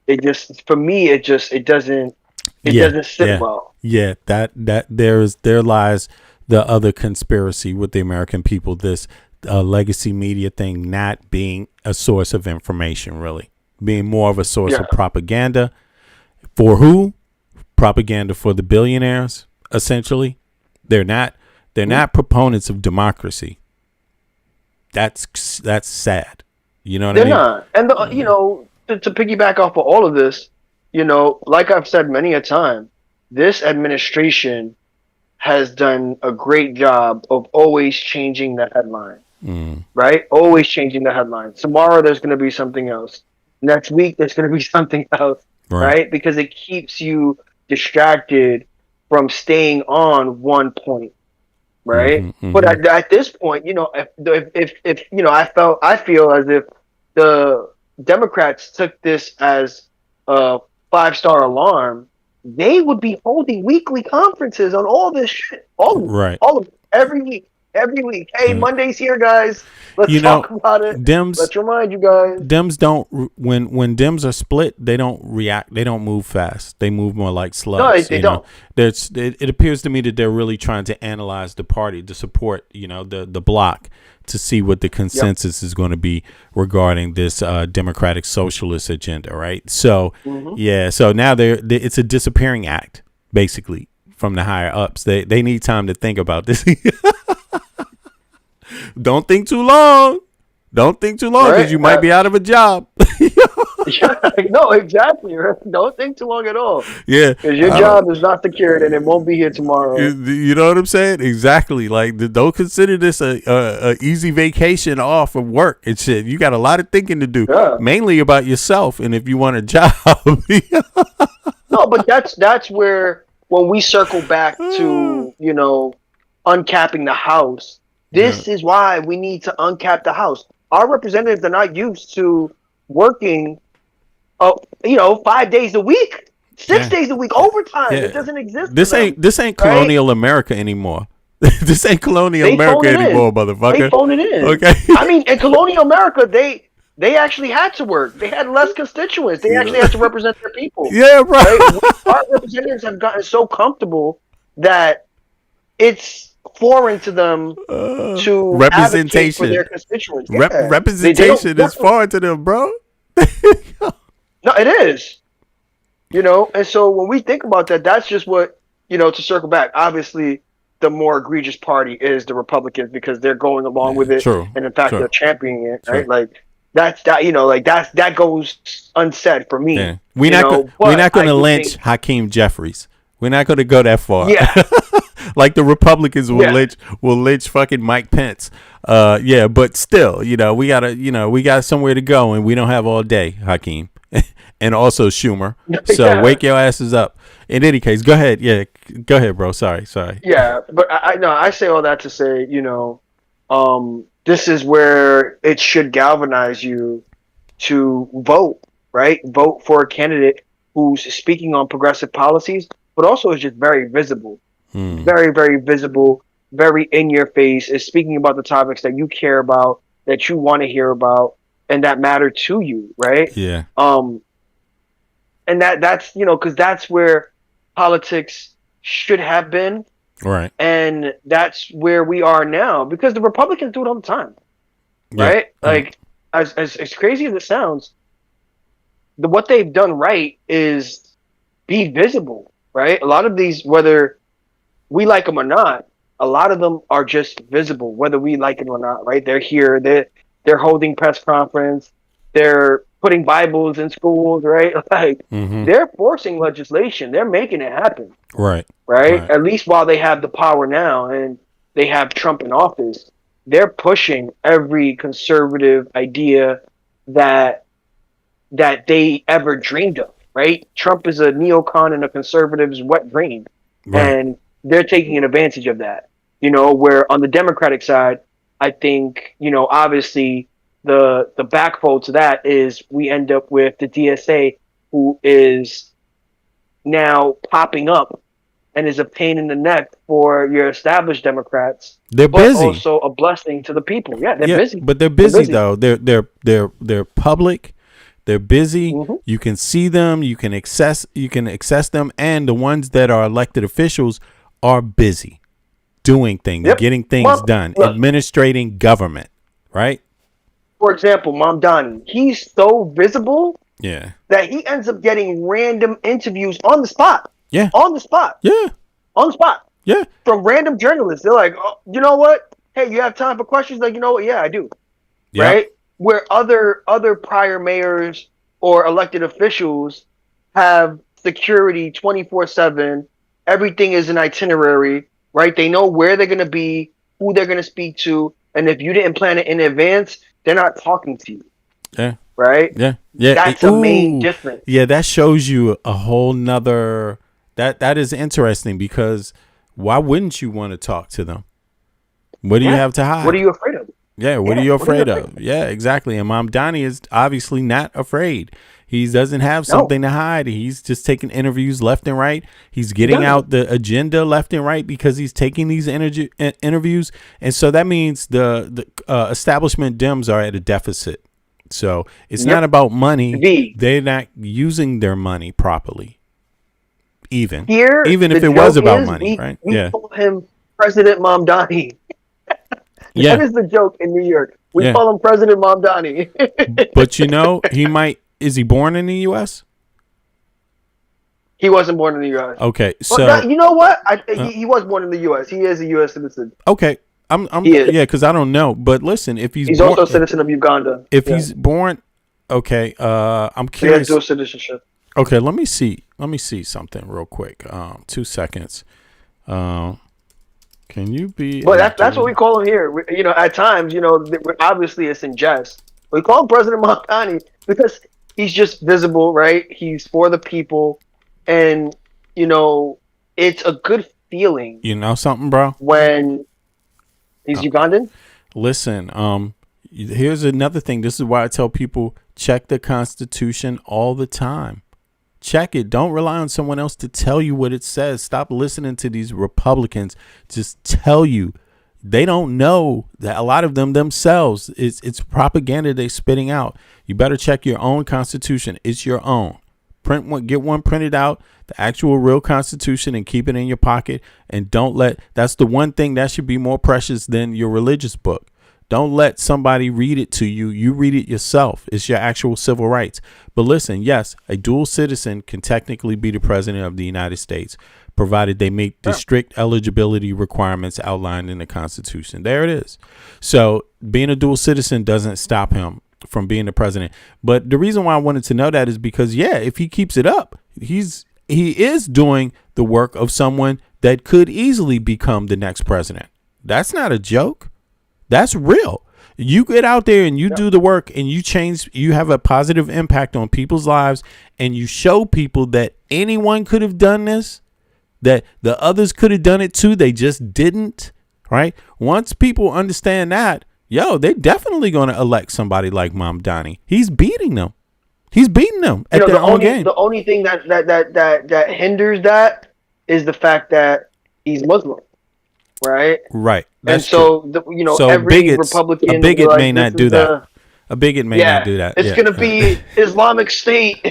It just, for me, it doesn't sit well. Yeah, that there lies the other conspiracy with the American people, this legacy media thing not being a source of information, really being more of a source of propaganda. For who? Propaganda for the billionaires, essentially. They're not proponents of democracy. That's sad. You know what I mean? They're not. And to piggyback off of all of this, like I've said many a time, this administration has done a great job of always changing the headline, right? Always changing the headline. Tomorrow there's going to be something else. Next week there's going to be something else, right? Because it keeps you distracted from staying on one point, right? But at this point, if you know, I feel as if the Democrats took this as a 5-star alarm, they would be holding weekly conferences on all this shit, all of every week. Hey, Monday's here, guys. Let's talk about it. Let's remind you guys. Dems don't when Dems are split, they don't react. They don't move fast. They move more like slugs. No, they don't. It appears to me that they're really trying to analyze the party, to support, the bloc, to see what the consensus is going to be regarding this democratic socialist agenda, right? So, so now it's a disappearing act, basically, from the higher ups. They need time to think about this. Don't think too long. Don't think too long, because you might be out of a job. No, exactly. Don't think too long at all. Yeah, because your job is not secured and it won't be here tomorrow. You know what I'm saying? Exactly. Like, don't consider this a easy vacation off of work and shit. You got a lot of thinking to do, mainly about yourself and if you want a job. No, but that's where when we circle back to uncapping the House. This is why we need to uncap the House. Our representatives are not used to working, 5 days a week, 6 days a week, overtime. It doesn't exist. This ain't colonial America anymore. This ain't colonial America anymore, motherfucker. They phone it in. Okay. I mean, in colonial America, they actually had to work. They had less constituents. They actually had to represent their people. Yeah, right. Our representatives have gotten so comfortable that it's foreign to them to representation for their constituents. Representation is foreign to them, bro. No, it is. And so when we think about that, that's just what, to circle back. Obviously, the more egregious party is the Republicans because they're going along with it. True. And in fact, they're championing it, right? True. Like, that goes unsaid for me. Yeah. We're not going to lynch Hakeem Jeffries. We're not going to go that far. Yeah. Like the Republicans will lynch fucking Mike Pence. But still, we got somewhere to go, and we don't have all day, Hakeem, and also Schumer. So wake your asses up. In any case, go ahead. Yeah, go ahead, bro. Sorry. Yeah, but I say all that to say, this is where it should galvanize you to vote, right? Vote for a candidate who's speaking on progressive policies, but also is just very visible. Very, very visible, very in your face, is speaking about the topics that you care about, that you want to hear about, and that matter to you, right? Yeah. And that's because that's where politics should have been, right? And that's where we are now, because the Republicans do it all the time, right? Like, as crazy as it sounds, what they've done right is be visible, right? A lot of these, whether we like them or not, a lot of them are just visible, whether we like it or not, right? They're here. They're holding press conference. They're putting Bibles in schools, right? Like, they're forcing legislation. They're making it happen. Right. At least while they have the power now and they have Trump in office, they're pushing every conservative idea that they ever dreamed of, right? Trump is a neocon and a conservative's wet dream. Right. And they're taking an advantage of that, where on the Democratic side, I think, obviously the backfold to that is we end up with the DSA, who is now popping up and is a pain in the neck for your established Democrats. They're busy. But also a blessing to the people. Yeah, they're busy. But they're busy, though. They're public. They're busy. You can see them. You can access them. And the ones that are elected officials are busy doing things, getting things done, administrating government, right? For example, Mamdani, he's so visible that he ends up getting random interviews on the spot. Yeah. On the spot. Yeah. On the spot. Yeah. From random journalists. They're like, oh, you know what? Hey, you have time for questions? Like, you know what? Yeah, I do. Yep. Right? Where other prior mayors or elected officials have security 24/7. Everything is an itinerary, right? They know where they're going to be, who they're going to speak to. And if you didn't plan it in advance, they're not talking to you. Yeah. Right? Yeah. That's a main difference. Yeah, that shows you a whole nother... That is interesting, because why wouldn't you want to talk to them? What do you have to hide? What are you afraid of? Yeah, what are you afraid of? Yeah, exactly. And Mamdani is obviously not afraid. He doesn't have something to hide. He's just taking interviews left and right. He's getting out the agenda left and right because he's taking these interviews. And so that means the establishment Dems are at a deficit. So it's not about money. They're not using their money properly. Even if it was about money, right? We call him President Mamdani. That is the joke in New York. We call him President Mamdani. But he might. Is he born in the U.S.? He wasn't born in the U.S. Okay, so but you know what? He was born in the U.S. He is a U.S. citizen. Okay, because I don't know. But listen, if he's also a citizen of Uganda. If he's born, okay. I'm curious. He has dual citizenship. Okay, let me see something real quick. 2 seconds. Can you be? Well, that's what we call him here. At times, obviously it's in jest. We call him President Mamdani because he's just visible, right? He's for the people, and it's a good feeling. You know something, bro? When he's Ugandan. Listen, here's another thing. This is why I tell people check the Constitution all the time. Check it. Don't rely on someone else to tell you what it says. Stop listening to these Republicans just tell you. They don't know that a lot of them themselves. It's propaganda they're spitting out. You better check your own Constitution. It's your own. Print one, get one printed out, the actual real Constitution, and keep it in your pocket. And that's the one thing that should be more precious than your religious book. Don't let somebody read it to you. You read it yourself. It's your actual civil rights. But listen, yes, a dual citizen can technically be the president of the United States, provided they meet the strict eligibility requirements outlined in the Constitution. There it is. So being a dual citizen doesn't stop him from being the president. But the reason why I wanted to know that is because, if he keeps it up, he is doing the work of someone that could easily become the next president. That's not a joke. That's real. You get out there and you do the work and you have a positive impact on people's lives, and you show people that anyone could have done this, that the others could have done it too. They just didn't. Right. Once people understand that, they're definitely going to elect somebody like Mamdani. He's beating them. He's beating them at their own game. The only thing that hinders that is the fact that he's Muslim. Right. That's and so, so every Republican, a bigot may not do that. A bigot may not do that. It's going to be Islamic State.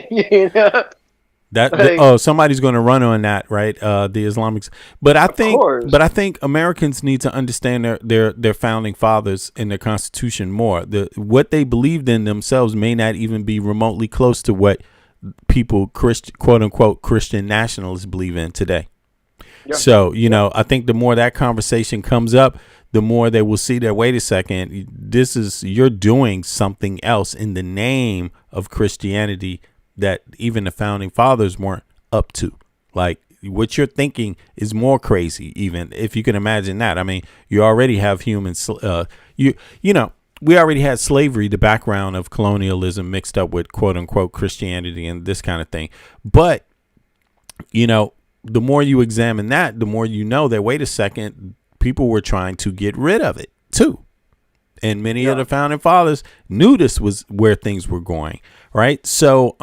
Somebody's going to run on that, right? The Islamics. But I think Americans need to understand their founding fathers and their Constitution more. What they believed in themselves may not even be remotely close to what people, quote unquote, Christian nationalists believe in today. So, I think the more that conversation comes up, the more they will see that, wait a second, you're doing something else in the name of Christianity that even the founding fathers weren't up to. Like, what you're thinking is more crazy, even if you can imagine that. I mean, you already have humans, we already had slavery, the background of colonialism mixed up with quote unquote Christianity and this kind of thing. But, the more you examine that, the more you know that, wait a second, people were trying to get rid of it too. And many of the founding fathers knew this was where things were going. Right. So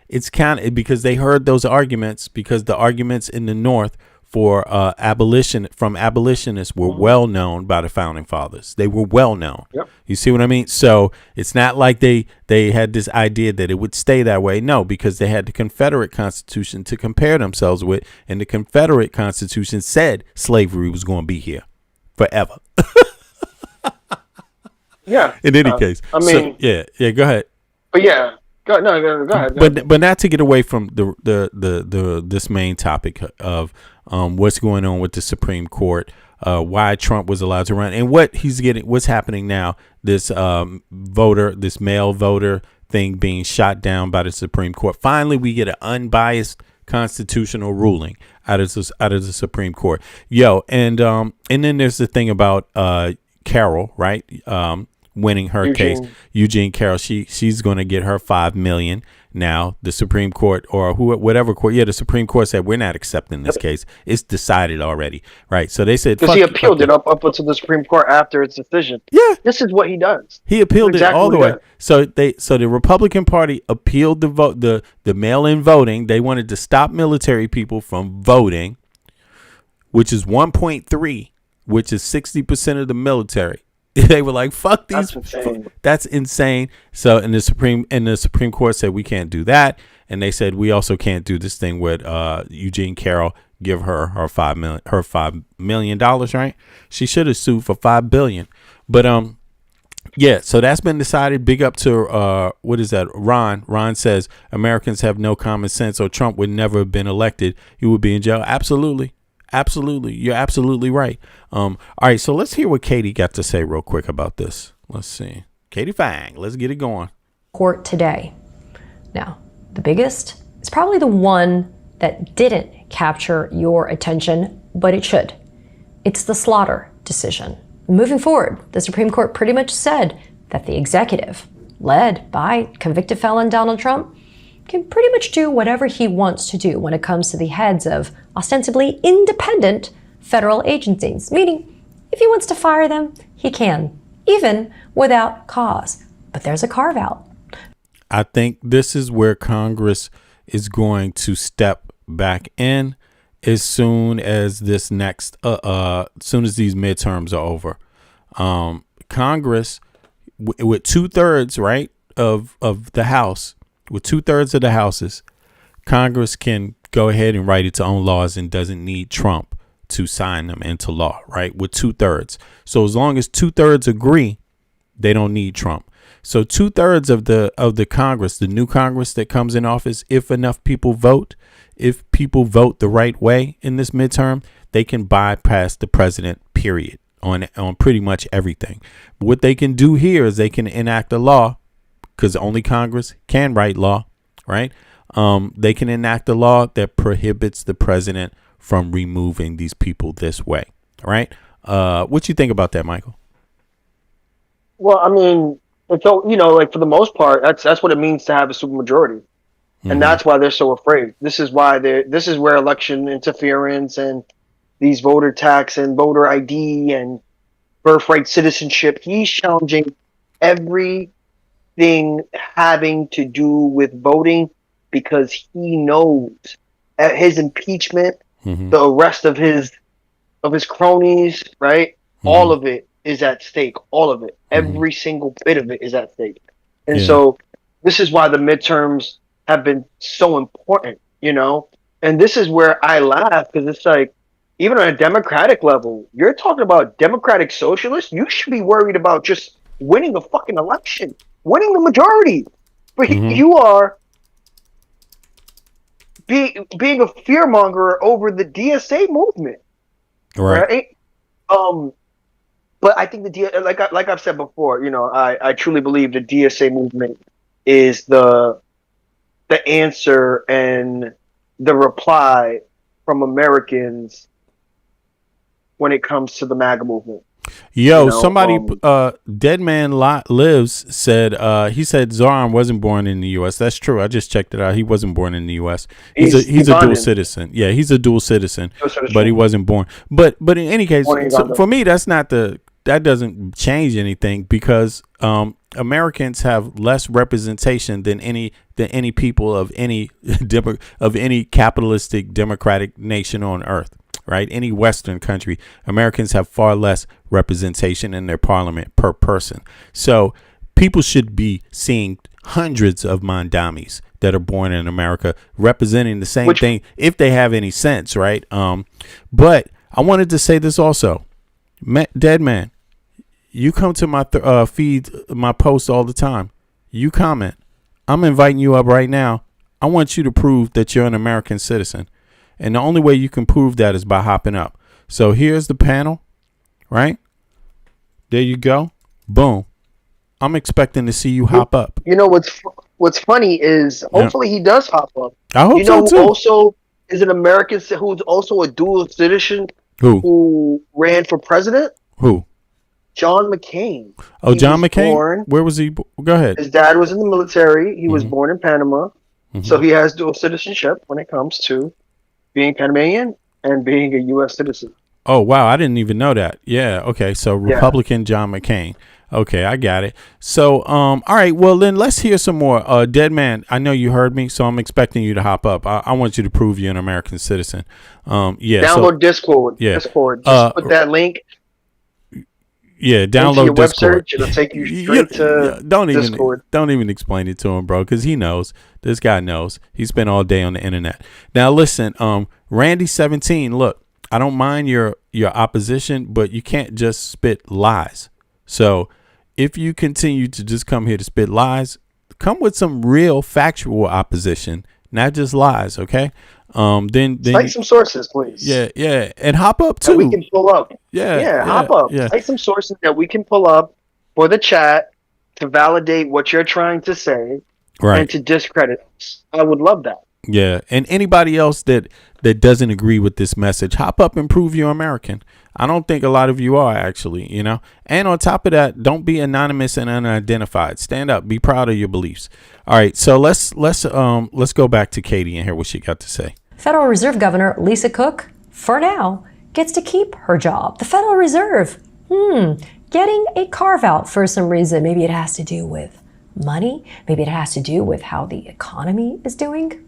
it's kind of because they heard those arguments, because the arguments in the North for abolitionists were well known by the founding fathers. They were well known. Yep. You see what I mean? So it's not like they had this idea that it would stay that way. No, because they had the Confederate Constitution to compare themselves with. And the Confederate Constitution said slavery was going to be here forever. In any case. I mean, go ahead. But go ahead. But not to get away from this main topic of what's going on with the Supreme Court, why Trump was allowed to run, and what's happening now. This male voter thing being shot down by the Supreme Court. Finally, we get an unbiased constitutional ruling out of the Supreme Court. And then there's the thing about Carol, right? Winning her case, Eugene Carroll, she's going to get her $5 million, Now the Supreme Court or whatever court, the Supreme Court said we're not accepting this case. It's decided already, right? So they said because he appealed it up until the Supreme Court after its decision. Yeah, this is what he does. He appealed it all the way. So the Republican Party appealed the vote, the mail-in voting. They wanted to stop military people from voting, which is 1.3, which is 60% of the military. They were like, "Fuck these." That's insane. So, and the Supreme Court said we can't do that, and they said we also can't do this thing with Eugene Carroll. Give her $5 million, right? She should have sued for $5 billion. But yeah. So that's been decided. Big up to what is that? Ron. Ron says Americans have no common sense, or Trump would never have been elected. He would be in jail. Absolutely. Absolutely. You're absolutely right. All right. So let's hear what Katie got to say real quick about this. Let's see. Katie Fang. Let's get it going. Court today. Now, the biggest is probably the one that didn't capture your attention, but it should. It's the Slaughter decision. Moving forward, the Supreme Court pretty much said that the executive, led by convicted felon Donald Trump, can pretty much do whatever he wants to do when it comes to the heads of ostensibly independent federal agencies. Meaning, if he wants to fire them, he can, even without cause. But there's a carve out. I think this is where Congress is going to step back in as soon as this next, as soon as these midterms are over. Congress, with 2/3, right, of the House, with 2/3 of the houses, Congress can go ahead and write its own laws and doesn't need Trump to sign them into law, right? With 2/3. So as long as 2/3 agree, they don't need Trump. So 2/3 of the Congress, the new Congress that comes in office, if enough people vote, if people vote the right way in this midterm, they can bypass the president, period, on pretty much everything. But what they can do here is they can enact a law, because only Congress can write law, right? They can enact a law that prohibits the president from removing these people this way, right? What you think about that, Michael? Well, I mean, so like for the most part, that's what it means to have a supermajority, and that's why they're so afraid. This is why this is where election interference and these voter tax and voter ID and birthright citizenship. He's challenging everything having to do with voting because he knows at his impeachment, the arrest of his cronies, right? All of it is at stake. All of it. Every single bit of it is at stake. And so this is why the midterms have been so important, And this is where I laugh, because it's like, even on a Democratic level, you're talking about Democratic socialists. You should be worried about just winning a fucking election, winning the majority. But you are being a fearmonger over the DSA movement, right? But I think like I've said before, I truly believe the DSA movement is the answer and the reply from Americans when it comes to the MAGA movement. Somebody, Dead Man Lives said, he said Zoran wasn't born in the U.S. That's true. I just checked it out. He wasn't born in the U.S. He's a dual citizen. Yeah, he's a dual citizen, but he wasn't born. But in any case, for me, that doesn't change anything, because Americans have less representation than any people of any capitalistic democratic nation on earth. Right? Any Western country, Americans have far less representation in their parliament per person. So people should be seeing hundreds of Mandamis that are born in America representing the same thing, if they have any sense, right? But I wanted to say this also. Dead Man, you come to my feed, my posts all the time. You comment. I'm inviting you up right now. I want you to prove that you're an American citizen. And the only way you can prove that is by hopping up. So here's the panel, right? There you go. Boom. I'm expecting to see you hop up. What's funny is hopefully he does hop up. I hope so too. Who also is an American who's also a dual citizen who ran for president? Who? John McCain. Oh, John McCain? Where was he? Go ahead. His dad was in the military. He was born in Panama. So he has dual citizenship when it comes to being Panamanian and being a U.S. citizen. Oh, wow. I didn't even know that. Yeah. Okay. So Republican John McCain. Okay. I got it. So, all right. Well, then let's hear some more. Dead Man, I know you heard me, so I'm expecting you to hop up. I want you to prove you're an American citizen. Download Discord. Yeah. Discord. Just put that link. Yeah, download your web Discord. search. It'll take you straight to Discord. Don't even explain it to him, bro, because he knows. This guy knows. He spent all day on the internet. Now, listen, Randy17, look, I don't mind your opposition, but you can't just spit lies. So if you continue to just come here to spit lies, come with some real factual opposition, not just lies, okay? Then cite some sources, please. Yeah, and hop up too. That we can pull up. Yeah, hop up. Yeah. Cite some sources that we can pull up for the chat to validate what you're trying to say, right, and to discredit us. I would love that. Yeah, and anybody else that doesn't agree with this message, hop up and prove you're American. I don't think a lot of you are, actually, you know. And on top of that, don't be anonymous and unidentified. Stand up. Be proud of your beliefs. All right, so let's go back to Katie and hear what she got to say. Federal Reserve Governor Lisa Cook, for now, gets to keep her job. The Federal Reserve, getting a carve out for some reason. Maybe it has to do with money. Maybe it has to do with how the economy is doing.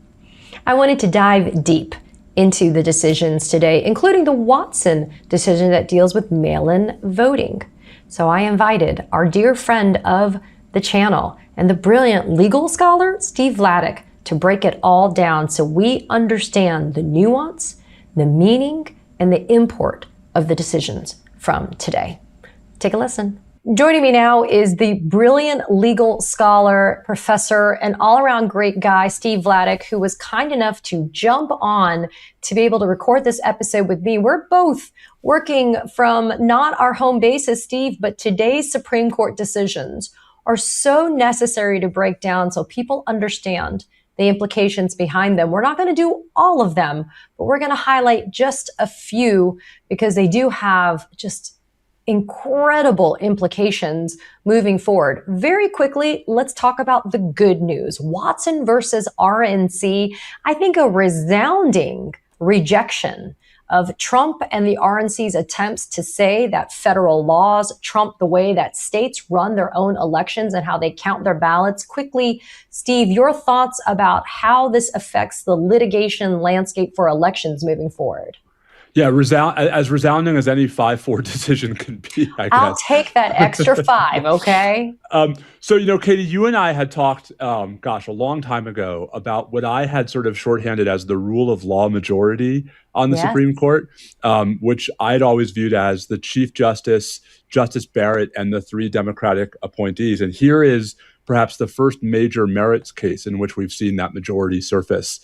I wanted to dive deep into the decisions today, including the Watson decision that deals with mail-in voting. So I invited our dear friend of the channel and the brilliant legal scholar, Steve Vladeck, to break it all down so we understand the nuance, the meaning, and the import of the decisions from today. Take a listen. Joining me now is the brilliant legal scholar, professor, and all-around great guy, Steve Vladeck, who was kind enough to jump on to be able to record this episode with me. We're both working from not our home bases, Steve, but today's Supreme Court decisions are so necessary to break down so people understand the implications behind them. We're not going to do all of them, but we're going to highlight just a few because they do have just incredible implications moving forward. Very quickly, let's talk about the good news. Watson versus RNC, I think a resounding rejection of Trump and the RNC's attempts to say that federal laws trump the way that states run their own elections and how they count their ballots. Quickly, Steve, your thoughts about how this affects the litigation landscape for elections moving forward. Yeah, as resounding as any 5-4 decision can be, I guess. I'll take that extra 5, okay? So, you know, Katie, you and I had talked, a long time ago about what I had sort of shorthanded as the rule of law majority on the Supreme Court, which I'd always viewed as the Chief Justice, Justice Barrett, and the 3 Democratic appointees. And here is perhaps the first major merits case in which we've seen that majority surface.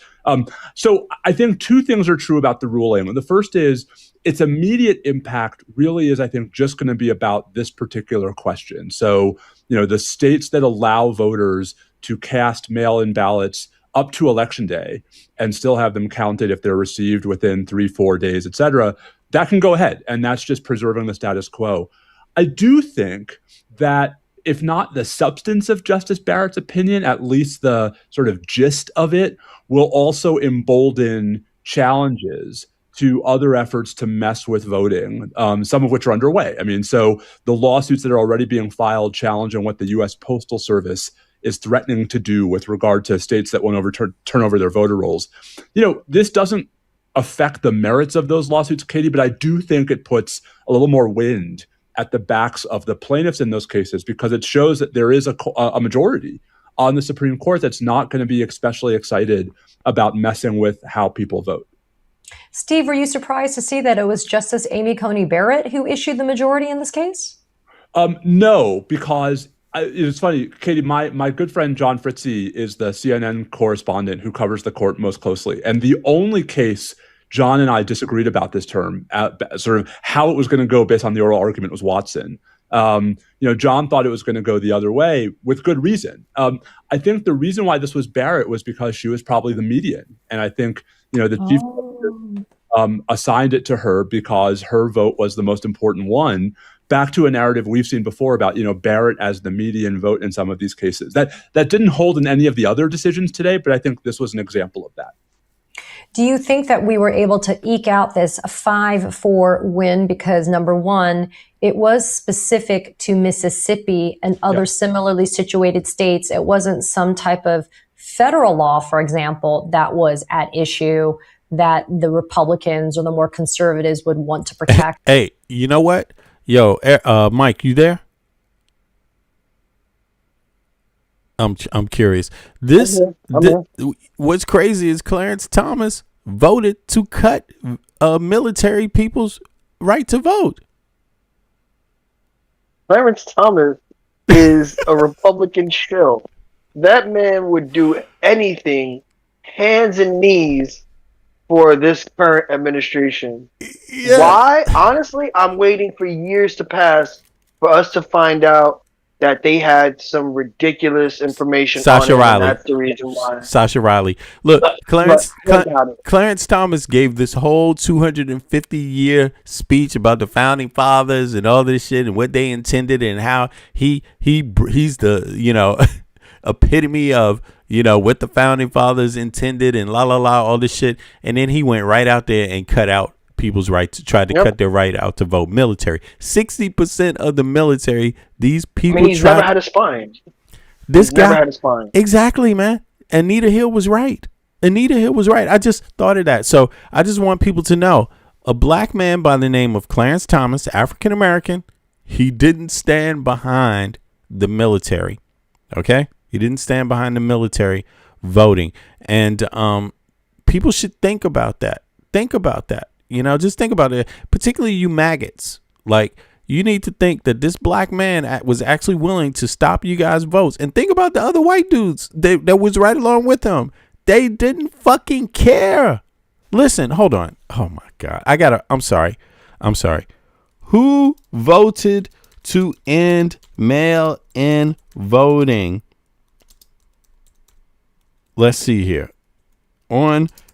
So I think 2 things are true about the ruling. The first is its immediate impact really is, I think, just going to be about this particular question. So, you know, the states that allow voters to cast mail-in ballots up to Election Day and still have them counted if they're received within 3-4 days, et cetera, that can go ahead. And that's just preserving the status quo. I do think that if not the substance of Justice Barrett's opinion, at least the sort of gist of it will also embolden challenges to other efforts to mess with voting, some of which are underway. I mean, so the lawsuits that are already being filed challenging what the U.S. Postal Service is threatening to do with regard to states that won't turn over their voter rolls. You know, this doesn't affect the merits of those lawsuits, Katie, but I do think it puts a little more wind at the backs of the plaintiffs in those cases, because it shows that there is a majority on the Supreme Court that's not going to be especially excited about messing with how people vote. Steve, were you surprised to see that it was Justice Amy Coney Barrett who issued the majority in this case? No, because it's funny, Katie, my good friend John Fritzy is the CNN correspondent who covers the court most closely. And the only case John and I disagreed about this term, sort of how it was going to go based on the oral argument, was Watson. You know, John thought it was going to go the other way with good reason. I think the reason why this was Barrett was because she was probably the median. And I think, you know, the chief assigned it to her because her vote was the most important one. Back to a narrative we've seen before about, Barrett as the median vote in some of these cases. That didn't hold in any of the other decisions today, but I think this was an example of that. Do you think that we were able to eke out this 5-4 win because, number one, it was specific to Mississippi and other similarly situated states? It wasn't some type of federal law, for example, that was at issue that the Republicans or the more conservatives would want to protect. Hey, you know what? Yo, Mike, you there? I'm curious. What's crazy is Clarence Thomas voted to cut military people's right to vote. Clarence Thomas is a Republican shill. That man would do anything, hands and knees, for this current administration. Yeah. Why? Honestly, I'm waiting for years to pass for us to find out that they had some ridiculous information Sasha on it, Riley. and that's the reason why. Sasha Riley. Look, Clarence Thomas gave this whole 250-year speech about the founding fathers and all this shit and what they intended and how he's the epitome of what the founding fathers intended and all this shit. And then he went right out there and cut out people's right to try to cut their right out to vote. Military, 60% of the military. These people. He's never had a spine. This guy never had a spine. Exactly, man. Anita Hill was right. I just thought of that. So I just want people to know a black man by the name of Clarence Thomas, African American. He didn't stand behind the military. Okay, he didn't stand behind the military voting, and people should think about that. Think about that. Just think about it, particularly you maggots. Like, you need to think that this black man was actually willing to stop you guys' votes. And think about the other white dudes that was right along with him. They didn't fucking care. Listen, hold on. Oh, my God. I'm sorry. Who voted to end mail-in voting? Let's see here.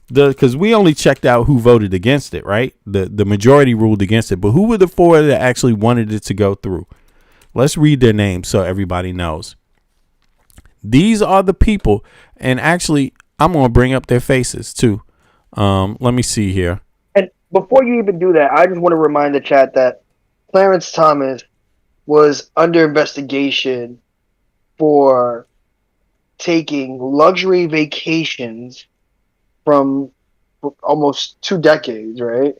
Because we only checked out who voted against it, right? The majority ruled against it. But who were the 4 that actually wanted it to go through? Let's read their names so everybody knows. These are the people. And actually, I'm going to bring up their faces, too. Let me see here. And before you even do that, I just want to remind the chat that Clarence Thomas was under investigation for taking luxury vacations from almost 2 decades, right?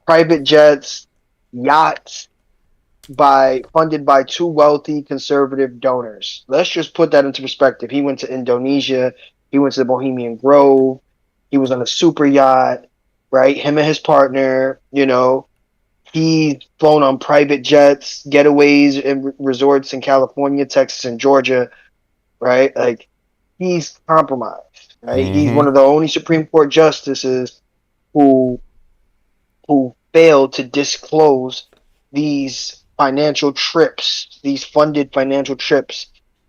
Private jets, yachts, funded by 2 wealthy conservative donors. Let's just put that into perspective. He went to Indonesia. He went to the Bohemian Grove. He was on a super yacht, right? Him and his partner, he's flown on private jets, getaways and resorts in California, Texas, and Georgia, right? Like, he's compromised. Right? Mm-hmm. He's one of the only Supreme Court justices who failed to disclose these financial trips, these funded financial trips.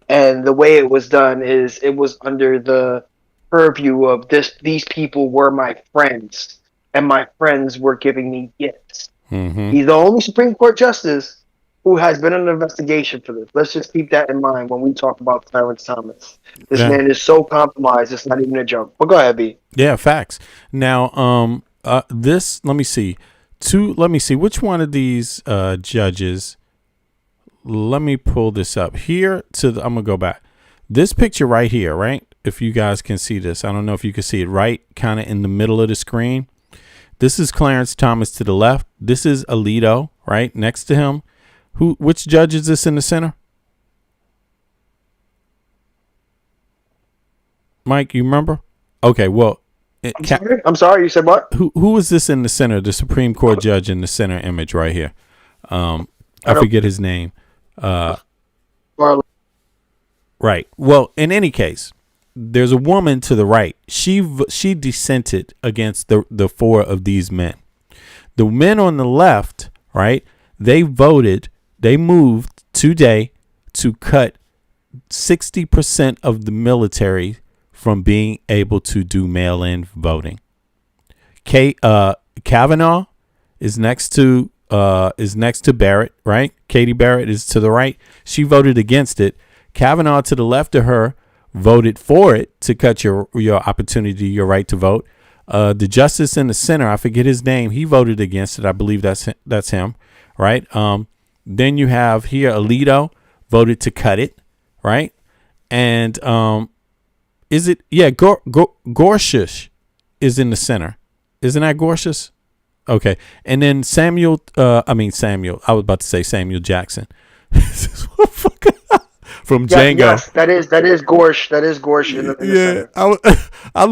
And the way it was done is it was under the purview of these people were my friends, and my friends were giving me gifts. Mm-hmm. He's the only Supreme Court justice who has been under investigation for this. Let's just keep that in mind when we talk about Clarence Thomas. This man is so compromised, it's not even a joke. But go ahead, B. Yeah, facts. Now, let me see. Which one of these judges? Let me pull this up here. I'm gonna go back. This picture right here, right? If you guys can see this, I don't know if you can see it, right, kind of in the middle of the screen. This is Clarence Thomas to the left. This is Alito, right, next to him. Which judge is this in the center? Mike, you remember? Okay, well, I'm sorry. You said what? Who is this in the center? The Supreme Court judge in the center image right here. I forget his name. Right. Well, in any case, there's a woman to the right. She dissented against the 4 of these men. The men on the left, right? They moved today to cut 60% of the military from being able to do mail-in voting. Kavanaugh is next to Barrett, right? Katie Barrett is to the right. She voted against it. Kavanaugh to the left of her voted for it to cut your opportunity, your right to vote. The justice in the center, I forget his name, he voted against it. I believe that's him, right? Then you have here Alito voted to cut it, right? And is it Gorsuch is in the center. Isn't that Gorsuch? Okay. And then Samuel I was about to say Samuel Jackson. From Django. Yes, that is Gorsh. That is Gorsh in the center. I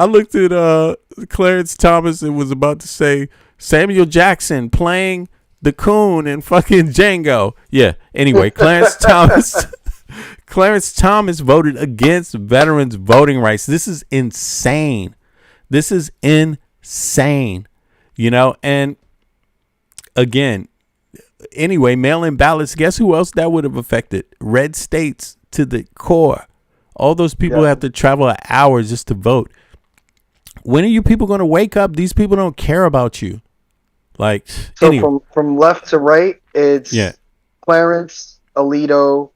looked at Clarence Thomas and was about to say Samuel Jackson playing the coon in fucking Django. Yeah. Anyway, Clarence Thomas voted against veterans' voting rights. This is insane. You know, and again, anyway, mail-in ballots, guess who else that would have affected? Red states to the core. All those people have to travel hours just to vote. When are you people going to wake up? These people don't care about you. Like, so anyway. from left to right, it's Clarence, Alito,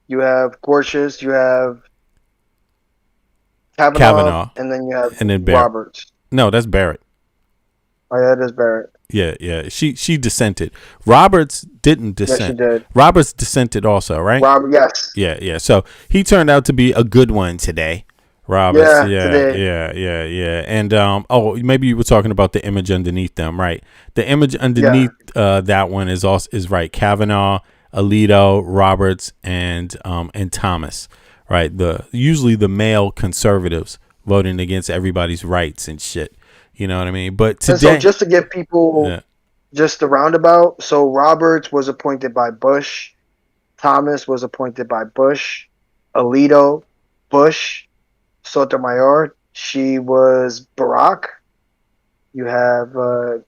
you have Gorsuch, you have Kavanaugh, and then you have Roberts. No, that's Barrett. Oh, yeah, that is Barrett. Yeah. She dissented. Roberts didn't dissent. Yes, she did. Roberts dissented also, right? Yes. Yeah. So he turned out to be a good one today. Roberts. Yeah. And maybe you were talking about the image underneath them, right? The image underneath that one is right. Kavanaugh, Alito, Roberts, and Thomas, right? Usually the male conservatives voting against everybody's rights and shit. You know what I mean? But today, so just to give people just the roundabout, so Roberts was appointed by Bush, Thomas was appointed by Bush, Alito, Bush, Sotomayor, she was Barack. You have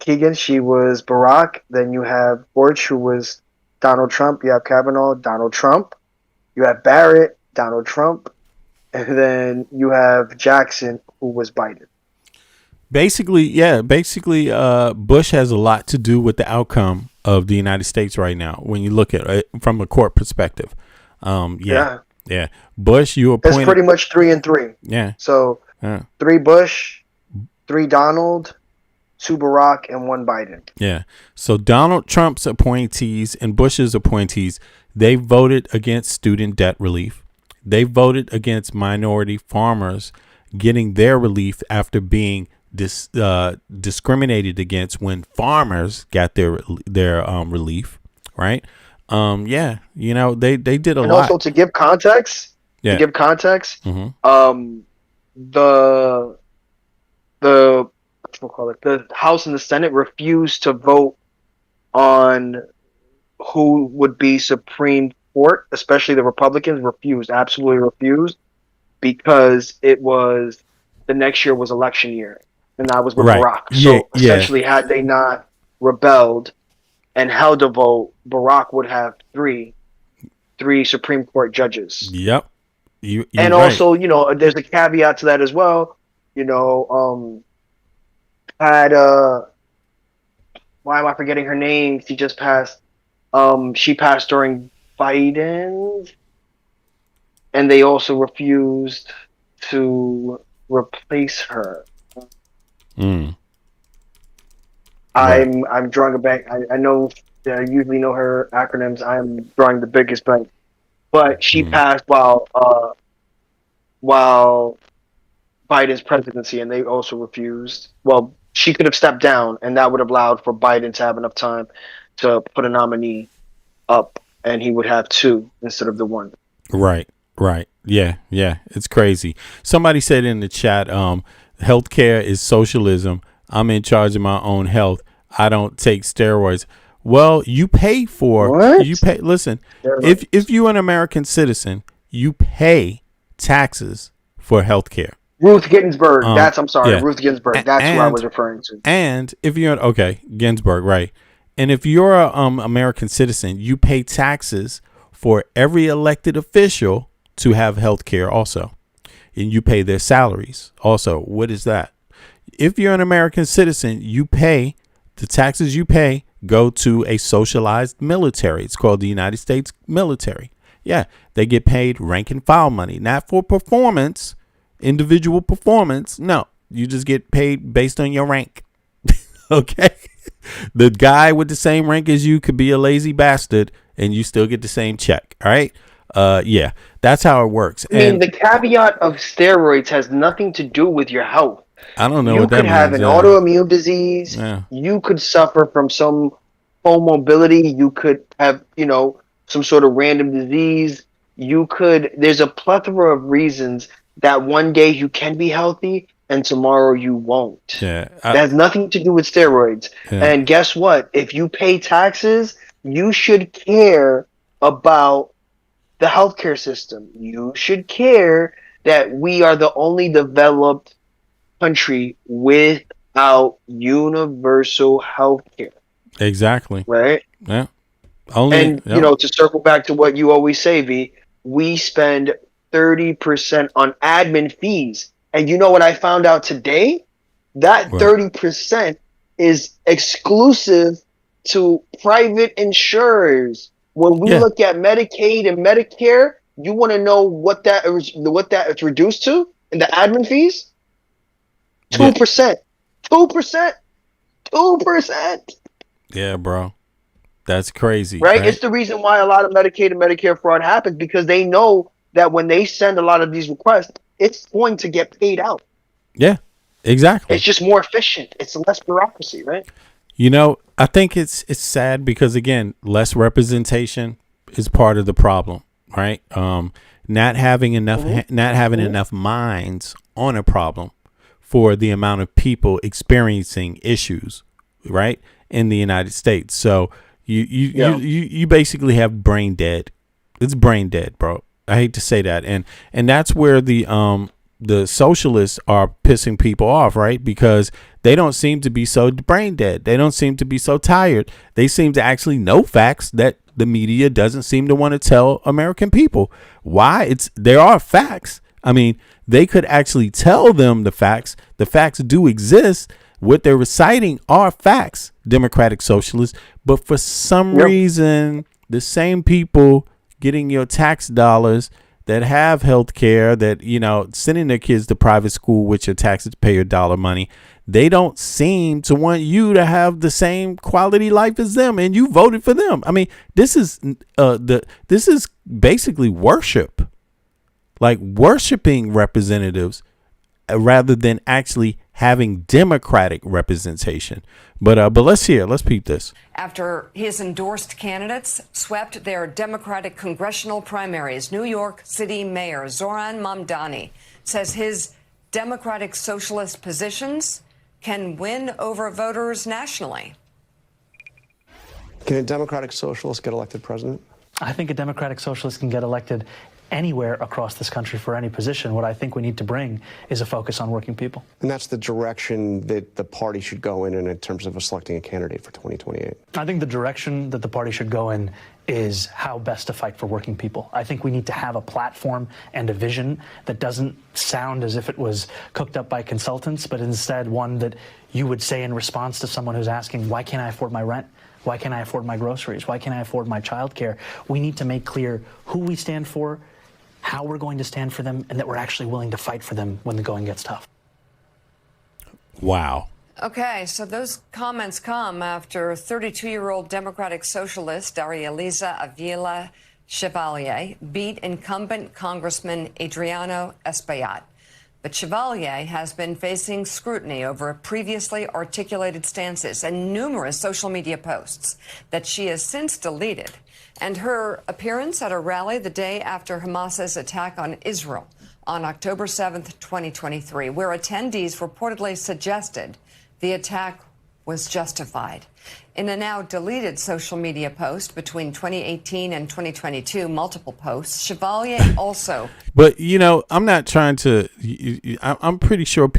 Keegan, she was Barack. Then you have Borch, who was Donald Trump. You have Kavanaugh, Donald Trump. You have Barrett, Donald Trump. And then you have Jackson, who was Biden. Basically, Bush has a lot to do with the outcome of the United States right now. When you look at it from a court perspective, Bush, you appointed. It's pretty much 3 and 3. Yeah. So 3 Bush, 3 Donald, 2 Barack, and 1 Biden. Yeah. So Donald Trump's appointees and Bush's appointees, they voted against student debt relief. They voted against minority farmers getting their relief after being discriminated against when farmers got their relief, right? You know, they did a lot. And also to give context, mm-hmm. The House and the Senate refused to vote on who would be Supreme Court, especially the Republicans absolutely refused, because it was the next year was election year. And that was with Barack. So essentially, had they not rebelled and held a vote, Barack would have three Supreme Court judges. Yep. And also, you know, there's a caveat to that as well. You know, why am I forgetting her name? She just passed. She passed during Biden, and they also refused to replace her. Right. I'm drawing a blank. I know I usually know her acronyms. I'm drawing the biggest blank, but she passed while Biden's presidency, and they also refused. Well, she could have stepped down, and that would have allowed for Biden to have enough time to put a nominee up, and he would have 2 instead of the 1. Right. Yeah. It's crazy. Somebody said in the chat, healthcare is socialism. I'm in charge of my own health. I don't take steroids. Well, you pay for what? Listen, if you're an American citizen, you pay taxes for healthcare. Ruth Ginsburg. Ruth Ginsburg. That's who I was referring to. And if you're Ginsburg, right? And if you're a American citizen, you pay taxes for every elected official to have healthcare also. and you pay their salaries. Also, what is that? If you're an American citizen, you pay the taxes you pay go to a socialized military. It's called the United States military. Yeah, they get paid rank and file money, not for performance, individual performance. No, you just get paid based on your rank. Okay. The guy with the same rank as you could be a lazy bastard and you still get the same check. All right. Yeah, that's how it works. I mean, the caveat of steroids has nothing to do with your health. I don't know You what that could have means. an autoimmune disease. Yeah. You could suffer from some mobility. You could have, some sort of random disease. There's a plethora of reasons that one day you can be healthy and tomorrow you won't. Yeah. That has nothing to do with steroids. Yeah. And guess what? If you pay taxes, you should care about the healthcare system. You should care that we are the only developed country without universal healthcare. Exactly. Right? Yeah. To circle back to what you always say, V, we spend 30% on admin fees. And you know what I found out today? That 30% is exclusive to private insurers. When we look at Medicaid and Medicare, you want to know what that is reduced to in the admin fees? 2%. 2%. Yeah, bro. That's crazy. Right? It's the reason why a lot of Medicaid and Medicare fraud happens, because they know that when they send a lot of these requests, it's going to get paid out. Yeah, exactly. It's just more efficient. It's less bureaucracy, right? I think it's sad because, again, less representation is part of the problem, right? Not having enough minds on a problem for the amount of people experiencing issues, right, in the United States. So you basically have brain dead. It's brain dead, bro. I hate to say that, and that's where the socialists are pissing people off, right? Because they don't seem to be so brain dead. They don't seem to be so tired. They seem to actually know facts that the media doesn't seem to want to tell American people. Why? There are facts. I mean, they could actually tell them the facts. The facts do exist. What they're reciting are facts, Democratic Socialists. But for some reason, the same people getting your tax dollars that have health care, that, sending their kids to private school with your taxpayer dollar money, they don't seem to want you to have the same quality life as them, and you voted for them. I mean, this is basically worship, like worshiping representatives rather than actually having democratic representation. But let's peep this. After his endorsed candidates swept their Democratic congressional primaries, New York City Mayor Zoran Mamdani says his Democratic Socialist positions can win over voters nationally. Can a Democratic Socialist get elected president? I think a Democratic Socialist can get elected anywhere across this country for any position. What I think we need to bring is a focus on working people. And that's the direction that the party should go in terms of selecting a candidate for 2028. I think the direction that the party should go in is how best to fight for working people. I think we need to have a platform and a vision that doesn't sound as if it was cooked up by consultants, but instead one that you would say in response to someone who's asking, why can't I afford my rent? Why can't I afford my groceries? Why can't I afford my childcare? We need to make clear who we stand for, how we're going to stand for them, and that we're actually willing to fight for them when the going gets tough. Wow. Okay, so those comments come after 32-year-old Democratic Socialist Arieliza Avila Chevalier beat incumbent Congressman Adriano Espaillat. But Chevalier has been facing scrutiny over previously articulated stances and numerous social media posts that she has since deleted. And her appearance at a rally the day after Hamas's attack on Israel on October 7th, 2023, where attendees reportedly suggested the attack was justified. In a now deleted social media post between 2018 and 2022, multiple posts, Chevalier also... But, I'm not trying to... I'm pretty sure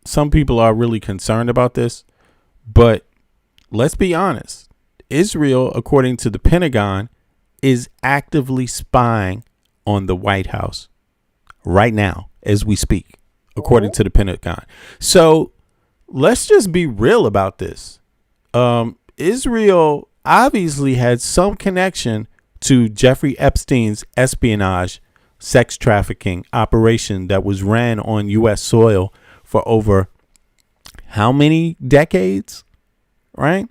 some people are really concerned about this. But let's be honest. Israel, according to the Pentagon, is actively spying on the White House right now as we speak, according to the Pentagon. So let's just be real about this. Israel obviously had some connection to Jeffrey Epstein's espionage, sex trafficking operation that was ran on U.S. soil for over how many decades, right?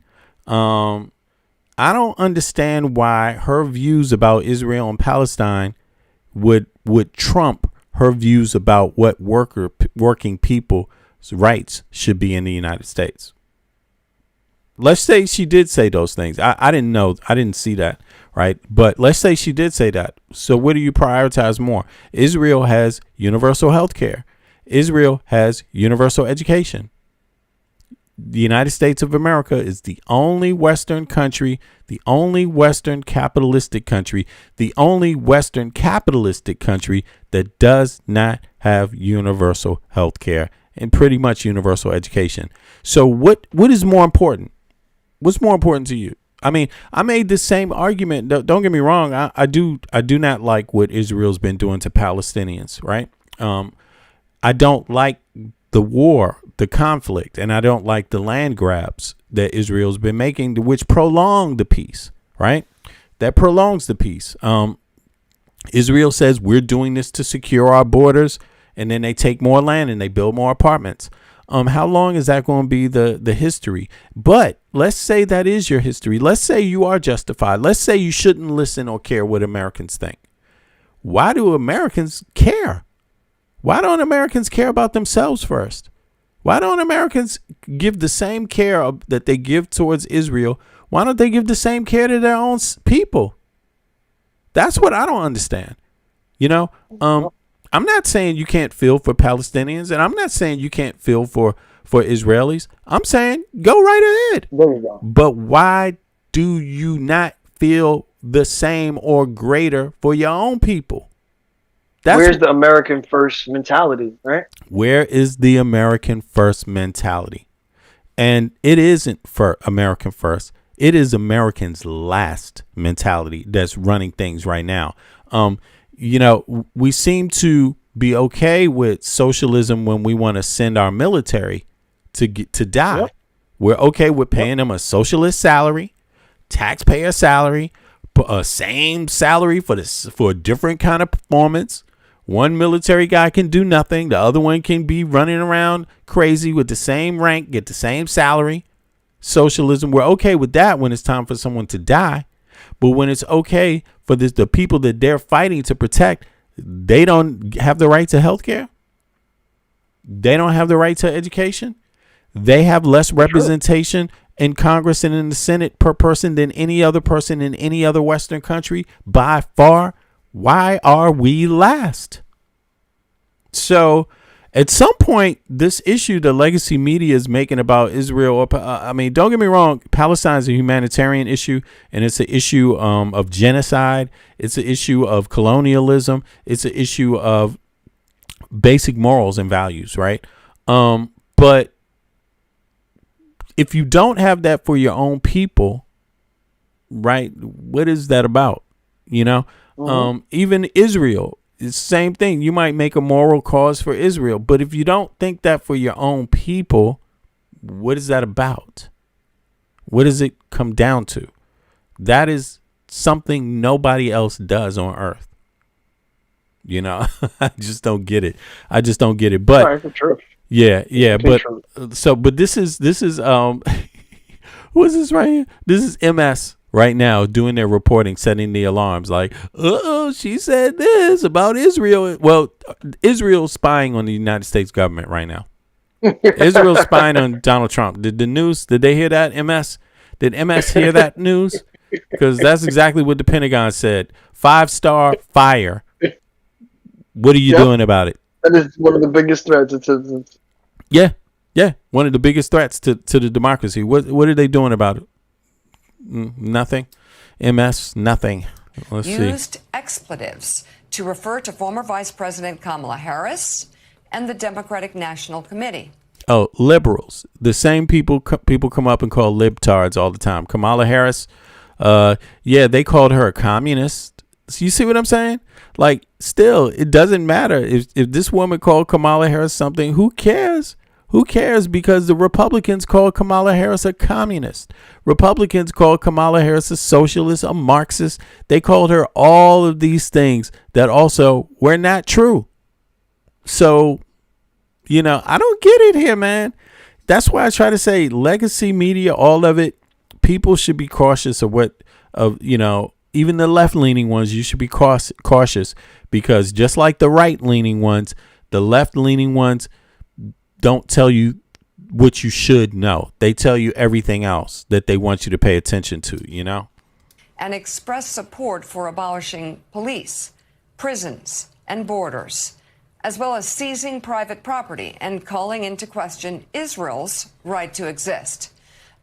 I don't understand why her views about Israel and Palestine would trump her views about what working people's rights should be in the United States. Let's say she did say those things. I didn't know. I didn't see that, right? But let's say she did say that. So what do you prioritize more? Israel has universal health care. Israel has universal education. The United States of America is the only Western country, the only Western capitalistic country, the only Western capitalistic country that does not have universal health care and pretty much universal education. So what is more important? What's more important to you? I mean, I made the same argument. Don't get me wrong. I do not like what Israel's been doing to Palestinians, right? I don't like the war, the conflict, and I don't like the land grabs that Israel's been making, which prolong the peace, right? That prolongs the peace. Israel says we're doing this to secure our borders, and then they take more land and they build more apartments. How long is that going to be the history? But let's say that is your history. Let's say you are justified. Let's say you shouldn't listen or care what Americans think. Why do Americans care? Why don't Americans care about themselves first? Why don't Americans give the same care that they give towards Israel? Why don't they give the same care to their own people? That's what I don't understand. You know, I'm not saying you can't feel for Palestinians, and I'm not saying you can't feel for Israelis. I'm saying go right ahead. There you go. But why do you not feel the same or greater for your own people? Where's the American first mentality, right? Where is the American first mentality? And it isn't for American first. It is Americans last mentality that's running things right now. You know, we seem to be okay with socialism when we want to send our military to die. Yep. We're okay with paying them a socialist salary, taxpayer salary, same salary for a different kind of performance. One military guy can do nothing. The other one can be running around crazy with the same rank, get the same salary. Socialism, we're okay with that when it's time for someone to die. But when it's okay for the people that they're fighting to protect, they don't have the right to health care. They don't have the right to education. They have less representation in Congress and in the Senate per person than any other person in any other Western country by far. Why are we last? So at some point, this issue the legacy media is making about Israel, I mean, don't get me wrong, Palestine is a humanitarian issue, and it's an issue of genocide. It's an issue of colonialism. It's an issue of basic morals and values, right? But if you don't have that for your own people, right, what is that about? You know, even Israel, it's the same thing. You might make a moral cause for Israel, but if you don't think that for your own people, what is that about? What does it come down to? That is something nobody else does on earth. You know, I just don't get it. I just don't get it. But yeah, but this is who is this right here? This is MS right now doing their reporting, setting the alarms like, she said this about Israel. Well, Israel's spying on the United States government right now. Israel's spying on Donald Trump. Did they hear that, MS? Did MS hear that news? Because that's exactly what the Pentagon said. 5-star fire. What are you doing about it? That is one of the biggest threats. Yeah. One of the biggest threats to the democracy. What are they doing about it? Nothing. MS, nothing. Let's used expletives to refer to former Vice President Kamala Harris and the Democratic National Committee. Oh, liberals. The same people come up and call libtards all the time. Kamala Harris, they called her a communist. So you see what I'm saying? Like, still, it doesn't matter if this woman called Kamala Harris something. Who cares? Who cares? Because the Republicans called Kamala Harris a communist. Republicans called Kamala Harris a socialist, a Marxist. They called her all of these things that also were not true. So, you know, I don't get it here, man. That's why I try to say legacy media, all of it. People should be cautious you know, even the left-leaning ones, you should be cautious, because just like the right-leaning ones, the left-leaning ones don't tell you what you should know. They tell you everything else that they want you to pay attention to, you know? And express support for abolishing police, prisons, and borders, as well as seizing private property and calling into question Israel's right to exist.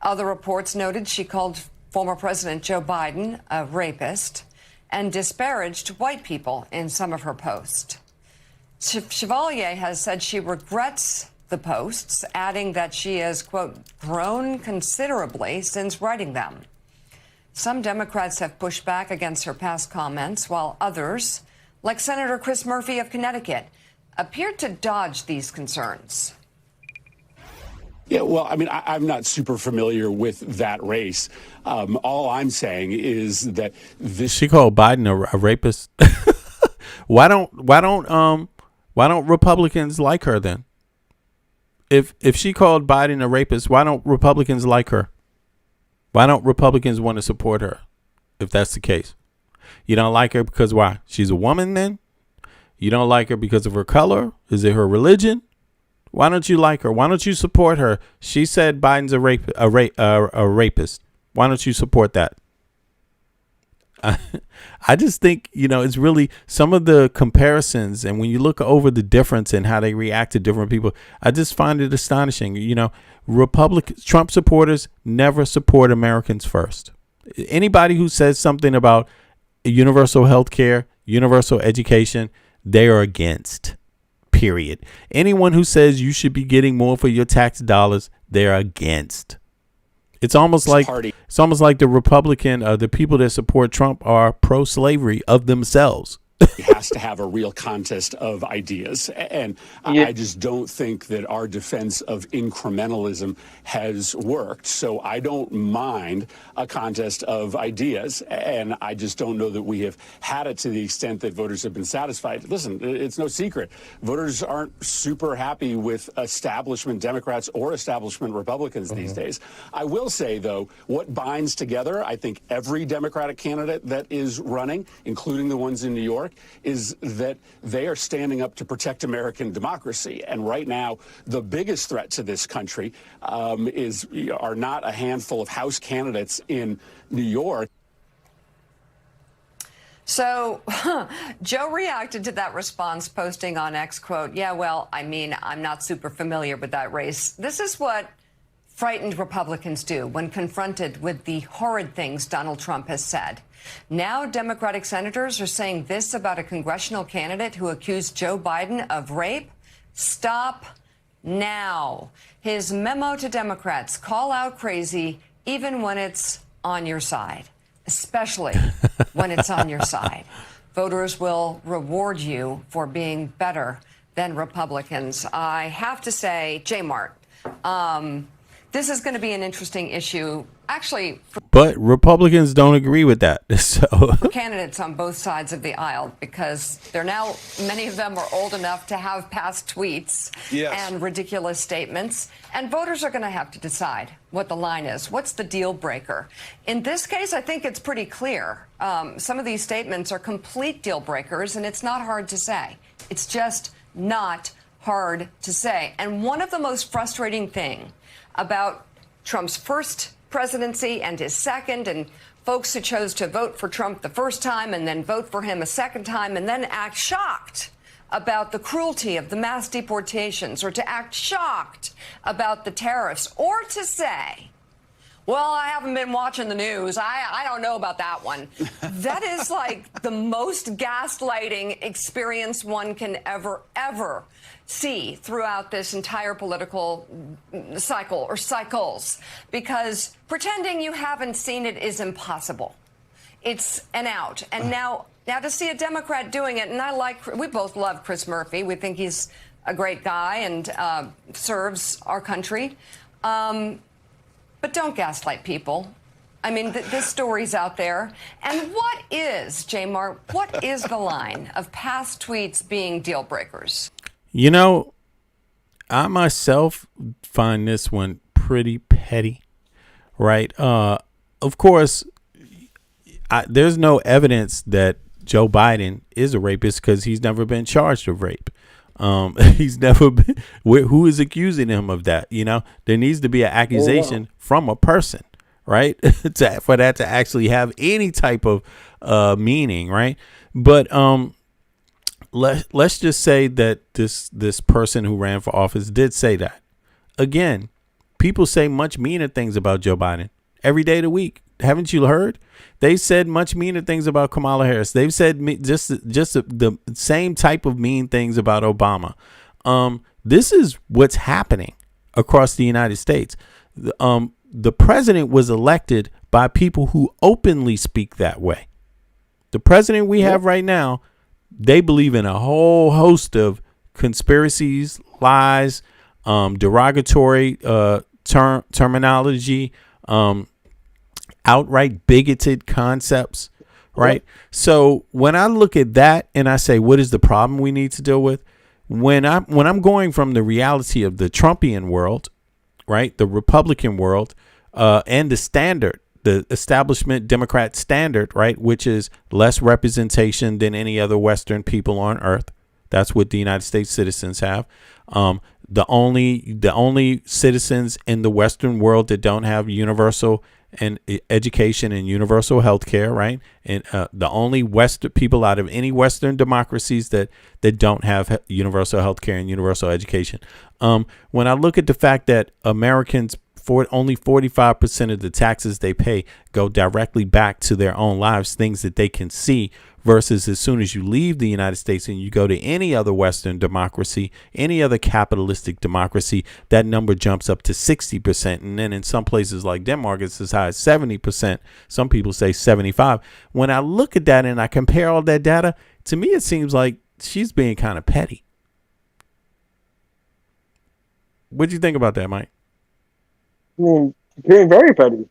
Other reports noted she called former President Joe Biden a rapist and disparaged white people in some of her posts. Chevalier has said she regrets the posts, adding that she has, quote, grown considerably since writing them. Some Democrats have pushed back against her past comments, while others, like Senator Chris Murphy of Connecticut, appeared to dodge these concerns. Yeah, well, I mean, I'm not super familiar with that race. All I'm saying is that this. She called Biden a rapist. Why don't Republicans like her then? If she called Biden a rapist, why don't Republicans like her? Why don't Republicans want to support her? If that's the case, you don't like her because why? She's a woman then? You don't like her because of her color? Is it her religion? Why don't you like her? Why don't you support her? She said Biden's a rapist. Why don't you support that? I just think, you know, it's really some of the comparisons, and when you look over the difference in how they react to different people, I just find it astonishing. You know, Trump supporters never support Americans first. Anybody who says something about universal health care, universal education, they are against. Period. Anyone who says you should be getting more for your tax dollars, they're against. It's almost like the Republican, the people that support Trump are pro-slavery of themselves. It has to have a real contest of ideas. And I just don't think that our defense of incrementalism has worked. So I don't mind a contest of ideas. And I just don't know that we have had it to the extent that voters have been satisfied. Listen, it's no secret. Voters aren't super happy with establishment Democrats or establishment Republicans these days. I will say, though, what binds together, I think, every Democratic candidate that is running, including the ones in New York, is that they are standing up to protect American democracy. And right now, the biggest threat to this country are not a handful of House candidates in New York. So Joe reacted to that response, posting on X, quote, yeah, well, I mean, I'm not super familiar with that race. This is what frightened Republicans do when confronted with the horrid things Donald Trump has said. Now Democratic senators are saying this about a congressional candidate who accused Joe Biden of rape. Stop now. His memo to Democrats: call out crazy even when it's on your side, especially when it's on your side. Voters will reward you for being better than Republicans. I have to say, J-Mart, this is going to be an interesting issue, actually. But Republicans don't agree with that. So for candidates on both sides of the aisle, because they're now, many of them are old enough to have past tweets and ridiculous statements. And voters are going to have to decide what the line is. What's the deal breaker? In this case, I think it's pretty clear. Some of these statements are complete deal breakers, and it's not hard to say. It's just not hard to say. And one of the most frustrating things about Trump's first presidency and his second, and folks who chose to vote for Trump the first time and then vote for him a second time and then act shocked about the cruelty of the mass deportations, or to act shocked about the tariffs, or to say, well, I haven't been watching the news. I don't know about that one. That is like the most gaslighting experience one can ever see throughout this entire political cycle or cycles, because pretending you haven't seen it is impossible. It's an out. And now Now, to see a Democrat doing it, and we both love Chris Murphy. We think he's a great guy and serves our country. But don't gaslight people. I mean, this story's out there. And what is, J-Mar, what is the line of past tweets being deal breakers? You know, I myself find this one pretty petty, right? Of course, there's no evidence that Joe Biden is a rapist because he's never been charged with rape. He's never been. Who is accusing him of that? You know, there needs to be an accusation from a person, right? For that to actually have any type of meaning, right? But let's just say that this person who ran for office did say that. Again, people say much meaner things about Joe Biden every day of the week. Haven't you heard? They said much meaner things about Kamala Harris. They've said just the same type of mean things about Obama. This is what's happening across the United States. The president was elected by people who openly speak that way. The president we have right now, they believe in a whole host of conspiracies, lies, derogatory terminology, outright bigoted concepts, right? So when I look at that and I say, what is the problem we need to deal with? When I'm going from the reality of the Trumpian world, right, the Republican world, and the standard, the establishment Democrat standard, right, which is less representation than any other Western people on earth. That's what the United States citizens have. The only citizens in the Western world that don't have universal and education and universal health care, right? And the only Western people out of any Western democracies that don't have universal health care and universal education. When I look at the fact that Americans, only 45% of the taxes they pay go directly back to their own lives, things that they can see, versus as soon as you leave the United States and you go to any other Western democracy, any other capitalistic democracy, that number jumps up to 60%. And then in some places like Denmark, it's as high as 70%. Some people say 75%. When I look at that and I compare all that data, to me, it seems like she's being kind of petty. What do you think about that, Mike? I mean, being very petty,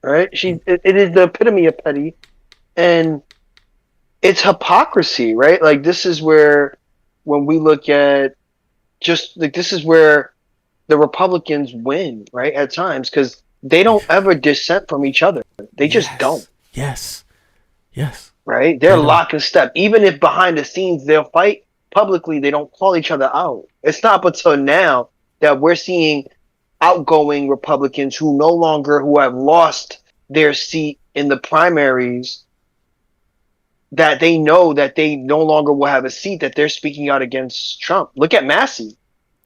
right? It is the epitome of petty, and it's hypocrisy, right? Like, this is where, when we look at this is where the Republicans win, right? At times, because they don't ever dissent from each other. They just don't. Yes. Right? They're lock and step. Even if behind the scenes they'll fight, publicly they don't call each other out. It's not until now that we're seeing outgoing Republicans who have lost their seat in the primaries, that they know that they no longer will have a seat, that they're speaking out against Trump. Look at Massey,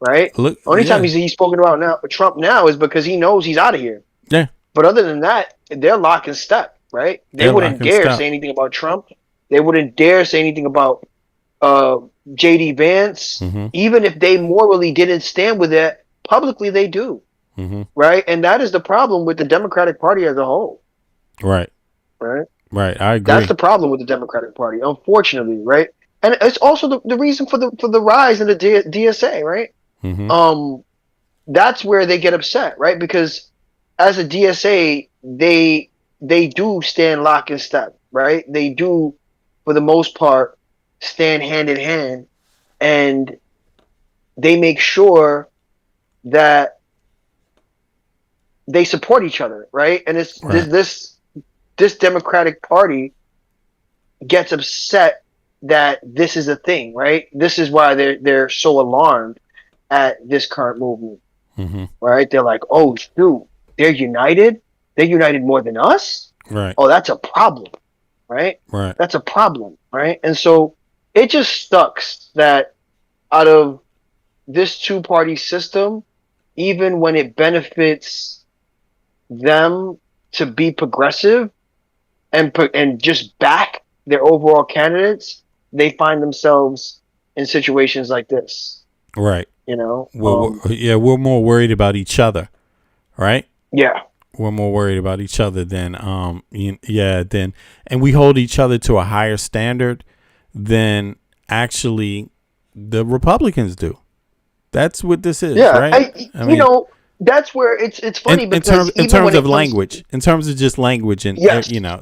right? Only time he's spoken about Trump now is because he knows he's out of here. Yeah. But other than that, they're lock and step, right? They wouldn't dare say anything about Trump. They wouldn't dare say anything about J.D. Vance. Mm-hmm. Even if they morally didn't stand with it, publicly they do. Mm-hmm. Right? And that is the problem with the Democratic Party as a whole. Right. Right? Right, I agree. That's the problem with the Democratic Party, unfortunately, right? And it's also the reason for the rise in the DSA, right? Mm-hmm. That's where they get upset, right? Because as a DSA, they do stand lock and step, right? They do, for the most part, stand hand in hand, and they make sure that they support each other, right? And it's this Democratic Party gets upset that this is a thing, right? This is why they're so alarmed at this current movement, right? They're like, oh, shoot, they're united. They're united more than us. Right. Oh, that's a problem, right? Right. That's a problem, right? And so it just sucks that out of this two-party system, even when it benefits them to be progressive and just back their overall candidates, they find themselves in situations like this. Right. You know? We're more worried about each other, right? Yeah. we're more worried about each other than and we hold each other to a higher standard than actually the Republicans do. That's what this is, right? I mean, that's where it's funny because in terms of language, in terms of just language and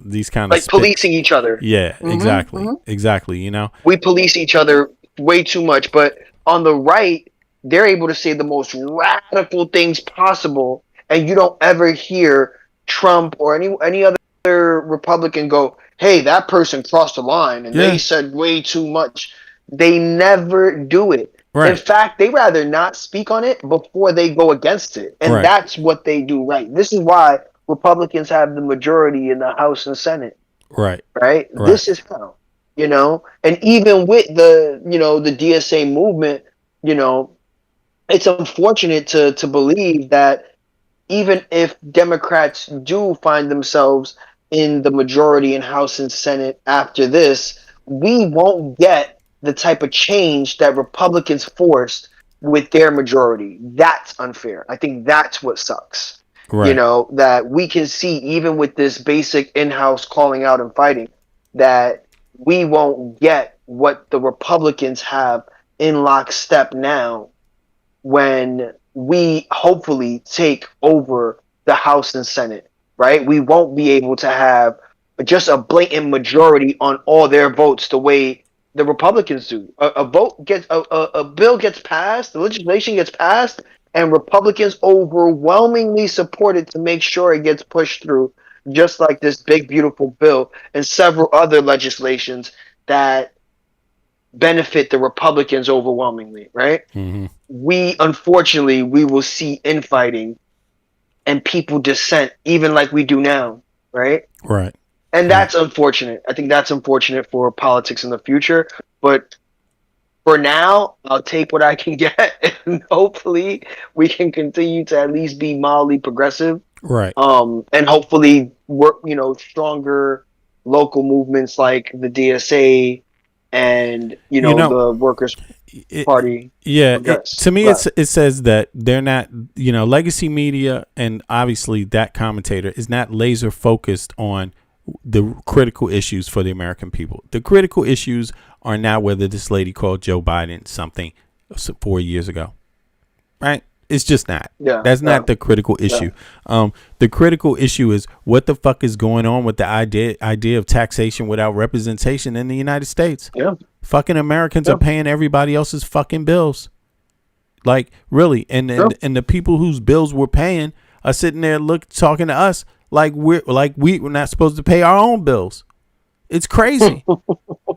these kind of like policing each other. Yeah, exactly. We police each other way too much, but on the right, they're able to say the most radical things possible, and you don't ever hear Trump or any other Republican go, "Hey, that person crossed the line and they said way too much." They never do it. Right. In fact, they rather not speak on it before they go against it, and that's what they do. Right. This is why Republicans have the majority in the House and Senate. Right. This is how, and even with the the DSA movement, it's unfortunate to believe that even if Democrats do find themselves in the majority in House and Senate after this, we won't get the type of change that Republicans forced with their majority. That's unfair. I think that's what sucks. Right. That we can see even with this basic in-house calling out and fighting, that we won't get what the Republicans have in lockstep now when we hopefully take over the House and Senate, right? We won't be able to have just a blatant majority on all their votes the way the Republicans do. A bill gets passed, the legislation gets passed, and Republicans overwhelmingly support it to make sure it gets pushed through, just like this big, beautiful bill and several other legislations that benefit the Republicans overwhelmingly, right? Mm-hmm. Unfortunately, we will see infighting and people dissent, even like we do now, right? Right. And that's unfortunate. I think that's unfortunate for politics in the future. But for now, I'll take what I can get, and hopefully we can continue to at least be mildly progressive. Right. And hopefully work, stronger local movements like the DSA and the Workers' Party. Yeah. To me, it says that they're not, legacy media, and obviously that commentator is not laser focused on the critical issues for the American people. The critical issues are not whether this lady called Joe Biden something 4 years ago, right? It's just not. Yeah, that's not the critical issue. The critical issue is what the fuck is going on with the idea of taxation without representation in the United States. Yeah, fucking Americans are paying everybody else's fucking bills, like really, and the people whose bills we're paying are sitting there talking to us like we're not supposed to pay our own bills. It's crazy.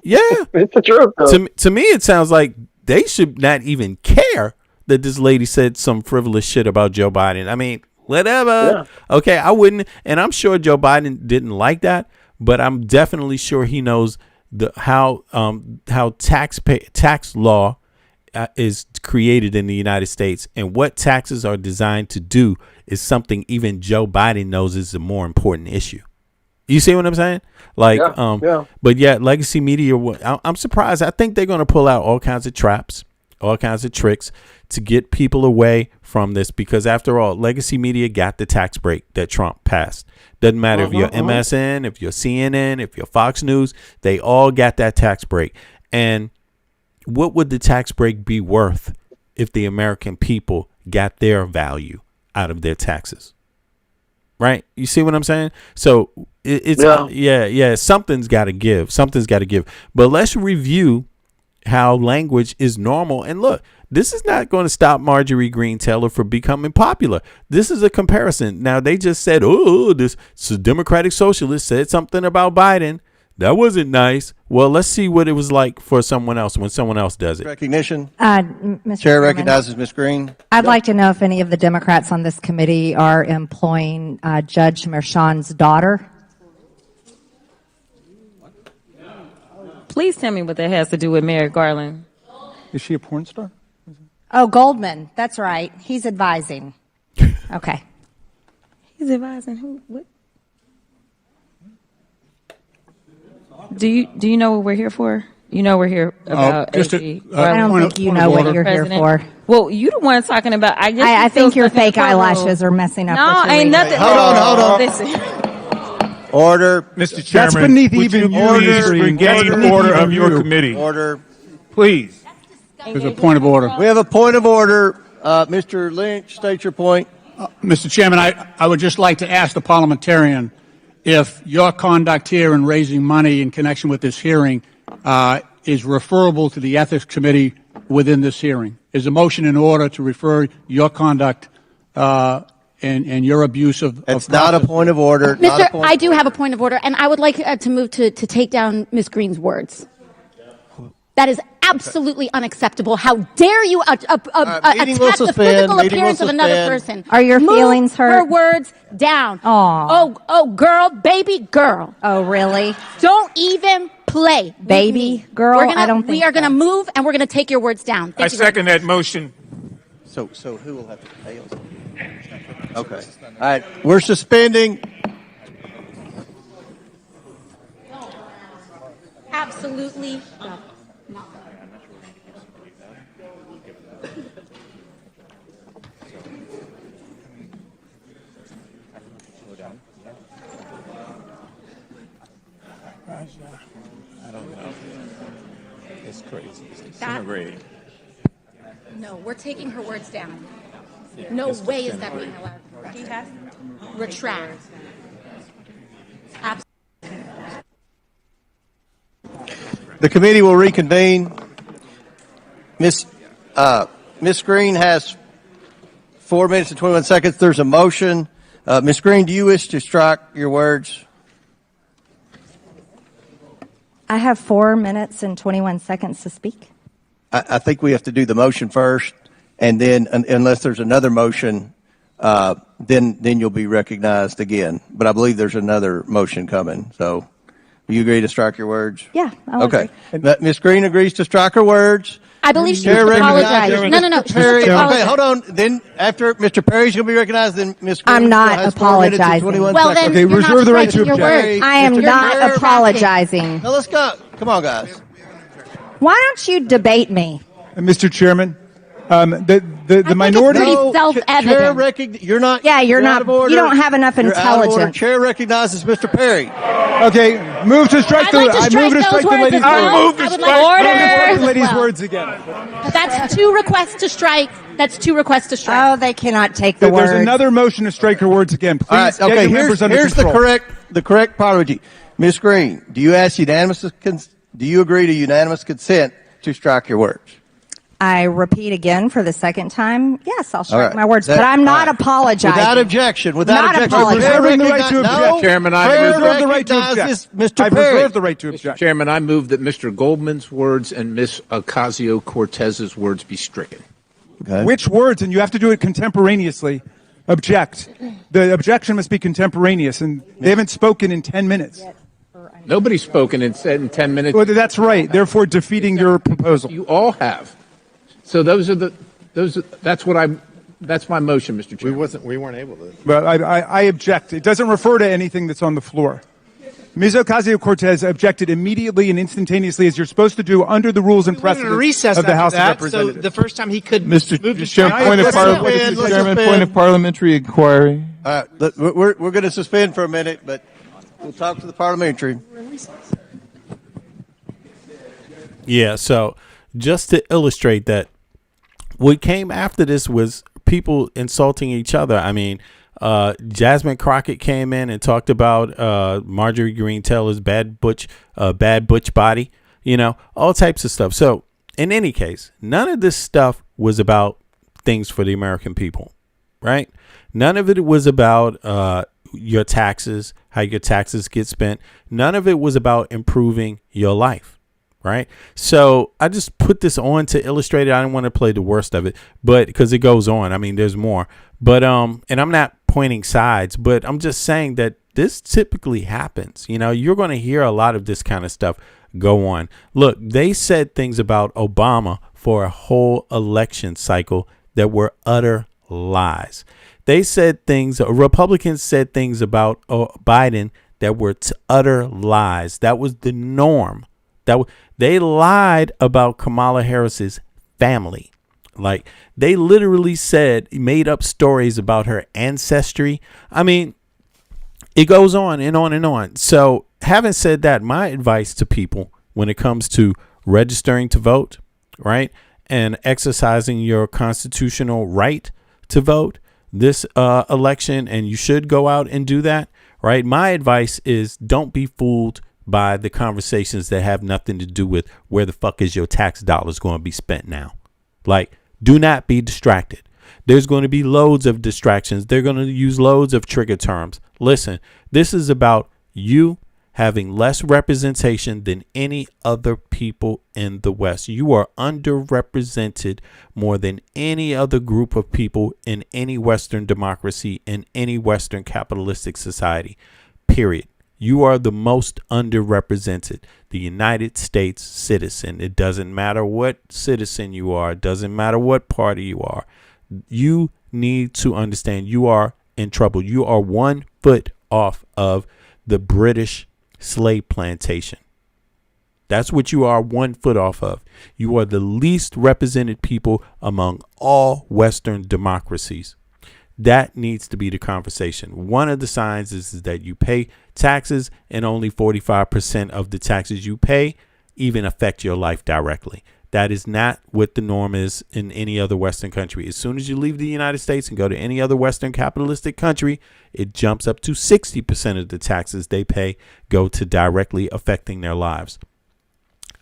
Yeah, it's the truth. To me, it sounds like they should not even care that this lady said some frivolous shit about Joe Biden. I mean, whatever. Yeah. Okay, I wouldn't, and I'm sure Joe Biden didn't like that, but I'm definitely sure he knows how tax law is created in the United States, and what taxes are designed to do is something even Joe Biden knows is a more important issue. You see what I'm saying? Like, but yeah, legacy media, I'm surprised. I think they're going to pull out all kinds of traps, all kinds of tricks to get people away from this, because after all, legacy media got the tax break that Trump passed. Doesn't matter if you're MSN, if you're CNN, if you're Fox News, they all got that tax break. And what would the tax break be worth if the American people got their value out of their taxes? Right? You see what I'm saying? So something's got to give. Something's got to give. But let's review how language is normal. And look, this is not going to stop Marjorie Greene Taylor from becoming popular. This is a comparison. Now, they just said, this Democratic Socialist said something about Biden. That wasn't nice. Well, let's see what it was like for someone else when someone else does it. Recognition. Mr. Chair Chairman, recognizes Ms. Greene. I'd like to know if any of the Democrats on this committee are employing Judge Merchan's daughter. Please tell me what that has to do with Merrick Garland. Is she a porn star? Oh, Goldman. That's right. He's advising. Okay. He's advising who? What? Do you know what we're here for? You know we're here about just AG. I don't think you know what you're here for. Well, you the one talking about. I think your fake eyelashes are messing up. No, what you're ain't reading. nothing. Hold on. Listen. Order. Mr. Chairman, That's beneath would even you you, please Mr. regain Order. order of your committee? Order. Please. There's a point of order. We have a point of order. Mr. Lynch, state your point. Mr. Chairman, I would just like to ask the parliamentarian if your conduct here in raising money in connection with this hearing is referable to the Ethics Committee within this hearing. Is a motion in order to refer your conduct and your abuse of It's not a point of order. Not a Mr. point I do have a point of order, and I would like to move to take down Ms. Green's words. That is absolutely unacceptable. How dare you attack the physical appearance of another person? Are your Move feelings hurt? her words down. Aw. Oh, girl, baby girl. Oh, really? Don't even play. with Baby me. girl? I don't think we are going to move, and we're going to take your words down. I second that motion. So who will have to pay us? Okay. All right. We're suspending. Absolutely. I don't know. It's crazy. It's disintegrating. No, we're taking her words down. No way is that being allowed. Retract. The committee will reconvene. Miss Green has 4 minutes and 21 seconds. There's a motion. Miss Green, do you wish to strike your words? I have 4 minutes and 21 seconds to speak. I think we have to do the motion first, and then unless there's another motion, then you'll be recognized again. But I believe there's another motion coming. So, will you agree to strike your words? Yeah. I'll Okay. agree. Miss Green agrees to strike her words. I believe she Chair should apologize. recognizes No. Mr. She Perry. should apologize. Okay, hold on. Then after Mr. Perry's going to be recognized, then Miss Green I'm not has 4 minutes and apologizing. 21 Well, seconds. then you're not reserve the right to striking your object. words. I am You're not retracting. apologizing. Now let's go. Come on, guys. Why don't you debate me? Mr. Chairman, the minority- pretty self-evident. You're not. Yeah, you're not. out of order. You don't have enough You're out of order. intelligence. Chair recognizes Mr. Perry. Okay, move to strike I'd like to strike those words as well. I would like to strike the lady's as well. words again. That's two requests to strike. That's two requests to strike. Oh, they cannot take the There's word. another motion to strike her words again. Please All right. get Okay. your members under Here's the control. correct parliamentary. Miss Green, do you agree to unanimous consent to strike your words? I repeat again for the second time. Yes, I'll All strike right. my words, but I'm not all right. apologizing. Without objection. Without Not objection. apologizing. Chair Reserving the right to recognize- object. No. Chairman, I Chair reserve the right to recognizes object. Mr. I Perry. reserve the right to object. Chairman, I move that Mr. Goldman's words and Ms. Ocasio-Cortez's words be stricken. Okay. Which words? And you have to do it contemporaneously. Object. The objection must be contemporaneous, and they haven't spoken in 10 minutes. Nobody's spoken in 10 minutes. Well, that's right. Therefore, defeating your proposal. You all have. So that's my motion, Mr. Chairman. We weren't able to. But I object. It doesn't refer to anything that's on the floor. Ms. Ocasio-Cortez objected immediately and instantaneously, as you're supposed to do under the rules and precedents of the House of Representatives. So the first time he could Mr. Chairman, point of parliamentary inquiry. All right. We're going to suspend for a minute, but we'll talk to the parliamentary. Yeah, so just to illustrate that, what came after this was people insulting each other. I mean, Jasmine Crockett came in and talked about Marjorie Greene Taylor's bad butch body, all types of stuff. So in any case, none of this stuff was about things for the American people, right? None of it was about your taxes, how your taxes get spent. None of it was about improving your life. Right. So I just put this on to illustrate it. I don't want to play the worst of it, but because it goes on. I mean, there's more. But and I'm not pointing sides, but I'm just saying that this typically happens. You're going to hear a lot of this kind of stuff go on. Look, they said things about Obama for a whole election cycle that were utter lies. They said things, Republicans said things about Biden that were utter lies. That was the norm. They lied about Kamala Harris's family. Like, they literally made up stories about her ancestry. I mean, it goes on and on and on. So, having said that, my advice to people when it comes to registering to vote, right, and exercising your constitutional right to vote this election, and you should go out and do that, right? My advice is don't be fooled by the conversations that have nothing to do with where the fuck is your tax dollars going to be spent now. Like, do not be distracted. There's going to be loads of distractions. They're going to use loads of trigger terms. Listen, this is about you having less representation than any other people in the West. You are underrepresented more than any other group of people in any Western democracy, in any Western capitalistic society, period. You are the most underrepresented, the United States citizen. It doesn't matter what citizen you are. It doesn't matter what party you are. You need to understand you are in trouble. You are 1 foot off of the British slave plantation. That's what you are 1 foot off of. You are the least represented people among all Western democracies. That needs to be the conversation. One of the signs is that you pay taxes, and only 45% of the taxes you pay even affect your life directly. That is not what the norm is in any other Western country. As soon as you leave the United States and go to any other Western capitalistic country, it jumps up to 60% of the taxes they pay go to directly affecting their lives.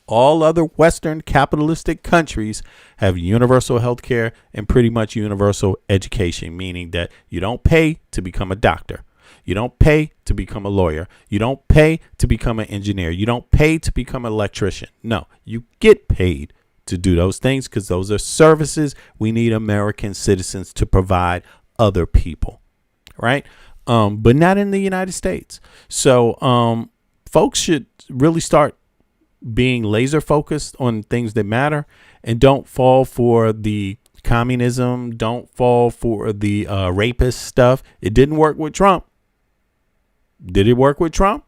All other Western capitalistic countries have universal health care and pretty much universal education, meaning that you don't pay to become a doctor. You don't pay to become a lawyer. You don't pay to become an engineer. You don't pay to become an electrician. No, you get paid to do those things because those are services we need American citizens to provide other people, right? But not in the United States. So folks should really start being laser focused on things that matter, and don't fall for the communism. Don't fall for the rapist stuff. It didn't work with Trump. Did it work with Trump?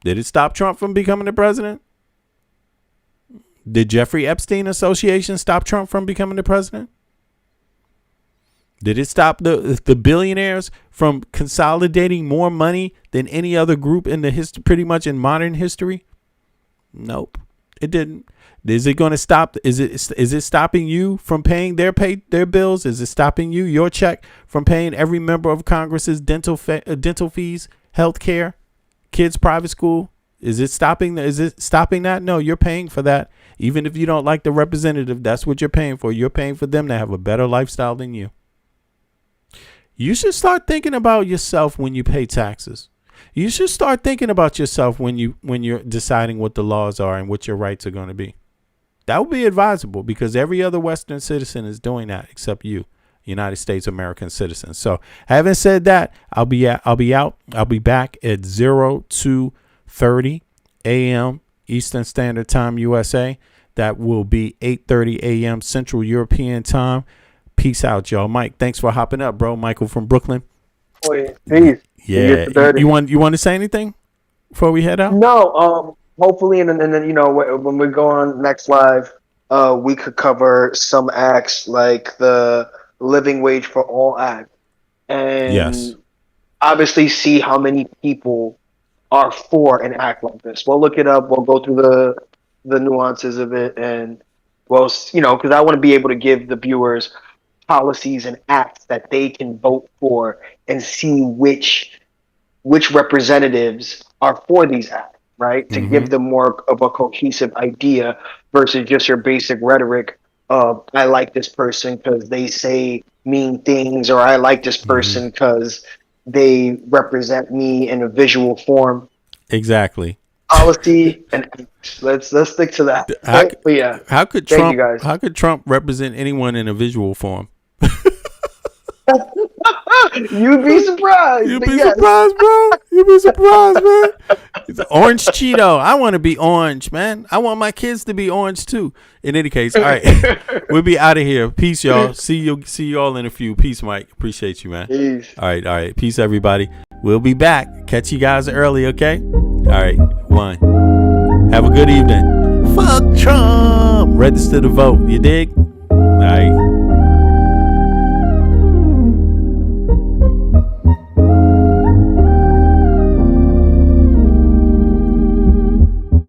Did it stop Trump from becoming the president? Did Jeffrey Epstein Association stop Trump from becoming the president? Did it stop the billionaires from consolidating more money than any other group in the history, pretty much in modern history? Nope, it didn't. Is it going to stop? Is it stopping you from paying their bills? Is it stopping your check from paying every member of Congress's dental fees, health care, kids' private school? Is it stopping that? No, you're paying for that. Even if you don't like the representative, that's what you're paying for. You're paying for them to have a better lifestyle than you. You should start thinking about yourself when you pay taxes. You should start thinking about yourself when you're deciding what the laws are and what your rights are going to be. That would be advisable because every other Western citizen is doing that except you, United States American citizens. So having said that, I'll be out. I'll be back at 02:30 a.m. Eastern Standard Time, USA. That will be 8:30 a.m. Central European Time. Peace out, y'all. Mike, thanks for hopping up, bro. Michael from Brooklyn. Peace. Yeah. You want to say anything before we head out? No. Hopefully, and then when we go on next live, we could cover some acts like the Living Wage for All Act, and obviously see how many people are for an act like this. We'll look it up. We'll go through the nuances of it, and because I want to be able to give the viewers policies and acts that they can vote for and see which representatives are for these acts, right? To give them more of a cohesive idea versus just your basic rhetoric of, I like this person because they say mean things, or I like this person because they represent me in a visual form. Exactly. Policy and let's stick to that. How could Trump represent anyone in a visual form? You'd be surprised. You'd be surprised, bro. You'd be surprised, man. Orange Cheeto. I want to be orange, man. I want my kids to be orange too. In any case, all right. We'll be out of here. Peace, y'all. See you all in a few. Peace, Mike. Appreciate you, man. Peace. All right. Peace, everybody. We'll be back. Catch you guys early, okay? All right. One. Have a good evening. Fuck Trump. Register to vote. You dig? All right.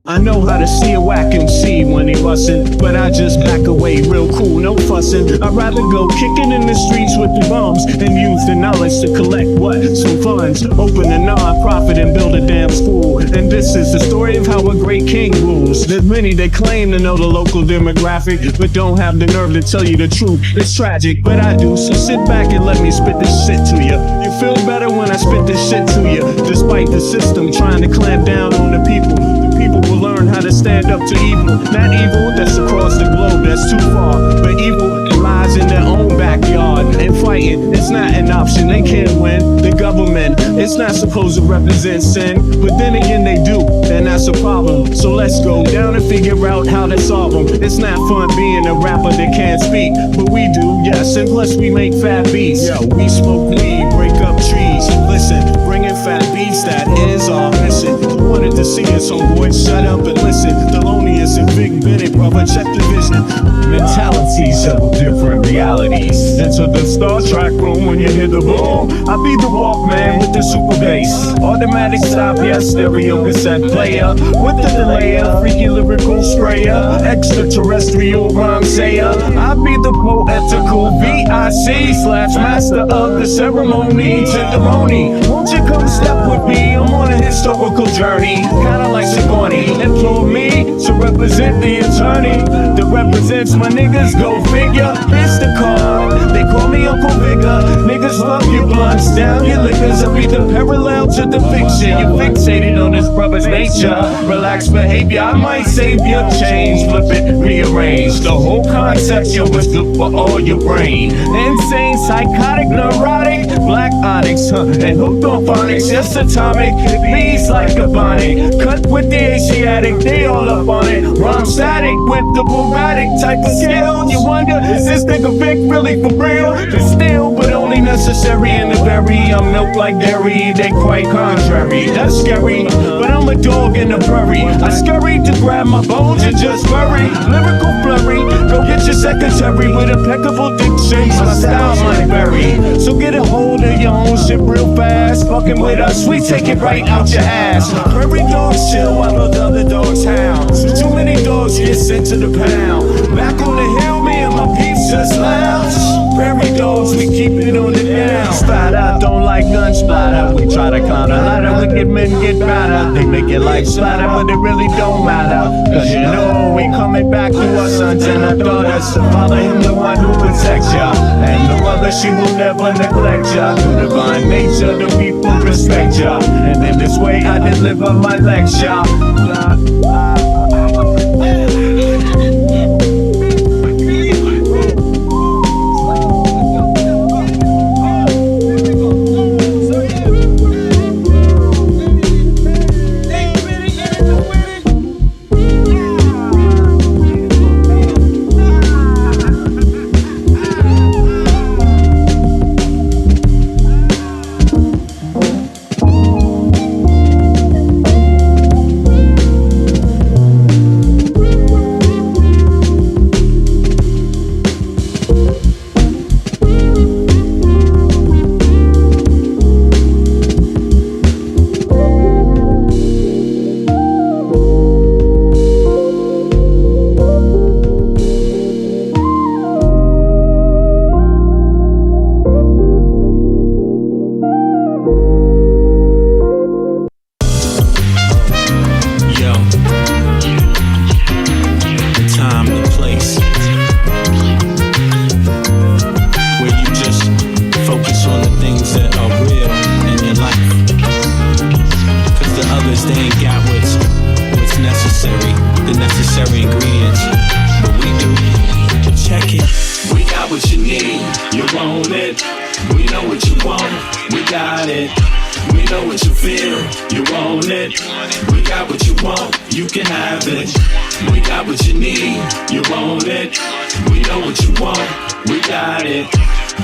I know how to see a whack MC when he bustin', but I just back away real cool, no fussin'. I'd rather go kicking in the streets with the bums and use the knowledge to collect what? Some funds. Open a non-profit and build a damn school. And this is the story of how a great king rules. There's many that claim to know the local demographic, but don't have the nerve to tell you the truth. It's tragic, but I do, so sit back and let me spit this shit to you. You feel better when I spit this shit to you, despite the system trying to clamp down on the people. People will learn how to stand up to evil. Not evil that's across the globe, that's too far, but evil that lies in their own backyard. And fighting, it's not an option, they can't win. The government, it's not supposed to represent sin, but then again they do, and that's a problem. So let's go down and figure out how to solve them. It's not fun being a rapper that can't speak, but we do, yes, and plus we make fat beats. Yeah, we smoke weed, break up trees. Listen, bringing fat beats, that is our mission. You wanted to see us, homeboy, shut up and listen. Thelonious and Big Benny, brother, check the vision. Mentalities of different realities. Enter the Star Trek room when you hear the boom. I be the Walkman with the super bass. Automatic stop, yes, stereo cassette player. With the delayer, freaky lyrical sprayer. Extraterrestrial rhyme sayer. I be the poetical VIC/master of the ceremony. Tenderoni, won't you come step with me? I'm on a historical journey, kinda like Sigourney. Implore me to represent the attorney that represents my niggas, go figure. It's the card, they call me Uncle Bigger. Niggas love your blunts, down your liquors. I read the parallel to the fiction. You're fixated on this brother's nature. Relaxed behavior, I might save your change. Flip it, rearrange. The whole concept, yo, is good for all your brain. Insane, psychotic, neurotic, black onyx, and hooked on phonics. Just atomic, bees like a bonnet. Cut with the Asiatic, they all up on it. Rhyme static with the bombastic type of skill. You wonder, is this nigga Vic really for real? It's still, but only necessary in the berry. I'm milk like dairy, they quite contrary. That's scary, but I'm a dog in a prairie. I scurry to grab my bones and just bury. Lyrical flurry, go get your secretary with impeccable diction. My style might vary, so get a hold of your own shit real fast. Fucking with us, we take it right out your ass. Prairie dogs chill while the other dogs howl. So too many dogs get sent to the pound. Back on the hill, me and my peeps just lounge. Prairie dogs, we keep it on the down. Splatter, don't like gun splatter. We try to climb the ladder, wicked men get better. They make it like splatter, but it really don't matter. Cause you know we coming back to our sons and our daughters. So follow him, the one who protects ya. And the mother, she will never neglect ya. Through divine nature, the people respect ya. And in this way I deliver my lecture.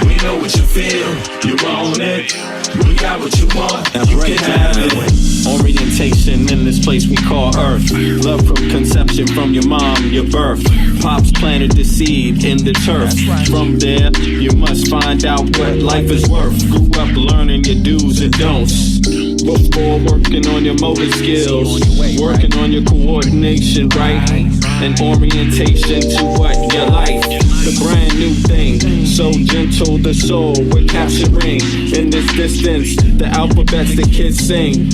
We know what you feel, you want it. We got what you want, you can have it. Orientation in this place we call Earth. Love from conception, from your mom, your birth. Pops planted the seed in the turf. From there, you must find out what life is worth. Grew up learning your do's and don'ts. Before working on your motor skills, working on your coordination, right? And orientation to what you like. The brand new thing, so gentle the soul we're capturing. In this distance, the alphabets the kids sing.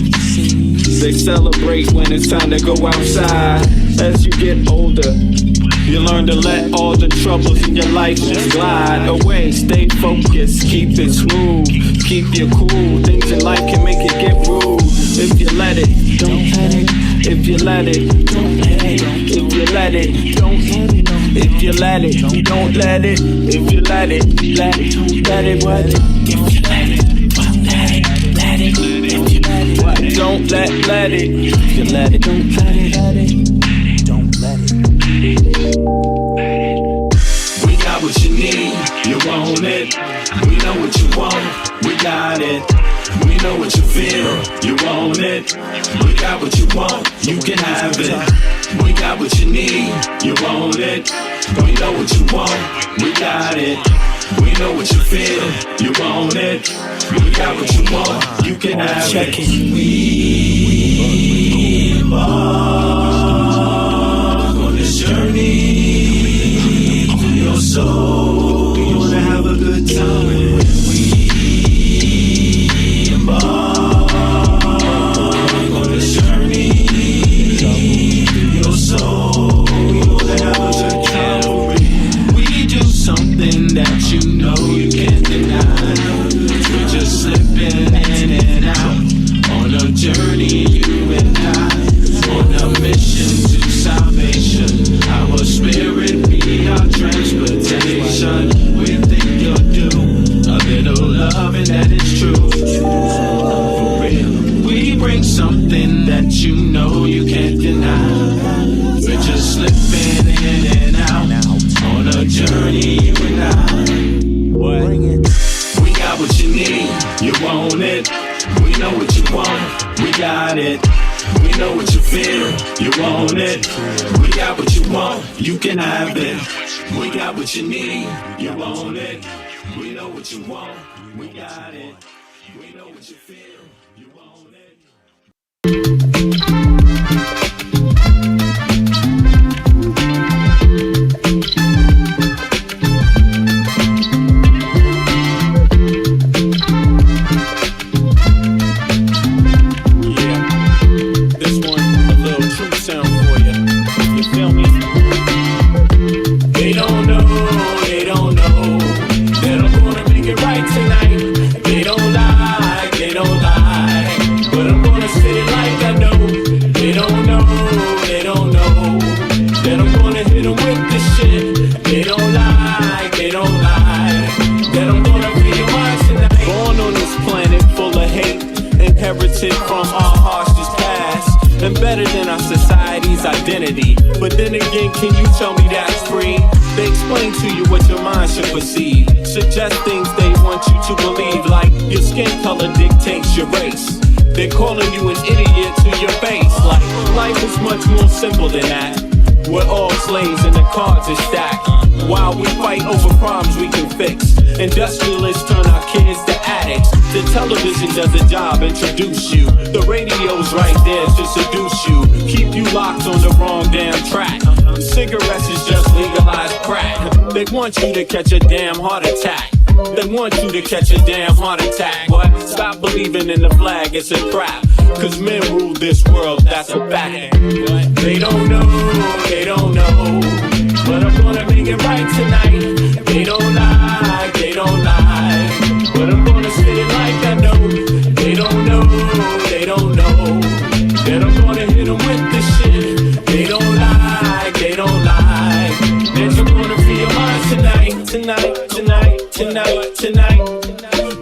They celebrate when it's time to go outside. As you get older, you learn to let all the troubles in your life just glide away. Stay focused, keep it smooth, keep you cool. Things in life can make it get rude. If you let it, don't let it. If you let it, don't let it. If you let it, don't let it. If you let it, don't let it. If you let it, let it, let it, what? If you let it, don't let it, let it. If you let it, what? Don't let it. If you let it, don't let it, let it. Don't let it. We got what you need, you want it. We know what you want, we got it. We know what you feel, you want it. We got what you want, you can have it. We got what you need, you want it. We know what you want, we got it. We know what you feel, you want it. We got what you want, you can have it. We embark on this journey through your soul. We wanna have a good time. We embark on this journey through your soul. We wanna have a good time. We do something that you know you can't deny. We're just slipping in and out on a journey, you and I, on a mission to salvation. Our spirit be our transportation. We think you'll do a little loving that is true. For real, we bring something that you know you can't deny. We're just slipping in and out on a journey, you and I. Bring it. We got what you need, you want it. We know what you want, we got it. We know what you feel, you want it. We got what you want, you can have it. We got what you need, you want it. We know what you want, we got it. We know what you feel, you want it. From our harshest past and better than our society's identity. But then again, can you tell me that's free? They explain to you what your mind should perceive, suggest things they want you to believe, like your skin color dictates your race. They're calling you an idiot to your face, like life is much more simple than that. We're all slaves and the cards are stacked. While we fight over problems we can fix, industrialists turn our kids to addicts. The television does a job, introduce you. The radio's right there to seduce you, keep you locked on the wrong damn track. Cigarettes is just legalized crack. They want you to catch a damn heart attack. They want you to catch a damn heart attack. What? Stop believing in the flag, it's a trap. Cause men rule this world, that's a fact. They don't know, they don't know. But I'm gonna make it right tonight. They don't lie, they don't lie. But I'm gonna say it like I know. They don't know, they don't know. That I'm gonna hit them with this shit. They don't lie, they don't lie. That you're gonna feel mine tonight, tonight, tonight, tonight, tonight.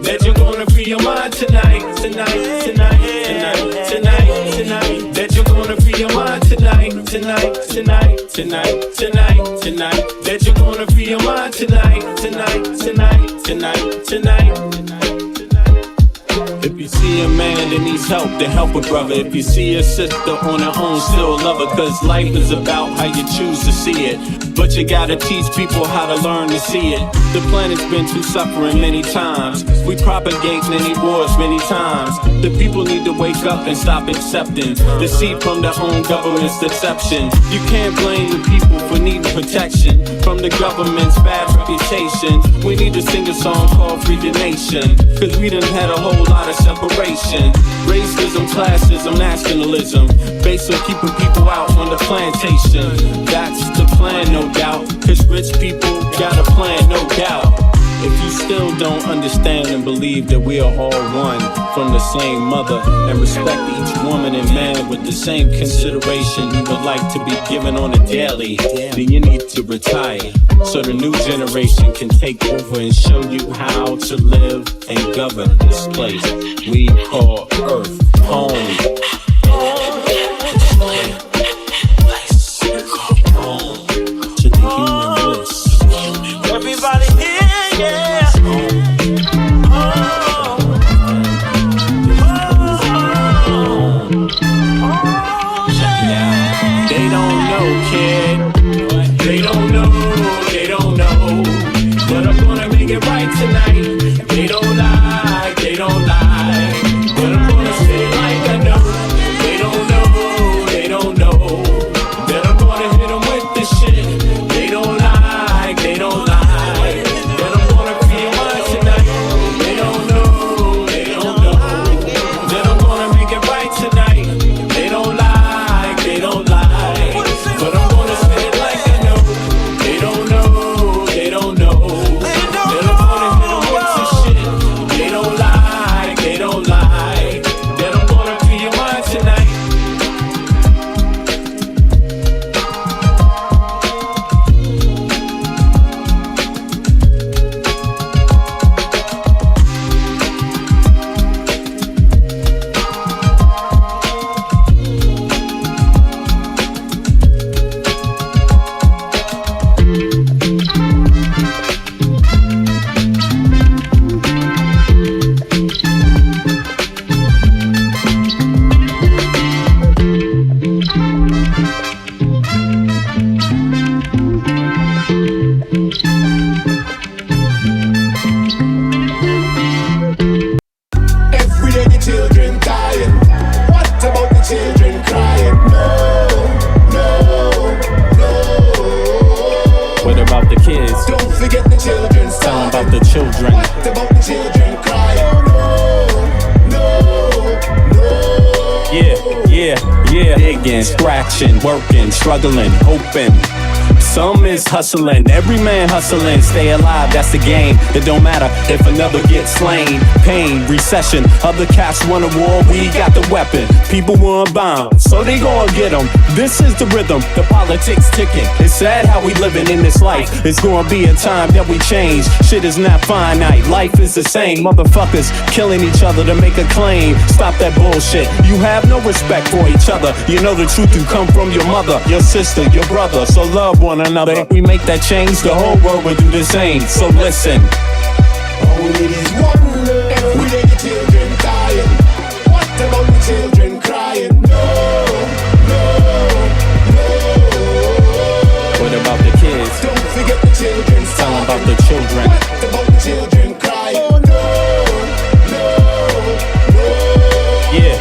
That you're gonna feel mine tonight, tonight, tonight, tonight, tonight, tonight. That you're gonna feel mine tonight, tonight, tonight, tonight, tonight, tonight. That you're gonna feel mine tonight, tonight, tonight, tonight, tonight. If you see a man that needs help, then help a brother. If you see a sister on her own, still love her. Cause life is about how you choose to see it. But you gotta teach people how to learn to see it. The planet's been through suffering many times. We propagate many wars many times. The people need to wake up and stop accepting deceit from their own government's deception. You can't blame the people for needing protection from the government's bad reputation. We need to sing a song called Free the Nation. Cause we done had a whole lot of separation. Racism, classism, nationalism, based on keeping people out on the plantation. That's the plan, no doubt. Cause rich people got a plan, no doubt. If you still don't understand and believe that we are all one from the same mother, and respect each woman and man with the same consideration you would like to be given on a daily, then you need to retire so the new generation can take over and show you how to live and govern this place we call Earth home. To the human bliss. Everybody here, yeah. They don't know, kid. They don't know. But I'm gonna make it right tonight. They don't lie. But I'm gonna say it like I know. They don't know. That I'm gonna hit them with this shit. They don't lie. But I'm gonna feel mine tonight. They don't know. That I'm gonna make it right tonight. They don't lie. But I'm gonna say it like I know. They don't know. That I'm gonna hit them with this shit. They don't lie. That I'm gonna feel mine tonight. Every day the children dying. What about the children crying? No. What about the kids? Don't forget the children. Tell them about the children. What about the children crying? Yeah. Digging, scratching, working, struggling, hoping. Some is hustling, every man hustling. Stay alive, that's the game. It don't matter if another gets slain. Pain, recession, other cats want a war. We got the weapon, people want bombs, so they gon' get them. This is the rhythm, the politics ticking. It's sad how we living in this life. It's gonna be a time that we change. Shit is not finite, life is the same. Motherfuckers killing each other to make a claim. Stop that bullshit, you have no respect for each other. You know the truth you come from your mother, your sister, your brother. So love one another. If we make that change, the whole world will do the same. So listen. Only this one love. Every day the children dying. What about the children crying? No. What about the kids? Don't forget the children. Tell them about the children. What about the children crying?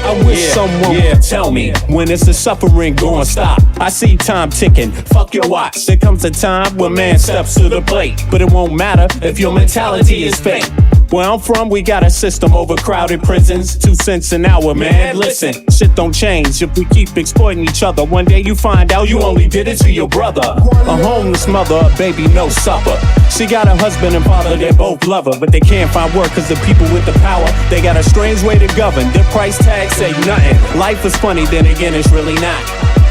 I wish someone would tell me when is the suffering gonna stop. I see time ticking, fuck your watch. There comes a time when man steps to the plate, but it won't matter if your mentality is fake. Where I'm from, we got a system, overcrowded prisons, 2 cents an hour, man. Listen, shit don't change if we keep exploiting each other. One day you find out you only did it to your brother. A homeless mother, a baby, no supper. She got a husband and father, they both love her, but they can't find work cause the people with the power, they got a strange way to govern. Their price tags say nothing. Life is funny, then again it's really not.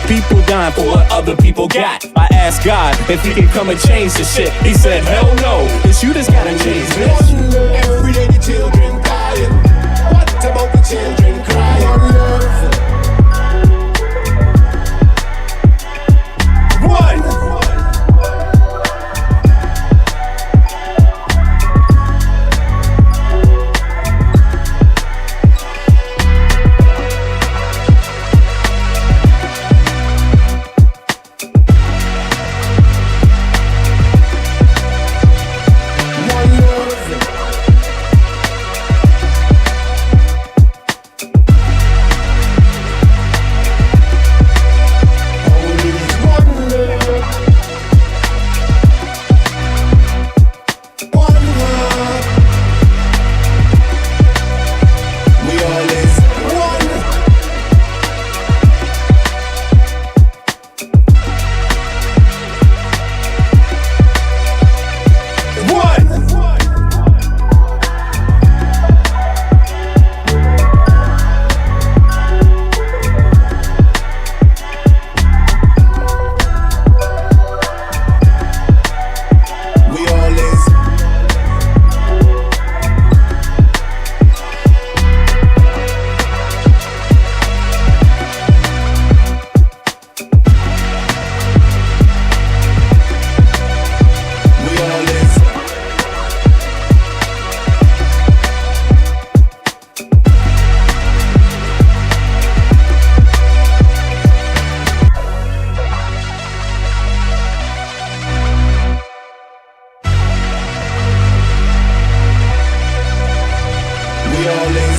People dying for what other people got. I asked God if he could come and change the shit. He said, hell no, it's you that's gotta change this. Every day the children dying. What about the children crying? One. New Orleans.